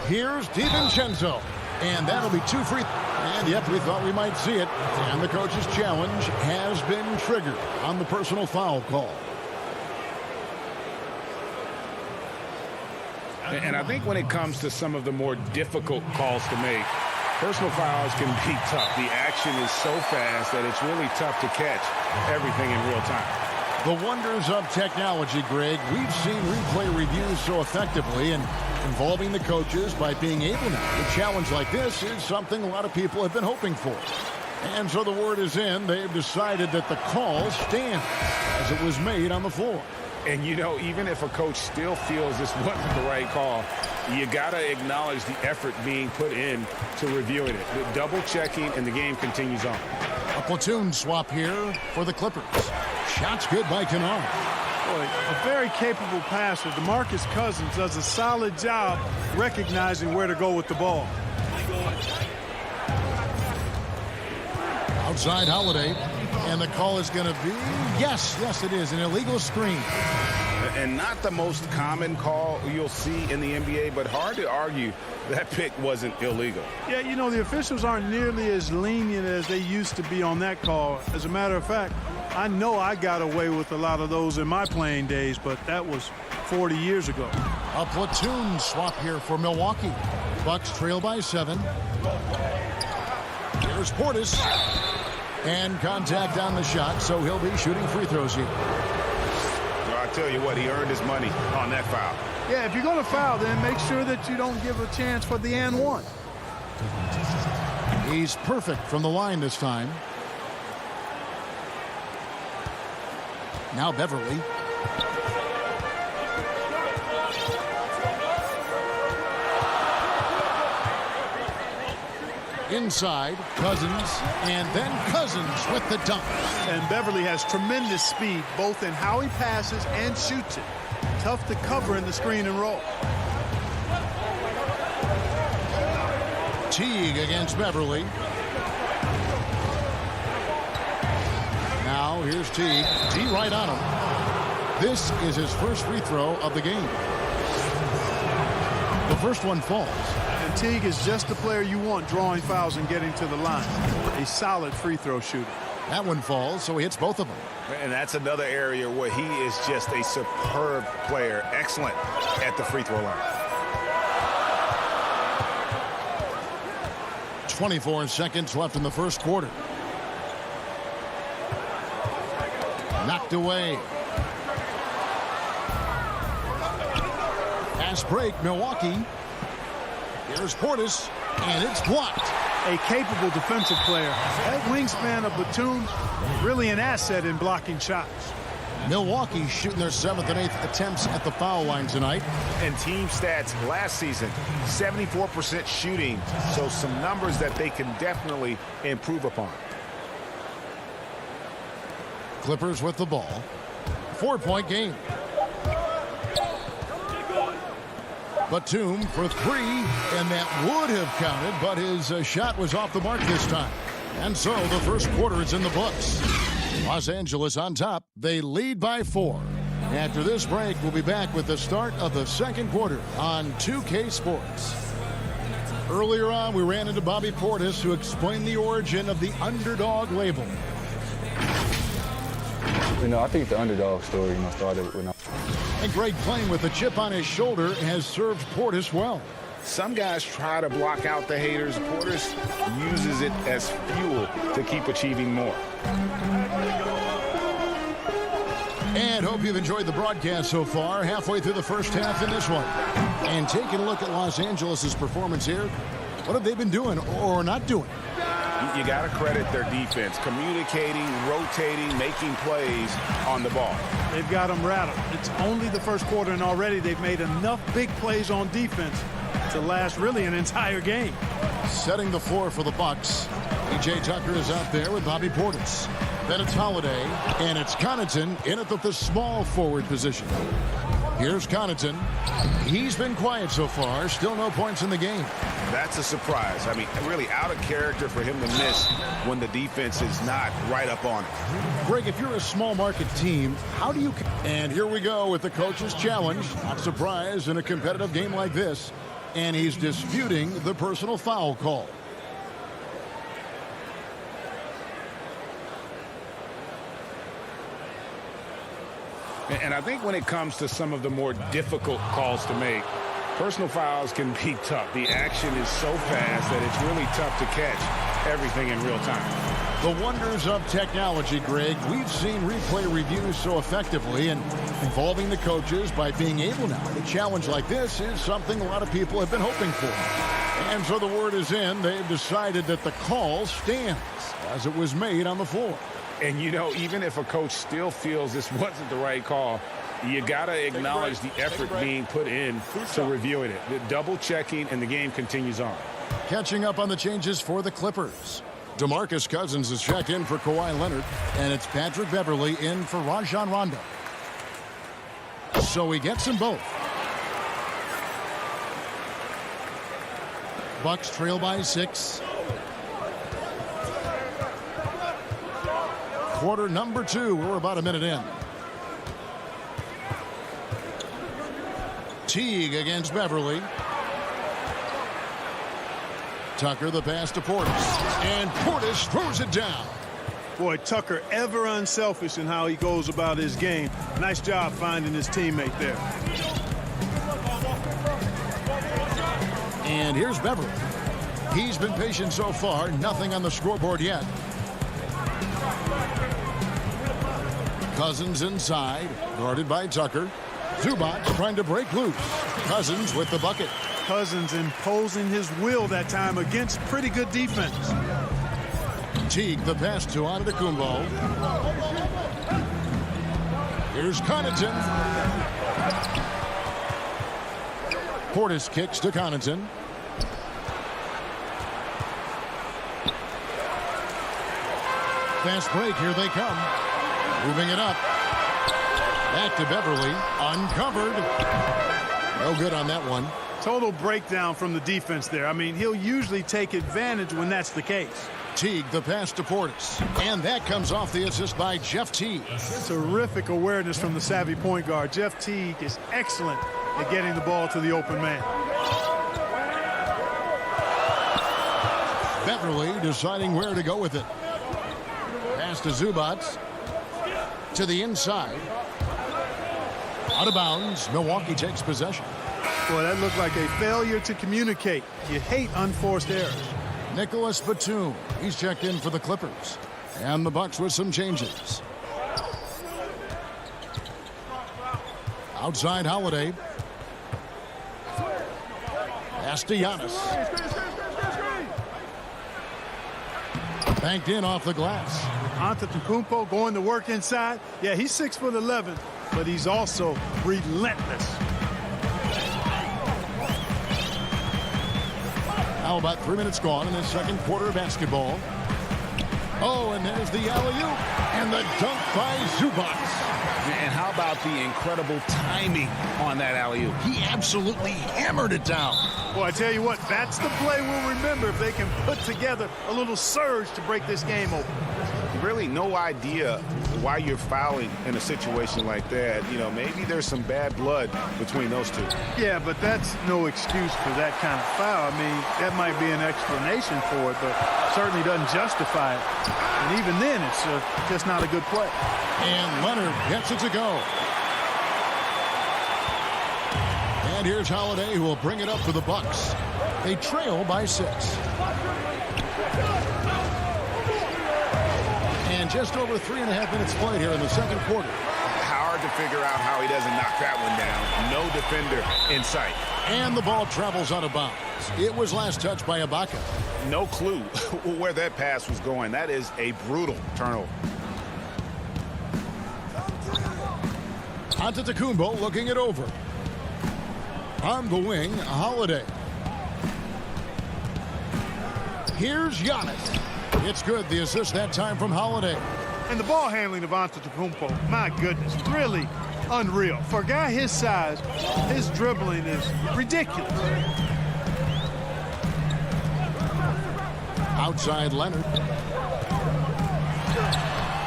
Here's DiVincenzo. And that'll be 2 free. And yep, we thought we might see it. And the coach's challenge has been triggered on the personal foul call. And I think when it comes to some of the more difficult calls to make, personal fouls can be tough. The action is so fast that it's really tough to catch everything in real time. The wonders of technology, Greg. We've seen replay reviews so effectively and involving the coaches by being able to. A challenge like this is something a lot of people have been hoping for. And so the word is in. They've decided that the call stands as it was made on the floor. And, you know, even if a coach still feels this wasn't the right call, you got to acknowledge the effort being put in to reviewing it. The double checking, and the game continues on. A platoon swap here for the Clippers. Shots good by Kennard. Boy, a very capable passer. DeMarcus Cousins does a solid job recognizing where to go with the ball. Outside Holiday. And the call is going to be, yes, it is, an illegal screen. And not the most common call you'll see in the NBA, but hard to argue that pick wasn't illegal. Yeah, you know, the officials aren't nearly as lenient as they used to be on that call. As a matter of fact, I know I got away with a lot of those in my playing days, but that was 40 years ago. A platoon swap here for Milwaukee. Bucks trail by 7. Here's Portis. And contact on the shot, so he'll be shooting free throws here. Well, I tell you what, he earned his money on that foul. Yeah, if you're going to foul, then make sure that you don't give a chance for the and one. He's perfect from the line this time. Now Beverly. Inside, Cousins, and then Cousins with the dunk. And Beverly has tremendous speed, both in how he passes and shoots it. Tough to cover in the screen and roll. Teague against Beverly. Now here's Teague. T right on him. This is his first free throw of the game. The first one falls. And Teague is just the player you want drawing fouls and getting to the line. A solid free throw shooter. That one falls, so he hits both of them. And that's another area where he is just a superb player. Excellent at the free throw line. 24 seconds left in the first quarter. Knocked away. Pass break, Milwaukee. Here's Portis, and it's blocked. A capable defensive player. That wingspan of Batum, really an asset in blocking shots. Milwaukee shooting their 7th and 8th attempts at the foul line tonight. And team stats last season, 74% shooting. So some numbers that they can definitely improve upon. Clippers with the ball. 4-point game. Batum for 3, and that would have counted, but his shot was off the mark this time. And so the first quarter is in the books. Los Angeles on top. They lead by 4. After this break, we'll be back with the start of the second quarter on 2K Sports. Earlier on, we ran into Bobby Portis, who explained the origin of the underdog label. I think the underdog story, started when And Greg, playing with a chip on his shoulder, has served Portis well. Some guys try to block out the haters. Portis uses it as fuel to keep achieving more. And hope you've enjoyed the broadcast so far. Halfway through the first half in this one. And taking a look at Los Angeles' performance here. What have they been doing or not doing? You got to credit their defense. Communicating, rotating, making plays on the ball. They've got them rattled. It's only the first quarter, and already they've made enough big plays on defense to last really an entire game. Setting the floor for the Bucks. P.J. Tucker is out there with Bobby Portis. Then it's Holiday, and it's Connaughton in at the small forward position. Here's Connaughton. He's been quiet so far. Still no points in the game. That's a surprise. I mean, really out of character for him to miss when the defense is not right up on it. Greg, if you're a small market team, how do you... And here we go with the coach's challenge. Not surprised in a competitive game like this. And he's disputing the personal foul call. And I think when it comes to some of the more difficult calls to make, personal fouls can be tough. The action is so fast that it's really tough to catch everything in real time. The wonders of technology, Greg. We've seen replay reviews so effectively, and involving the coaches by being able now. A challenge like this is something a lot of people have been hoping for. And so the word is in. They've decided that the call stands as it was made on the floor. And, even if a coach still feels this wasn't the right call, you got to acknowledge the effort being put in to reviewing it. The double checking, and the game continues on. Catching up on the changes for the Clippers. DeMarcus Cousins is checked in for Kawhi Leonard, and it's Patrick Beverly in for Rajon Rondo. So he gets them both. Bucks trail by 6. Quarter number 2. We're about a minute in. Teague against Beverly. Tucker the pass to Portis. And Portis throws it down. Boy, Tucker ever unselfish in how he goes about his game. Nice job finding his teammate there. And here's Beverly. He's been patient so far. Nothing on the scoreboard yet. Cousins inside, guarded by Tucker. Zubac trying to break loose. Cousins with the bucket. Cousins imposing his will that time against pretty good defense. Teague the pass to Antetokounmpo. Here's Connaughton. Portis kicks to Connaughton. Fast break, here they come. Moving it up. Back to Beverly. Uncovered. No good on that one. Total breakdown from the defense there. I mean, he'll usually take advantage when that's the case. Teague the pass to Portis. And that comes off the assist by Jeff Teague. Terrific awareness from the savvy point guard. Jeff Teague is excellent at getting the ball to the open man. Beverly deciding where to go with it. Pass to Zubac. To the inside. Out of bounds. Milwaukee takes possession. Boy, that looked like a failure to communicate. You hate unforced errors. Nicholas Batum. He's checked in for the Clippers. And the Bucks with some changes. Outside Holiday. Pass to Giannis. Banked in off the glass. Antetokounmpo going to work inside. Yeah, he's 6'11", but he's also relentless. Now about 3 minutes gone in the second quarter of basketball. Oh, and there's the alley-oop and the dunk by Zubac. And how about the incredible timing on that alley-oop? He absolutely hammered it down. Well, I tell you what, that's the play we'll remember if they can put together a little surge to break this game open. Really no idea why you're fouling in a situation like that. You know, maybe there's some bad blood between those two. Yeah, but that's no excuse for that kind of foul. I mean, that might be an explanation for it, but certainly doesn't justify it. And even then, it's just not a good play. And Leonard gets it to go. And here's Holiday, who will bring it up for the Bucks. They trail by 6. And just over 3.5 minutes played here in the second quarter. Hard to figure out how he doesn't knock that one down. No defender in sight. And the ball travels out of bounds. It was last touched by Ibaka. No clue where that pass was going. That is a brutal turnover. Antetokounmpo looking it over. On the wing, Holiday. Here's Giannis. It's good, the assist that time from Holiday. And the ball handling of Antetokounmpo, my goodness, really unreal. For a guy his size, his dribbling is ridiculous. Outside Leonard.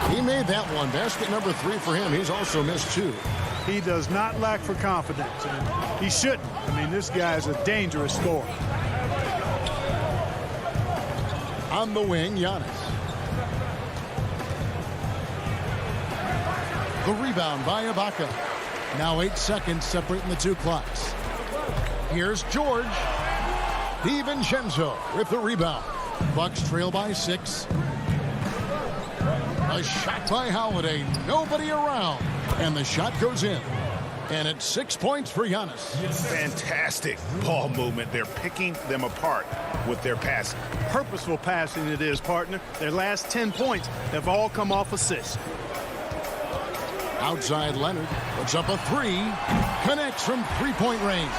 He made that one. Basket number 3 for him. He's also missed 2. He does not lack for confidence, and he shouldn't. I mean, this guy's a dangerous scorer. On the wing, Giannis. The rebound by Ibaka. Now 8 seconds separating the two clocks. Here's George. DiVincenzo with the rebound. Bucks trail by 6. A shot by Holiday. Nobody around. And the shot goes in. And it's 6 points for Giannis. Fantastic ball movement. They're picking them apart with their passing. Purposeful passing it is, partner. Their last 10 points have all come off assists. Outside Leonard puts up a 3. Connects from 3-point range.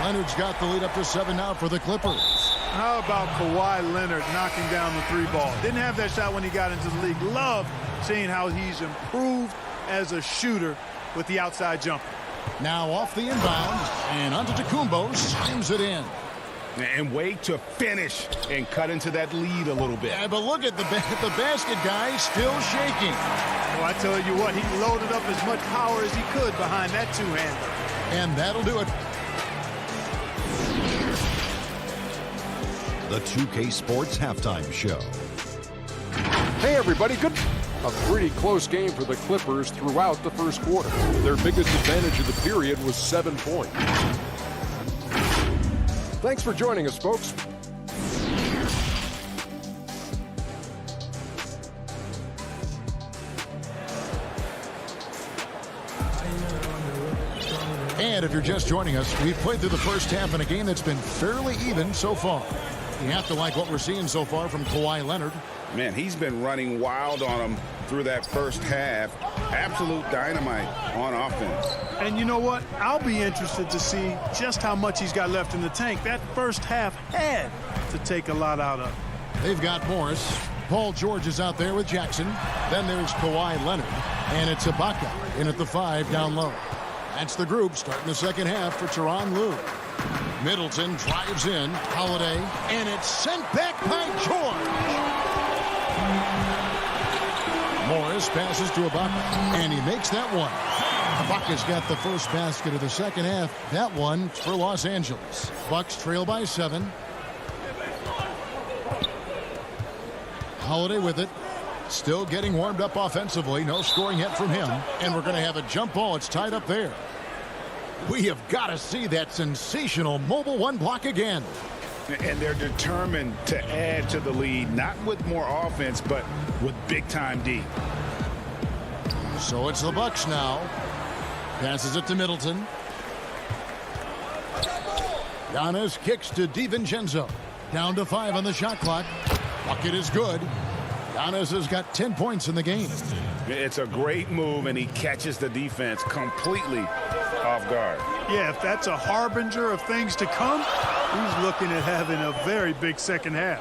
Leonard's got the lead up to 7 now for the Clippers. How about Kawhi Leonard knocking down the 3 ball? Didn't have that shot when he got into the league. Love seeing how he's improved as a shooter with the outside jumper. Now off the inbound, and Antetokounmpo slams it in. And wait to finish and cut into that lead a little bit. Yeah, but look at the basket guy still shaking. Well, I tell you what, he loaded up as much power as he could behind that two-hander. And that'll do it. The 2K Sports Halftime Show. Hey, everybody. Good. A pretty close game for the Clippers throughout the first quarter. Their biggest advantage of the period was 7 points. Thanks for joining us, folks. And if you're just joining us, we've played through the first half in a game that's been fairly even so far. You have to like what we're seeing so far from Kawhi Leonard. Man, he's been running wild on them through that first half. Absolute dynamite on offense. And you know what? I'll be interested to see just how much he's got left in the tank. That first half had to take a lot out of. They've got Morris. Paul George is out there with Jackson. Then there's Kawhi Leonard. And it's Ibaka in at the 5 down low. That's the group starting the second half for Tyronn Lue. Middleton drives in. Holiday. And it's sent back by George. Morris passes to Ibaka. And he makes that one. Ibaka's got the first basket of the second half. That one for Los Angeles. Bucks trail by 7. Holiday with it. Still getting warmed up offensively. No scoring yet from him. And we're going to have a jump ball. It's tied up there. We have got to see that sensational mobile one block again. And they're determined to add to the lead, not with more offense, but with big-time D. So it's the Bucks now. Passes it to Middleton. Giannis kicks to DiVincenzo. Down to 5 on the shot clock. Bucket is good. Giannis has got 10 points in the game. It's a great move, and he catches the defense completely off guard. Yeah, if that's a harbinger of things to come, he's looking at having a very big second half.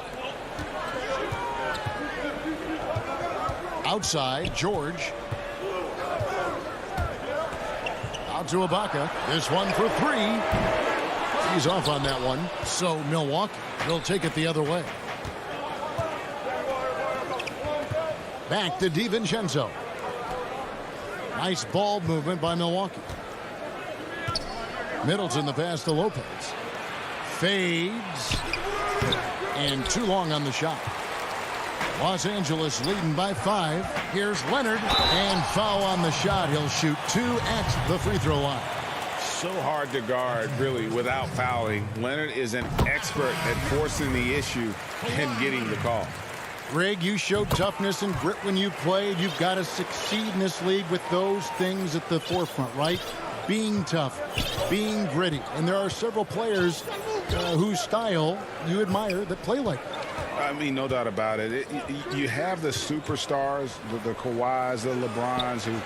Outside, George. Out to Ibaka. This one for 3. He's off on that one. So Milwaukee will take it the other way. Back to DiVincenzo. Nice ball movement by Milwaukee. Middleton the pass to Lopez. Fades. And too long on the shot. Los Angeles leading by 5. Here's Leonard. And foul on the shot. He'll shoot 2 at the free throw line. So hard to guard, really, without fouling. Leonard is an expert at forcing the issue and getting the call. Greg, you showed toughness and grit when you played. You've got to succeed in this league with those things at the forefront, right? Being tough, being gritty. And there are several players whose style you admire that play like that. I mean, no doubt about it. You have the superstars, the Kawhis, the LeBrons, who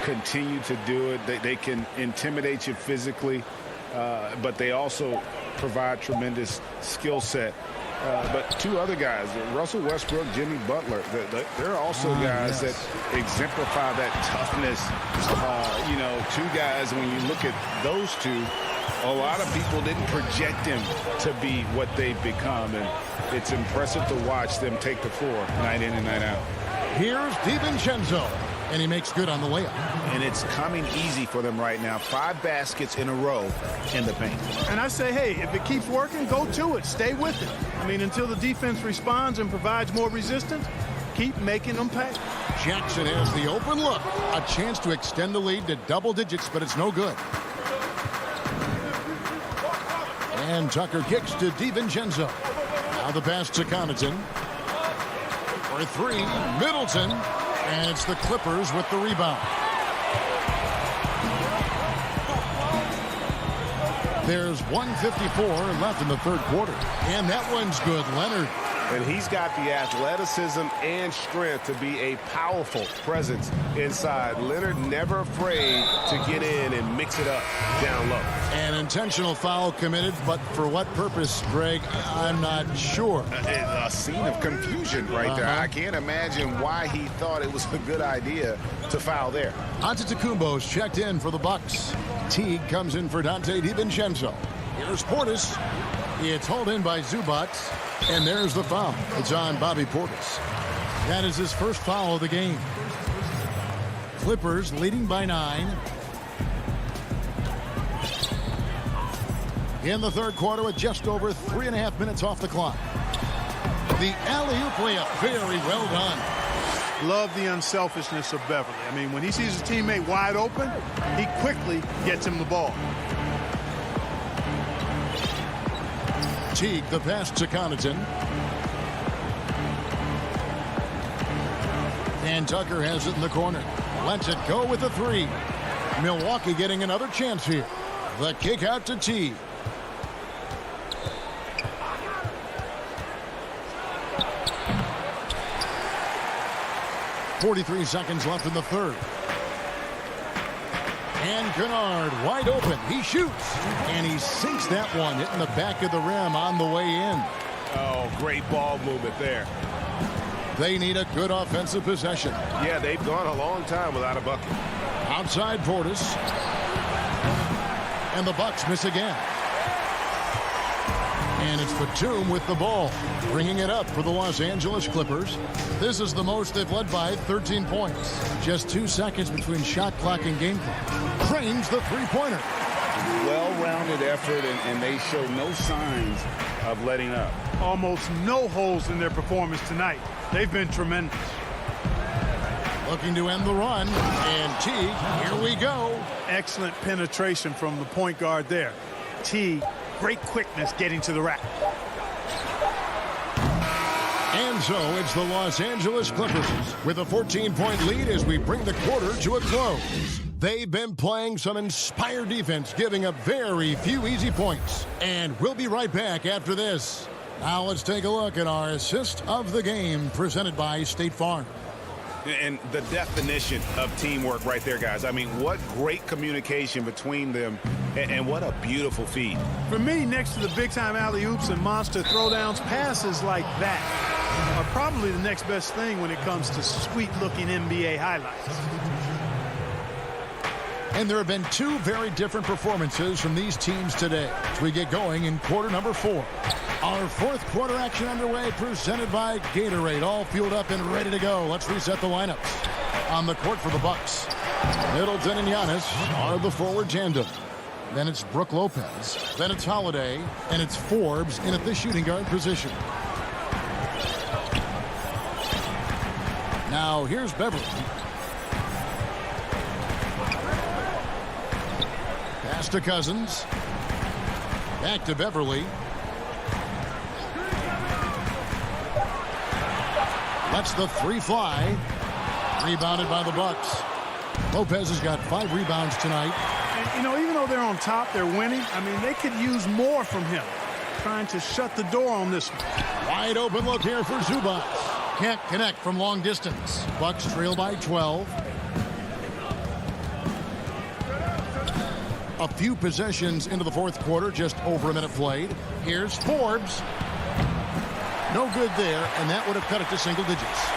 continue to do it. They can intimidate you physically, but they also provide tremendous skill set. But 2 other guys, Russell Westbrook, Jimmy Butler, they're also guys that exemplify that toughness. 2 guys, when you look at those 2, a lot of people didn't project them to be what they've become. And it's impressive to watch them take the floor night in and night out. Here's DiVincenzo. And he makes good on the layup. And it's coming easy for them right now. 5 baskets in a row in the paint. And I say, hey, if it keeps working, go to it. Stay with it. I mean, until the defense responds and provides more resistance, keep making them pay. Jackson has the open look. A chance to extend the lead to double digits, but it's no good. And Tucker kicks to DiVincenzo. Now the pass to Connaughton. For 3, Middleton. And it's the Clippers with the rebound. There's 1:54 left in the third quarter. And that one's good. Leonard. And he's got the athleticism and strength to be a powerful presence inside. Leonard never afraid to get in and mix it up down low. An intentional foul committed, but for what purpose, Greg? I'm not sure. A scene of confusion right there. I can't imagine why he thought it was a good idea to foul there. Antetokounmpo's checked in for the Bucks. Teague comes in for Dante DiVincenzo. Here's Portis. It's hauled in by Zubac. And there's the foul. It's on Bobby Portis. That is his first foul of the game. Clippers leading by 9. In the third quarter with just over 3.5 minutes off the clock. The alley-oop layup, very well done. Love the unselfishness of Beverly. I mean, when he sees his teammate wide open, he quickly gets him the ball. Teague, the pass to Connaughton. And Tucker has it in the corner. Lets it go with a three. Milwaukee getting another chance here. The kick out to Teague. .43 seconds left in the third. And Kennard wide open. He shoots. And he sinks that one, hitting the back of the rim on the way in. Oh, great ball movement there. They need a good offensive possession. Yeah, they've gone a long time without a bucket. Outside Portis. And the Bucks miss again. And it's Batum with the ball, bringing it up for the Los Angeles Clippers. This is the most they've led by, 13 points. Just 2 seconds between shot clock and game clock. Cranes the three-pointer. Well-rounded effort, and they show no signs of letting up. Almost no holes in their performance tonight. They've been tremendous. Looking to end the run. And Teague, here we go. Excellent penetration from the point guard there. Teague, great quickness getting to the rack. And so it's the Los Angeles Clippers with a 14-point lead as we bring the quarter to a close. They've been playing some inspired defense, giving up very few easy points. And we'll be right back after this. Now let's take a look at our assist of the game presented by State Farm. And the definition of teamwork right there, guys. I mean, what great communication between them, and what a beautiful feed. For me, next to the big-time alley-oops and monster throwdowns, passes like that are probably the next best thing when it comes to sweet-looking NBA highlights. And there have been two very different performances from these teams today as we get going in quarter number 4. Our fourth quarter action underway, presented by Gatorade. All fueled up and ready to go. Let's reset the lineups. On the court for the Bucks, Middleton and Giannis are the forward tandem. Then it's Brook Lopez. Then it's Holiday. And it's Forbes in at the shooting guard position. Now here's Beverly. Pass to Cousins. Back to Beverly. Lets the three fly. Rebounded by the Bucks. Lopez has got 5 rebounds tonight. And, you know, even though they're on top, they're winning. I mean, they could use more from him. Trying to shut the door on this one. Wide open look here for Zubac. Can't connect from long distance. Bucks trail by 12. A few possessions into the fourth quarter, just over a minute played. Here's Forbes. No good there, and that would have cut it to single digits.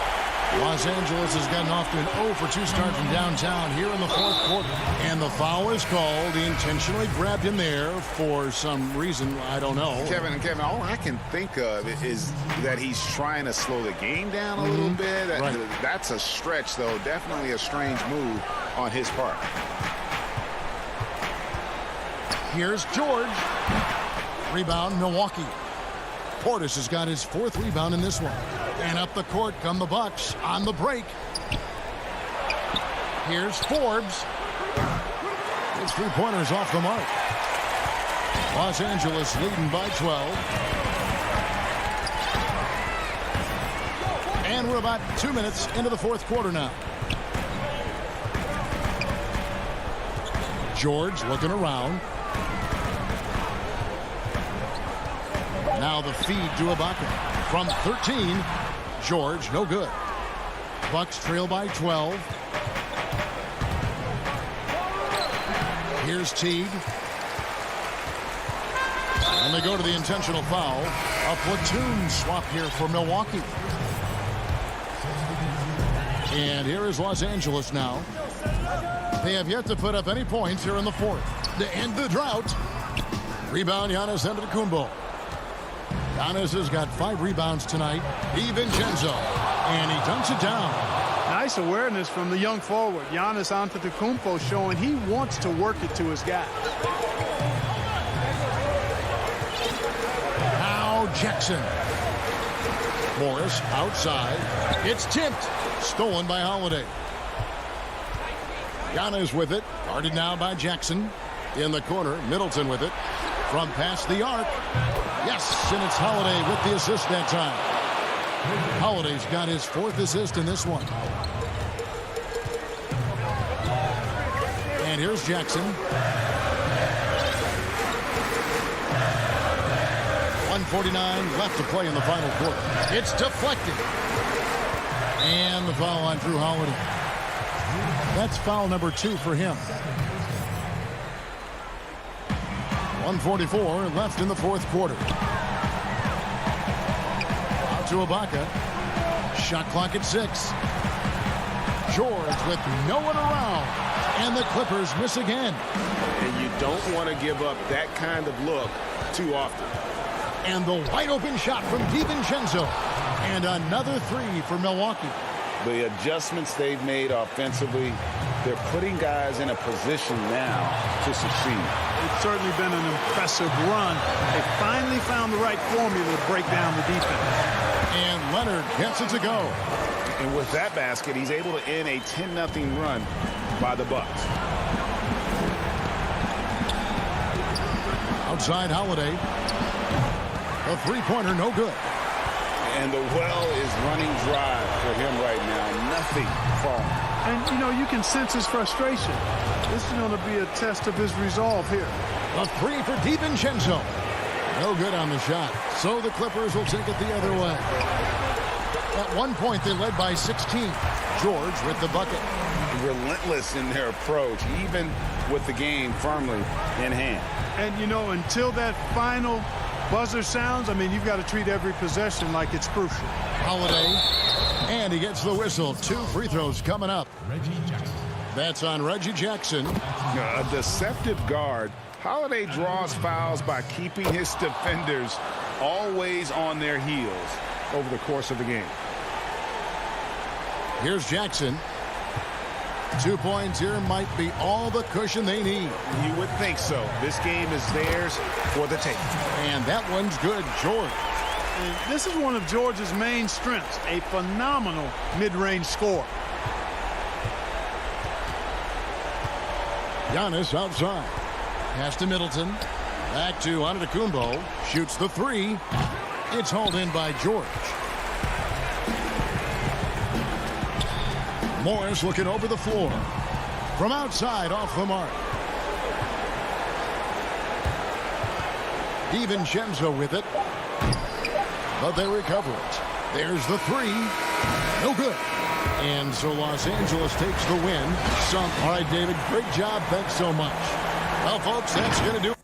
Los Angeles has gotten off to an 0 for 2 start from downtown here in the fourth quarter. And the foul is called. He intentionally grabbed him there for some reason, I don't know. Kevin, all I can think of is that he's trying to slow the game down a little bit. Right. That's a stretch, though. Definitely a strange move on his part. Here's George. Rebound, Milwaukee. Portis has got his 4th rebound in this one. And up the court come the Bucks on the break. Here's Forbes. His three-pointer's off the mark. Los Angeles leading by 12. And we're about 2 minutes into the fourth quarter now. George looking around. Now the feed to Ibaka. From 13, George, no good. Bucks trail by 12. Here's Teague. And they go to the intentional foul. A platoon swap here for Milwaukee. And here is Los Angeles now. They have yet to put up any points here in the fourth. To end the drought. Rebound, Giannis Antetokounmpo. Giannis has got 5 rebounds tonight. DiVincenzo. And he dunks it down. Nice awareness from the young forward. Giannis Antetokounmpo showing he wants to work it to his guy. Now Jackson. Morris outside. It's tipped. Stolen by Holiday. Giannis with it. Guarded now by Jackson. In the corner, Middleton with it. From past the arc. Yes, and it's Holiday with the assist that time. Holiday's got his 4th assist in this one. And here's Jackson. 1:49 left to play in the final quarter. It's deflected. And the foul on Drew Holiday. That's foul number 2 for him. 1:44 left in the 4th quarter. Out to Ibaka. Shot clock at 6. George with no one around. And the Clippers miss again. And you don't want to give up that kind of look too often. And the wide open shot from DiVincenzo. And another 3 for Milwaukee. The adjustments they've made offensively, they're putting guys in a position now to succeed. It's certainly been an impressive run. They finally found the right formula to break down the defense. And Leonard gets it to go. And with that basket, he's able to end a 10-0 run by the Bucks. Outside Holiday. A 3-pointer, no good. And the well is running dry for him right now. Nothing falling. And, you know, you can sense his frustration. This is going to be a test of his resolve here. A 3 for DiVincenzo. No good on the shot. So the Clippers will take it the other way. At one point, they led by 16. George with the bucket. Relentless in their approach, even with the game firmly in hand. And, you know, until that final buzzer sounds, I mean, you've got to treat every possession like it's crucial. Holiday. And he gets the whistle. 2 free throws coming up. That's on Reggie Jackson. A deceptive guard. Holiday draws fouls by keeping his defenders always on their heels over the course of the game. Here's Jackson. 2 points here might be all the cushion they need. You would think so. This game is theirs for the taking. And that one's good, George. And this is one of George's main strengths, a phenomenal mid-range scorer. Giannis outside. Pass to Middleton. Back to Antetokounmpo. Shoots the 3. It's hauled in by George. Morris looking over the floor. From outside, off the mark. DiVincenzo with it. But they recover it. There's the 3. No good. And so Los Angeles takes the win. All right, David, great job. Thanks so much. Well, folks, that's going to do it.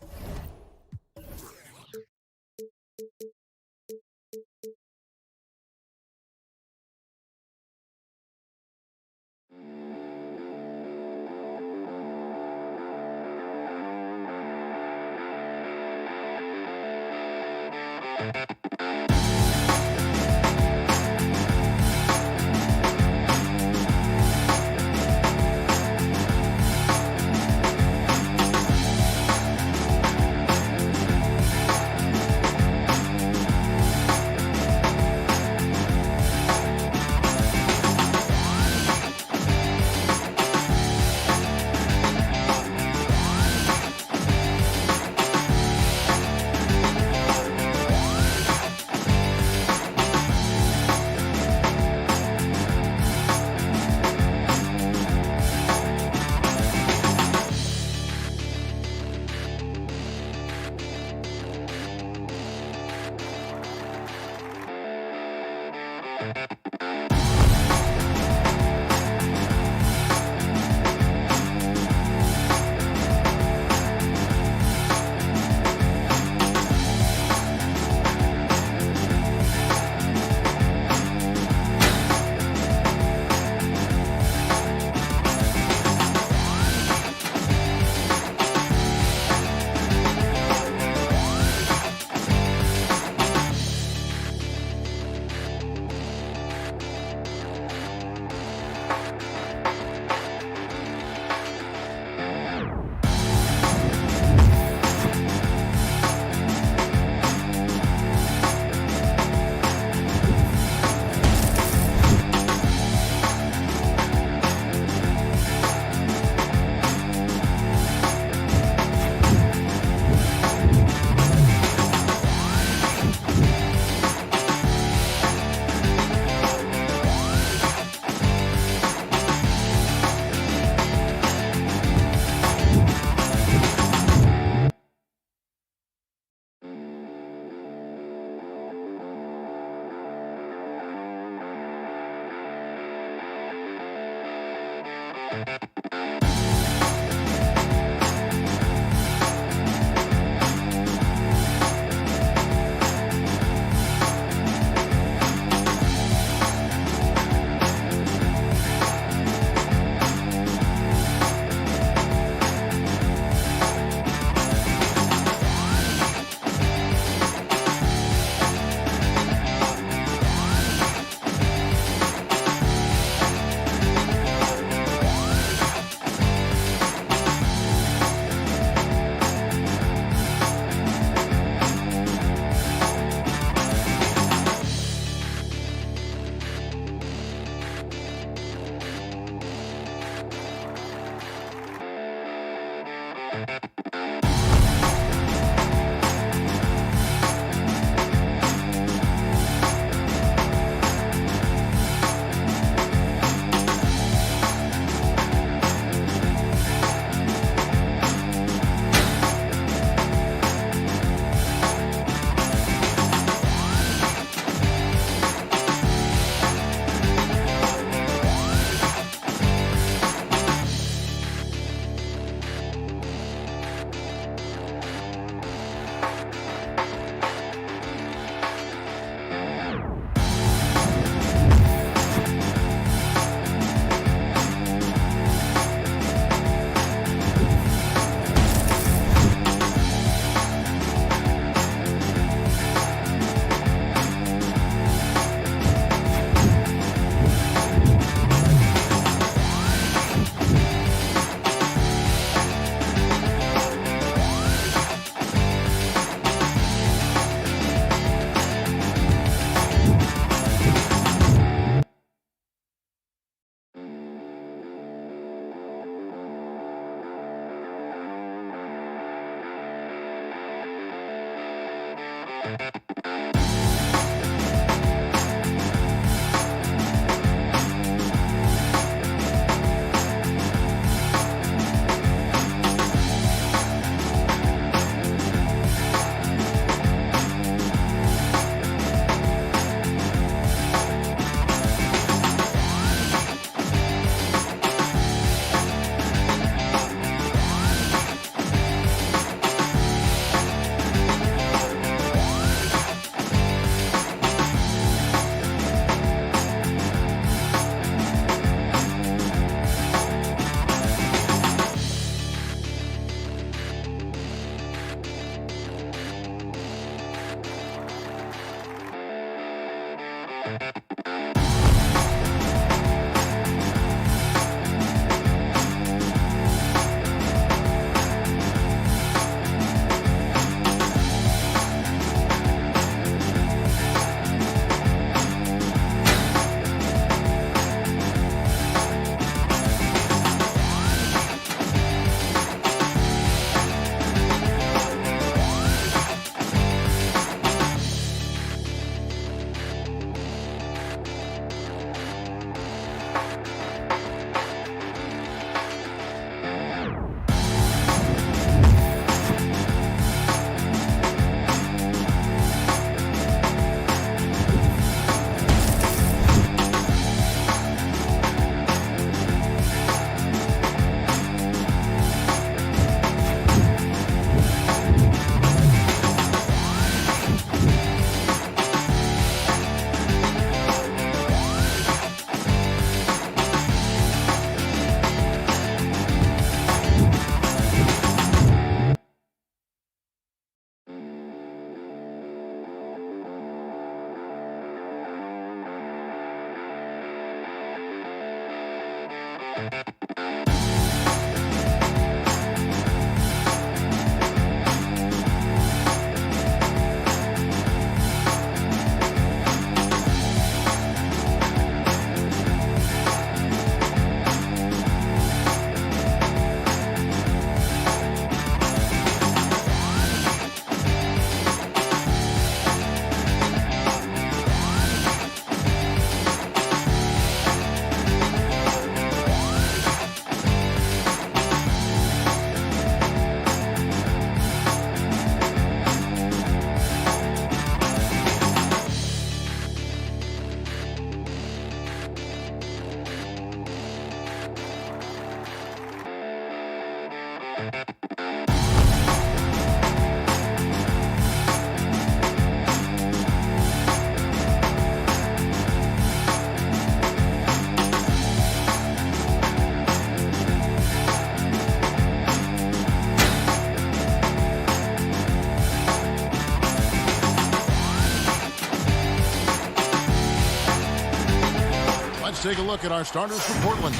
take a look at our starters for Portland.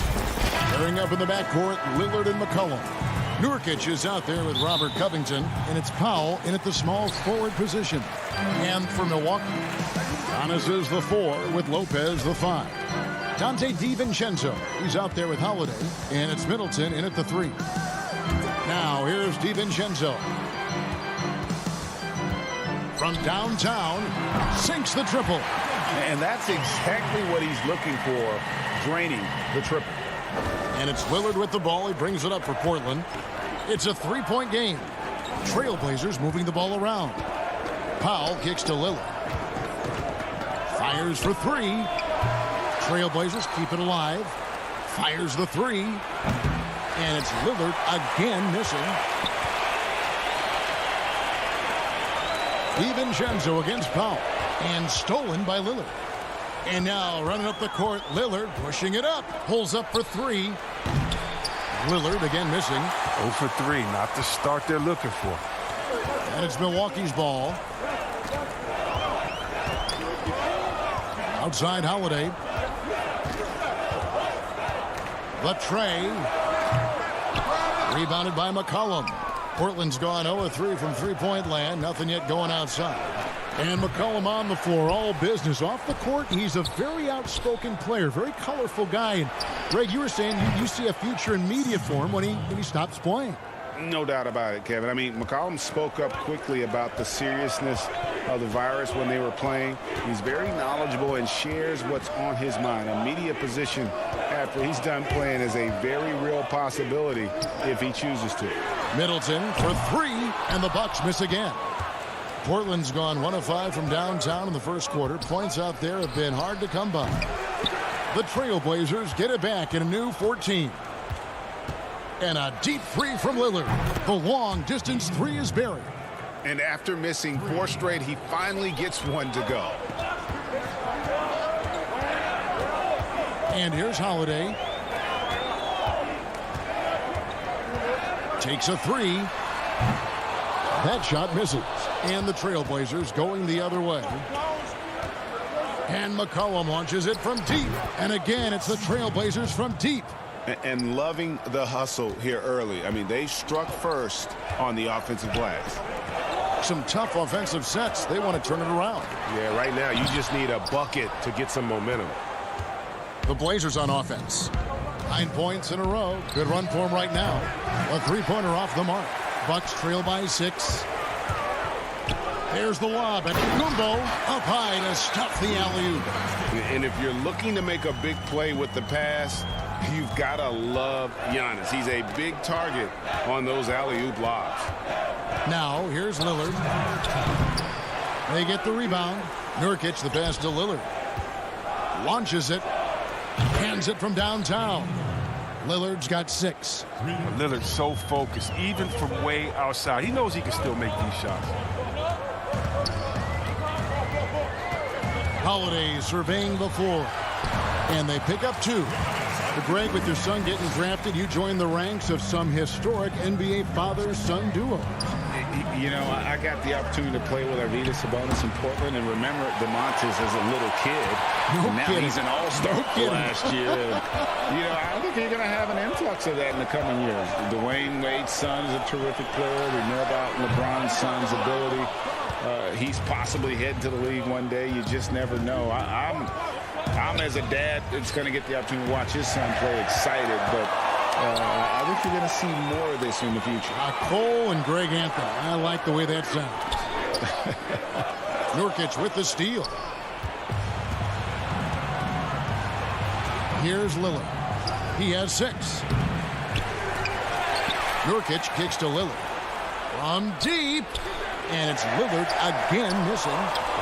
Pairing up in the backcourt, Lillard and McCollum. Nurkic is out there with Robert Covington, and it's Powell in at the small forward position. And for Milwaukee, Giannis is the 4 with Lopez the 5. Dante DiVincenzo, he's out there with Holiday, and it's Middleton in at the 3. Now here's DiVincenzo. From downtown, sinks the triple. And that's exactly what he's looking for, draining the triple. And it's Lillard with the ball. He brings it up for Portland. It's a 3-point game. Trailblazers moving the ball around. Powell kicks to Lillard. Fires for 3. Trailblazers keep it alive. Fires the 3. And it's Lillard again missing. DiVincenzo against Powell. And stolen by Lillard. And now running up the court, Lillard pushing it up. Pulls up for 3. Lillard again missing. 0 for 3, not the start they're looking for. And it's Milwaukee's ball. Outside Holiday. The tray. Rebounded by McCollum. Portland's gone 0-3 from three-point land. Nothing yet going outside. And McCollum on the floor, all business. Off the court, he's a very outspoken player, very colorful guy. And Greg, you were saying you see a future in media for him when he stops playing. No doubt about it, Kevin. I mean, McCollum spoke up quickly about the seriousness of the virus when they were playing. He's very knowledgeable and shares what's on his mind. A media position after he's done playing is a very real possibility if he chooses to. Middleton for 3, and the Bucks miss again. Portland's gone 1 of 5 from downtown in the first quarter. Points out there have been hard to come by. The Trailblazers get it back in a new 14. And a deep 3 from Lillard. The long-distance 3 is buried. And after missing 4 straight, he finally gets one to go. And here's Holiday. Takes a 3. That shot misses. And the Trailblazers going the other way. And McCollum launches it from deep. And again, it's the Trailblazers from deep. And loving the hustle here early. I mean, they struck first on the offensive glass. Some tough offensive sets. They want to turn it around. Yeah, right now you just need a bucket to get some momentum. The Blazers on offense. 9 points in a row. Good run for them right now. A 3-pointer off the mark. Bucks trail by 6. There's the lob, and Kumbo up high to stuff the alley-oop. And if you're looking to make a big play with the pass, you've got to love Giannis. He's a big target on those alley-oop lobs. Now, here's Lillard. They get the rebound. Nurkic, the pass to Lillard. Launches it. Hands it from downtown. Lillard's got 6. Lillard's so focused, even from way outside. He knows he can still make these shots. Holiday surveying the floor. And they pick up 2. Greg, with your son getting drafted, you joined the ranks of some historic NBA father-son duos. You know, I got the opportunity to play with Arvydas Sabonis in Portland, and remember DeMontis as a little kid. Now he's an all-star last year. And, you know, I think you're going to have an influx of that in the coming years. Dwayne Wade's son is a terrific player. We know about LeBron's son's ability. He's possibly heading to the league one day. You just never know. I'm as a dad that's going to get the opportunity to watch his son play excited, but I think you're going to see more of this in the future. Cole and Greg Anthony. I like the way that sounds. Nurkic with the steal. Here's Lillard. He has 6. Nurkic kicks to Lillard. From deep. And it's Lillard again missing.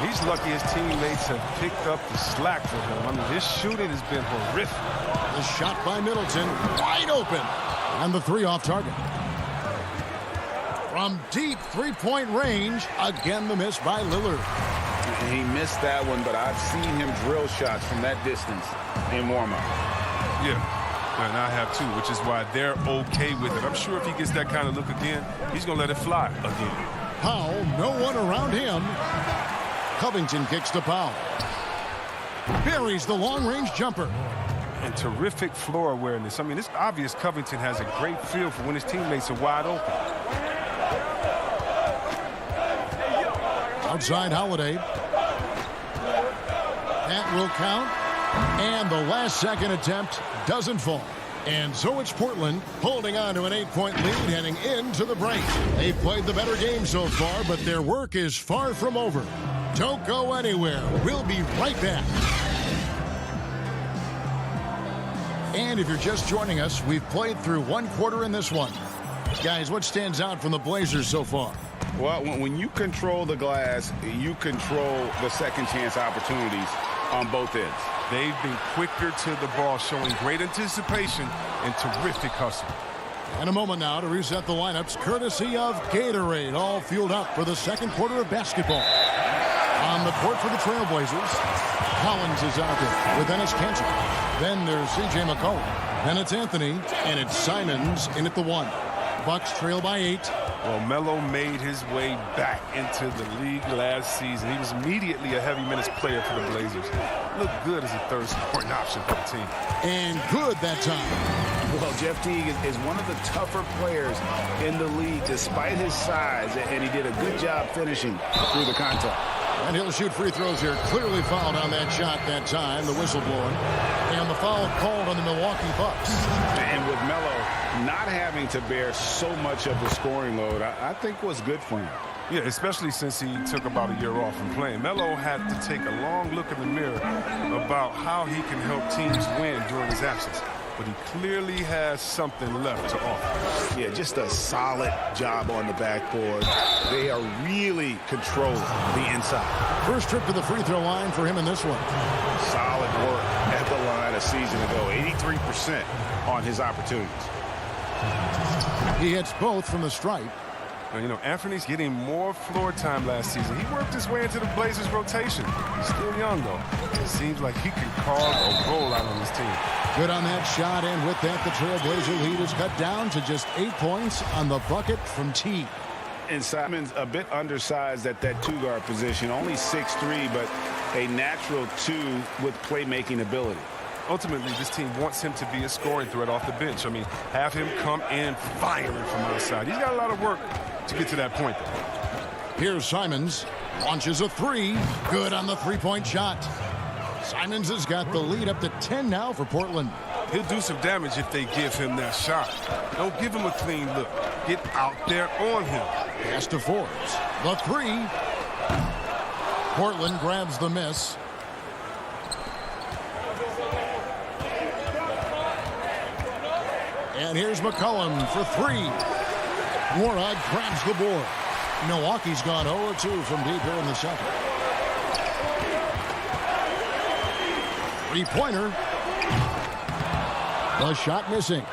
He's lucky his teammates have picked up the slack for him. I mean, his shooting has been horrific. The shot by Middleton, wide open. And the 3 off target. From deep 3-point range, again the miss by Lillard. He missed that one, but I've seen him drill shots from that distance in warm-up. Yeah, and I have too, which is why they're okay with it. I'm sure if he gets that kind of look again, he's going to let it fly again. Powell, no one around him. Covington kicks to Powell. Buries the long-range jumper. And terrific floor awareness. I mean, it's obvious Covington has a great feel for when his teammates are wide open. Outside Holiday. That will count. And the last second attempt doesn't fall. And so it's Portland holding on to an 8-point lead heading into the break. They've played the better game so far, but their work is far from over. Don't go anywhere. We'll be right back. And if you're just joining us, we've played through one quarter in this one. Guys, what stands out from the Blazers so far? Well, when you control the glass, you control the second chance opportunities on both ends. They've been quicker to the ball, showing great anticipation and terrific hustle. And a moment now to reset the lineups, courtesy of Gatorade, all fueled up for the second quarter of basketball. On the court for the Trailblazers, Collins is out there with Enes Kanter. Then there's C.J. McCollum. Then it's Anthony, and it's Simons in at the 1. Bucks trail by 8. Well, Melo made his way back into the league last season. He was immediately a heavy minutes player for the Blazers. Looked good as a third scoring option for the team. And good that time. Well, Jeff Teague is one of the tougher players in the league despite his size, and he did a good job finishing through the contact. And he'll shoot free throws here. Clearly fouled on that shot that time, the whistle blowing. And the foul called on the Milwaukee Bucks. And with Melo not having to bear so much of the scoring load, I think was good for him. Yeah, especially since he took about a year off from playing. Melo had to take a long look in the mirror about how he can help teams win during his absence. But he clearly has something left to offer. Yeah, just a solid job on the backboard. They are really controlling the inside. First trip to the free throw line for him in this one. Solid work at the line a season ago. 83% on his opportunities. He hits both from the stripe. Now, you know, Anthony's getting more floor time last season. He worked his way into the Blazers rotation. He's still young, though. It seems like he can carve a roll out on his team. Good on that shot, and with that, the Trailblazer lead is cut down to just 8 points on the bucket from Teague. And Simon's a bit undersized at that two-guard position. Only 6'3", but a natural 2 with playmaking ability. Ultimately, this team wants him to be a scoring threat off the bench. I mean, have him come in firing from outside. He's got a lot of work to get to that point, though. Here's Simons. Launches a 3. Good on the three-point shot. Simons has got the lead up to 10 now for Portland. He'll do some damage if they give him that shot. Don't give him a clean look. Get out there on him. Pass to Forbes. The 3. Portland grabs the miss. And here's McCollum for 3. Warrod grabs the board. Milwaukee's gone 0-2 from deep here in the second. Three-pointer. The shot missing.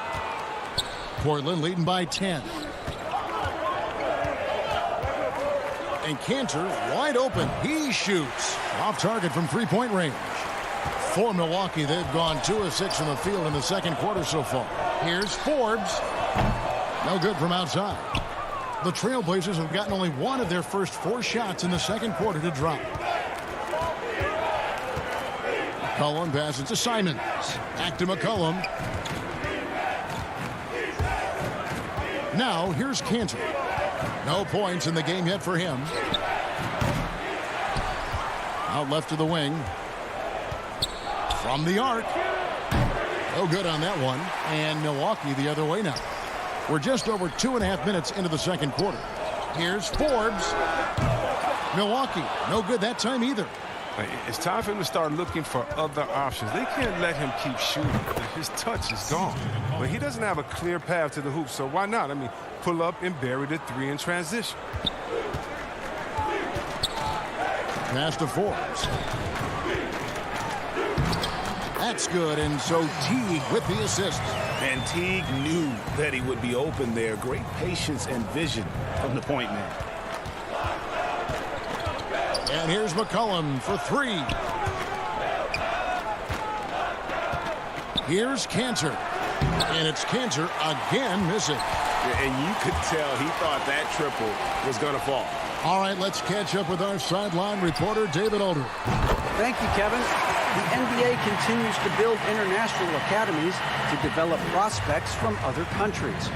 Portland leading by 10. And Kanter wide open. He shoots. Off target from three-point range. For Milwaukee, they've gone 2 of 6 from the field in the second quarter so far. Here's Forbes. No good from outside. The Trailblazers have gotten only 1 of their first 4 shots in the second quarter to drop. McCollum passes to Simons. Back to McCollum. Now here's Kanter. No points in the game yet for him. Out left to the wing. From the arc. No good on that one. And Milwaukee the other way now. We're just over 2.5 minutes into the second quarter. Here's Forbes. Milwaukee, no good that time either. It's time for him to start looking for other options. They can't let him keep shooting. His touch is gone. But he doesn't have a clear path to the hoop, so why not? I mean, pull up and bury the 3 in transition. Pass to Forbes. That's good, and so Teague with the assist. And Teague knew that he would be open there. Great patience and vision from the point man. And here's McCollum for 3. Here's Kanter. And it's Kanter again missing. And you could tell he thought that triple was going to fall. All right, let's catch up with our sideline reporter, David Older. Thank you, Kevin. The NBA continues to build international academies to develop prospects from other countries.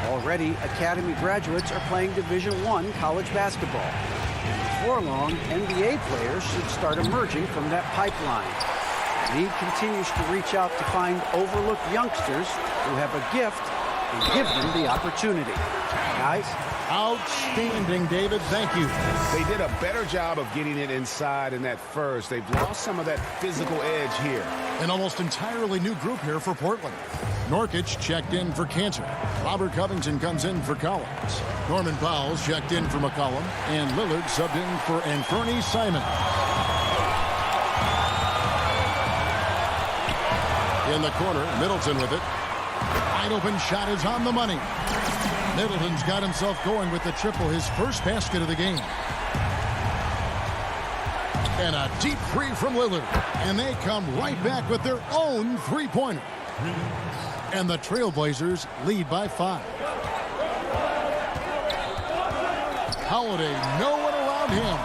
Already, academy graduates are playing Division I college basketball. And before long, NBA players should start emerging from that pipeline. The league continues to reach out to find overlooked youngsters who have a gift and give them the opportunity. Guys? Outstanding, David. Thank you. They did a better job of getting it inside in that first. They've lost some of that physical edge here. An almost entirely new group here for Portland. Norkic checked in for Cantor. Robert Covington comes in for Collins. Norman Powell's checked in for McCollum. And Lillard subbed in for Anthony Simon. In the corner, Middleton with it. Wide open shot is on the money. Middleton's got himself going with the triple, his first basket of the game. And a deep three from Lillard. And they come right back with their own three-pointer. And the Trailblazers lead by 5. Holiday, no one around him.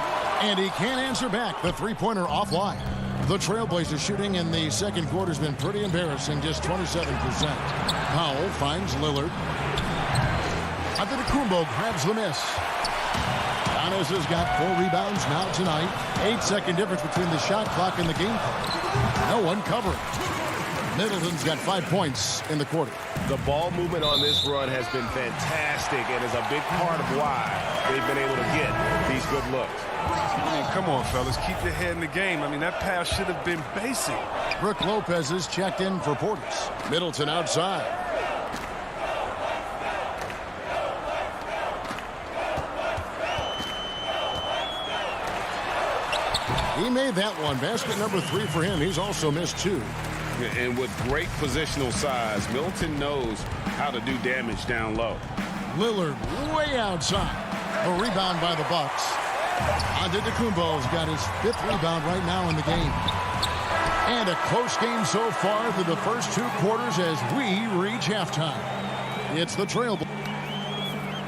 And he can't answer back. The three-pointer offline. The Trailblazers shooting in the second quarter has been pretty embarrassing, just 27%. Powell finds Lillard. Antetokounmpo grabs the miss. Giannis has got 4 rebounds now tonight. 8-second difference between the shot clock and the game clock. No one covering. Middleton's got 5 points in the quarter. The ball movement on this run has been fantastic and is a big part of why they've been able to get these good looks. I mean, come on, fellas. Keep your head in the game. I mean, that pass should have been basic. Brook Lopez is checked in for Portis. Middleton outside. He made that one. Basket number 3 for him. He's also missed 2. And with great positional size, Middleton knows how to do damage down low. Lillard way outside. A rebound by the Bucks. Antetokounmpo's got his 5th rebound right now in the game. And a close game so far through the first 2 quarters as we reach halftime. It's the Trailblazers.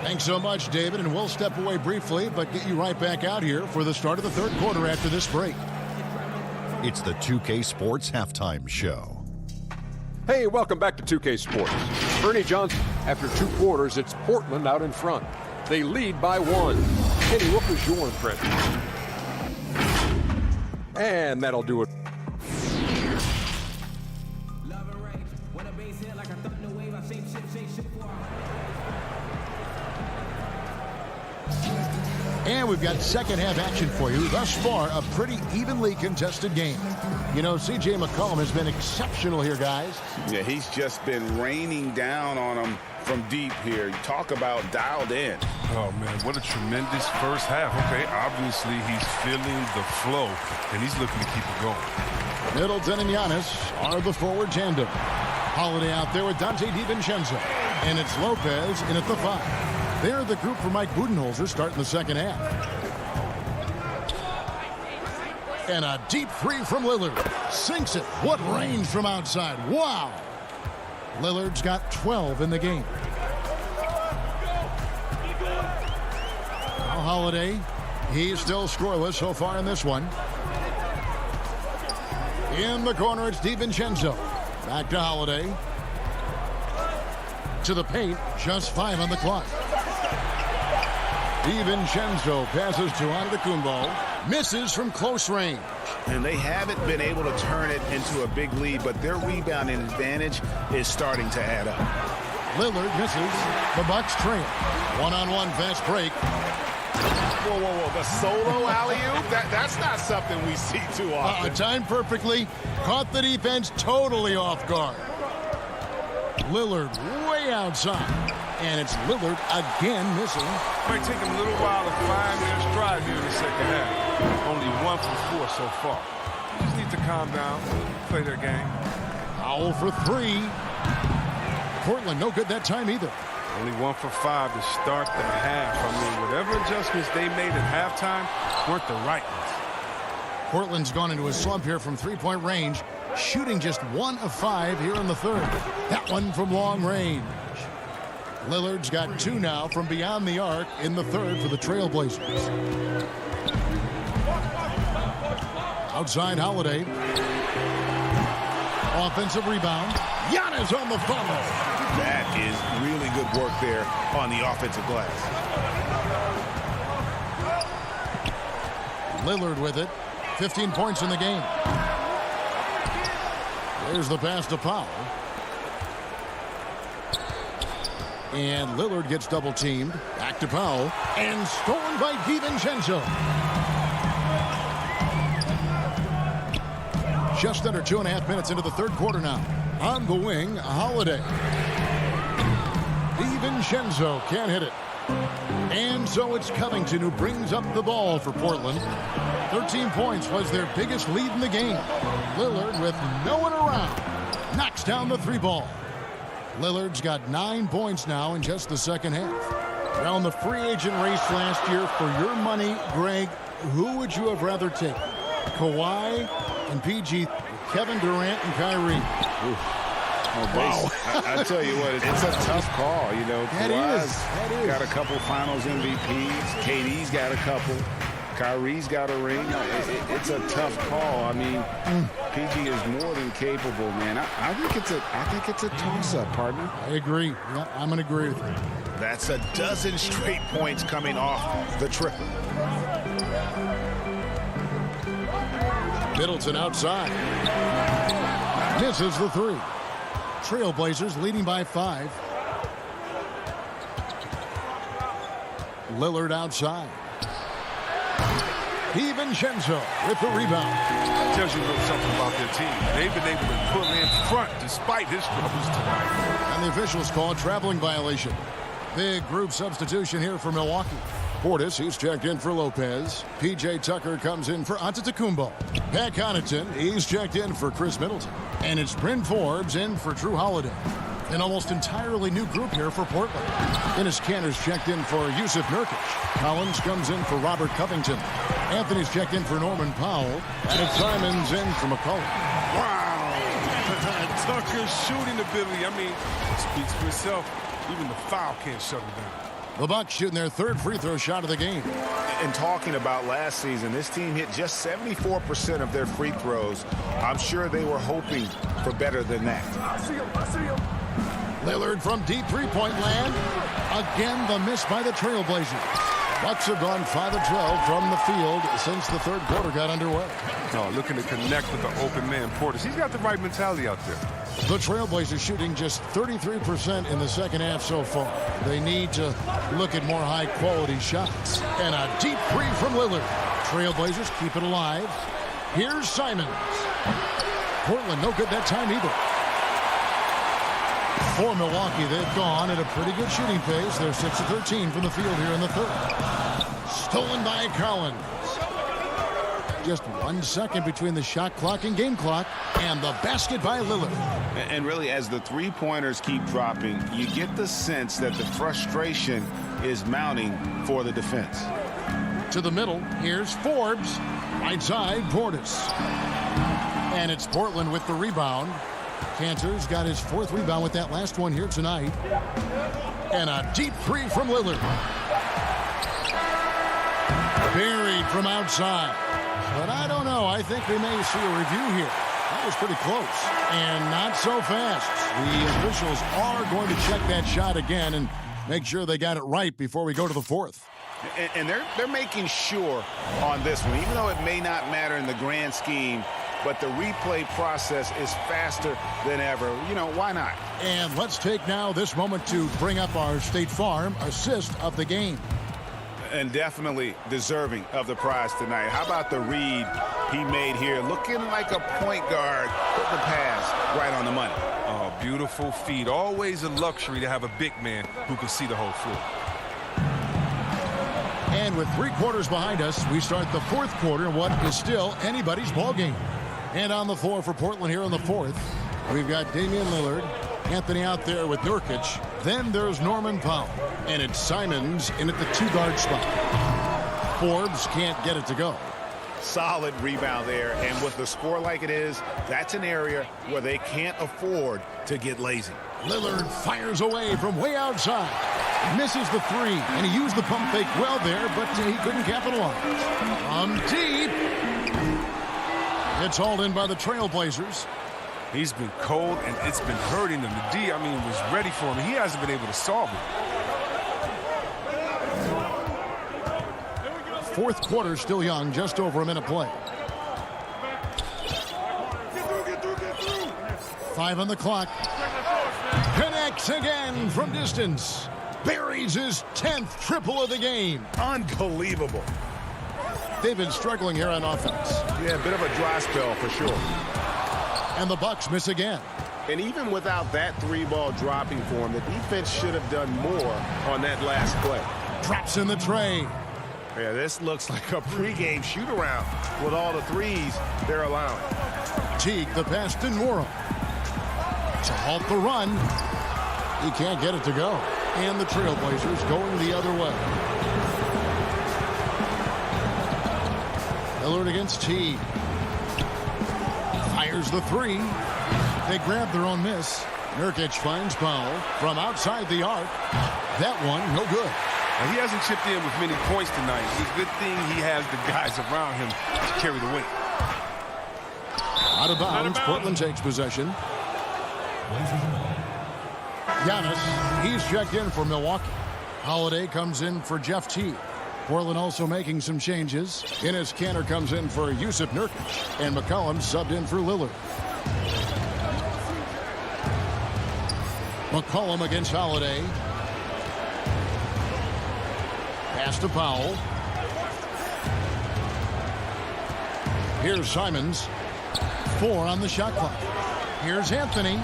Thanks so much, David, and we'll step away briefly, but get you right back out here for the start of the third quarter after this break. It's the 2K Sports Halftime Show. Hey, welcome back to 2K Sports. Ernie Johnson, after 2 quarters, it's Portland out in front. They lead by 1. Kenny, what was your impression? And that'll do it. And we've got second half action for you. Thus far, a pretty evenly contested game. You know, C.J. McCollum has been exceptional here, guys. Yeah, he's just been raining down on them from deep here. You talk about dialed in. Oh, man, what a tremendous first half. Okay, obviously he's feeling the flow, and he's looking to keep it going. Middleton and Giannis are the forward tandem. Holiday out there with Dante DiVincenzo. And it's Lopez in at the 5. They're the group for Mike Budenholzer starting the second half. And a deep 3 from Lillard. Sinks it. What range from outside. Wow. Lillard's got 12 in the game. Now Holiday. He's still scoreless so far in this one. In the corner, it's DiVincenzo. Back to Holiday. To the paint. Just 5 on the clock. DiVincenzo passes to Antetokounmpo. Misses from close range. And they haven't been able to turn it into a big lead, but their rebounding advantage is starting to add up. Lillard misses. The Bucks trail. One-on-one fast break. Whoa, whoa, whoa. The solo alley-oop? That's not something we see too often. Timed perfectly. Caught the defense totally off guard. Lillard way outside. And it's Lillard again missing. Might take him a little while to find their stride here in the second half. Only 1 for 4 so far. They just need to calm down, play their game. Powell for 3. Portland no good that time either. Only 1 for 5 to start the half. I mean, whatever adjustments they made at halftime weren't the right ones. Portland's gone into a slump here from 3-point range, shooting just 1 of 5 here in the third. That one from long range. Lillard's got 2 now from beyond the arc in the third for the Trailblazers. Outside Holiday. Offensive rebound. Giannis on the follow. That is really good work there on the offensive glass. Lillard with it. 15 points in the game. There's the pass to Powell. And Lillard gets double teamed. Back to Powell. And stolen by DiVincenzo. Just under 2.5 minutes into the third quarter now. On the wing, Holiday. DiVincenzo can't hit it. And so it's Covington who brings up the ball for Portland. 13 points was their biggest lead in the game. Lillard, with no one around, knocks down the three ball. Lillard's got 9 points now in just the second half. Well, in the free agent race last year, for your money, Greg, who would you have rather taken? Kawhi and PG, Kevin Durant and Kyrie. Wow. I tell you what, it's a tough call. You know, Kawhi's got a couple finals MVPs. KD's got a couple. Kyrie's got a ring. It's a tough call. I mean, PG is more than capable, man. I think it's a toss-up, partner. I agree. Yeah, I'm going to agree with you. That's a dozen straight points coming off the trip. Middleton outside. Misses the three. Trailblazers leading by 5. Lillard outside. DiVincenzo with the rebound. Tells you a little something about their team. They've been able to pull in front despite his troubles tonight. And the officials call a traveling violation. Big group substitution here for Milwaukee. Portis, he's checked in for Lopez. P.J. Tucker comes in for Antetokounmpo. Pat Connaughton, he's checked in for Chris Middleton. And it's Bryn Forbes in for Drew Holiday. An almost entirely new group here for Portland. Dennis Kanter's checked in for Yusuf Nurkic. Collins comes in for Robert Covington. Anthony's checked in for Norman Powell. And it's Simons in for McCollum. Wow. Tucker's shooting ability, I mean, speaks for itself. Even the foul can't shut him down. The Bucks shooting their third free throw shot of the game. And talking about last season, this team hit just 74% of their free throws. I'm sure they were hoping for better than that. Lillard from deep three-point land. Again, the miss by the Trailblazers. Bucks have gone 5 of 12 from the field since the third quarter got underway. Oh, looking to connect with the open man, Portis. He's got the right mentality out there. The Trailblazers shooting just 33% in the second half so far. They need to look at more high-quality shots. And a deep three from Lillard. Trailblazers keep it alive. Here's Simons. Portland no good that time either. For Milwaukee, they've gone at a pretty good shooting pace. They're 6 of 13 from the field here in the third. Stolen by Collins. Just 1 second between the shot clock and game clock. And the basket by Lillard. And really, as the three-pointers keep dropping, you get the sense that the frustration is mounting for the defense. To the middle, here's Forbes. Right side, Portis. And it's Portland with the rebound. Kanter's got his 4th rebound with that last one here tonight. And a deep three from Lillard. Buried from outside. But I don't know. I think we may see a review here. That was pretty close. And not so fast. The officials are going to check that shot again and make sure they got it right before we go to the 4th. And they're making sure on this one, even though it may not matter in the grand scheme, but the replay process is faster than ever. You know, why not? And let's take now this moment to bring up our State Farm assist of the game. And definitely deserving of the prize tonight. How about the read he made here? Looking like a point guard. Put the pass right on the money. Oh, beautiful feed. Always a luxury to have a big man who can see the whole floor. And with 3 quarters behind us, we start the 4th quarter in what is still anybody's ball game. And on the floor for Portland here in the 4th, we've got Damian Lillard, Anthony out there with Nurkic. Then there's Norman Powell. And it's Simons in at the 2-guard spot. Forbes can't get it to go. Solid rebound there. And with the score like it is, that's an area where they can't afford to get lazy. Lillard fires away from way outside. Misses the 3, and he used the pump fake well there, but he couldn't capitalize. From deep. It's hauled in by the Trailblazers. He's been cold, and it's been hurting him. The D, was ready for him. He hasn't been able to solve it. Fourth quarter still young, just over a minute play. 5 on the clock. Connects again from distance. Buries his 10th triple of the game. Unbelievable. They've been struggling here on offense. Yeah, a bit of a dry spell for sure. And the Bucks miss again. And even without that 3-ball dropping for him, the defense should have done more on that last play. Drops in the tray. Yeah, this looks like a pregame shoot-around with all the threes they're allowing. Teague, the pass to Nora. To halt the run. He can't get it to go. And the Trailblazers going the other way. Lillard against Teague. Fires the 3. They grab their own miss. Nurkic finds Powell from outside the arc. That one, no good. He hasn't chipped in with many points tonight. It's a good thing he has the guys around him to carry the weight. Out of bounds, Portland takes possession. Giannis, he's checked in for Milwaukee. Holiday comes in for Jeff Teague. Portland also making some changes. Enes Kanter comes in for Yusuf Nurkic. And McCollum subbed in for Lillard. McCollum against Holiday. Pass to Powell. Here's Simons. 4 on the shot clock. Here's Anthony.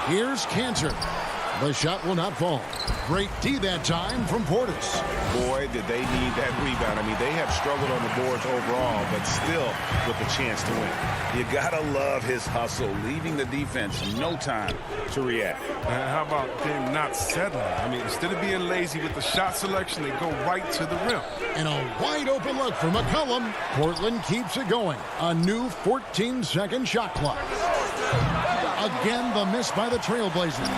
Here's Kanter. The shot will not fall. Great D that time from Portis. Boy, did they need that rebound. They have struggled on the boards overall, but still with a chance to win. You gotta love his hustle, leaving the defense no time to react. How about them not settling? Instead of being lazy with the shot selection, they go right to the rim. And a wide open look for McCollum. Portland keeps it going. A new 14-second shot clock. Again, the miss by the Trailblazers.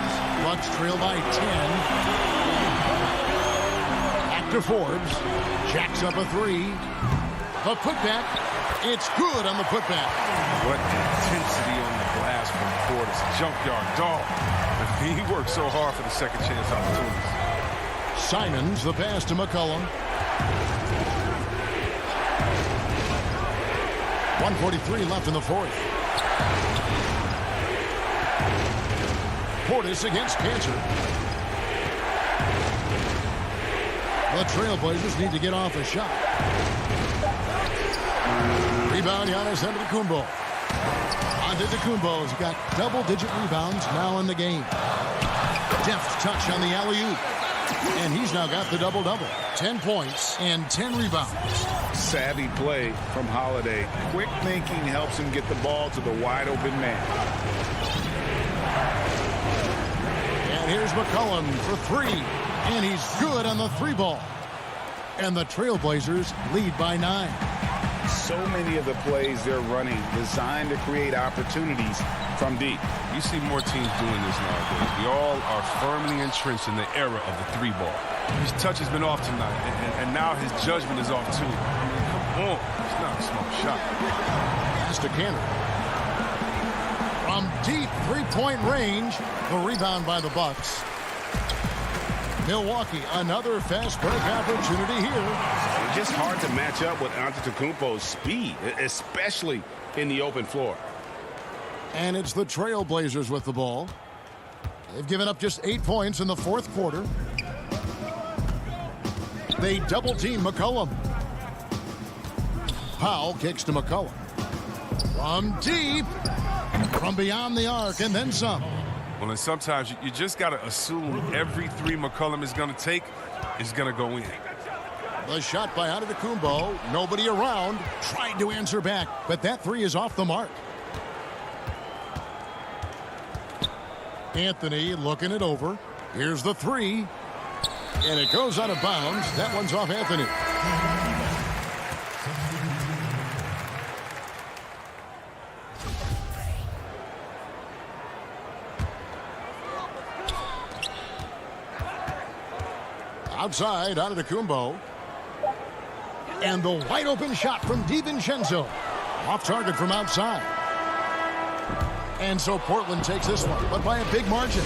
Bucks trail by 10. Back to Forbes. Jacks up a 3. A putback. It's good on the putback. What intensity on the glass from Portis. Junkyard dog. He worked so hard for the second chance opportunities. Simons, the pass to McCollum. 1:43 left in the fourth. Portis against Kanter. The Trailblazers need to get off a shot. Rebound, Giannis Antetokounmpo. Antetokounmpo's got double-digit rebounds now in the game. Deft touch on the alley-oop. And he's now got the double-double. 10 points and 10 rebounds. Savvy play from Holiday. Quick thinking helps him get the ball to the wide-open man. And here's McCollum for 3. And he's good on the 3-ball. And the Trailblazers lead by 9. So many of the plays they're running designed to create opportunities from deep. You see more teams doing this nowadays. We all are firmly entrenched in the era of the 3-ball. His touch has been off tonight, and now his judgment is off too. Come on, it's not a small shot. Pass to Kanter. From deep three-point range, the rebound by the Bucks. Milwaukee, another fast break opportunity here. It's just hard to match up with Antetokounmpo's speed, especially in the open floor. And it's the Trailblazers with the ball. They've given up just 8 points in the fourth quarter. They double-team McCollum. Powell kicks to McCollum. From deep, from beyond the arc, and then some. Well, and sometimes you just got to assume every 3 McCollum is going to take is going to go in. The shot by Antetokounmpo. Nobody around. Tried to answer back, but that 3 is off the mark. Anthony looking it over. Here's the 3. And it goes out of bounds. That one's off Anthony. Outside, Antetokounmpo. And the wide open shot from DiVincenzo. Off target from outside. And so Portland takes this one, but by a big margin.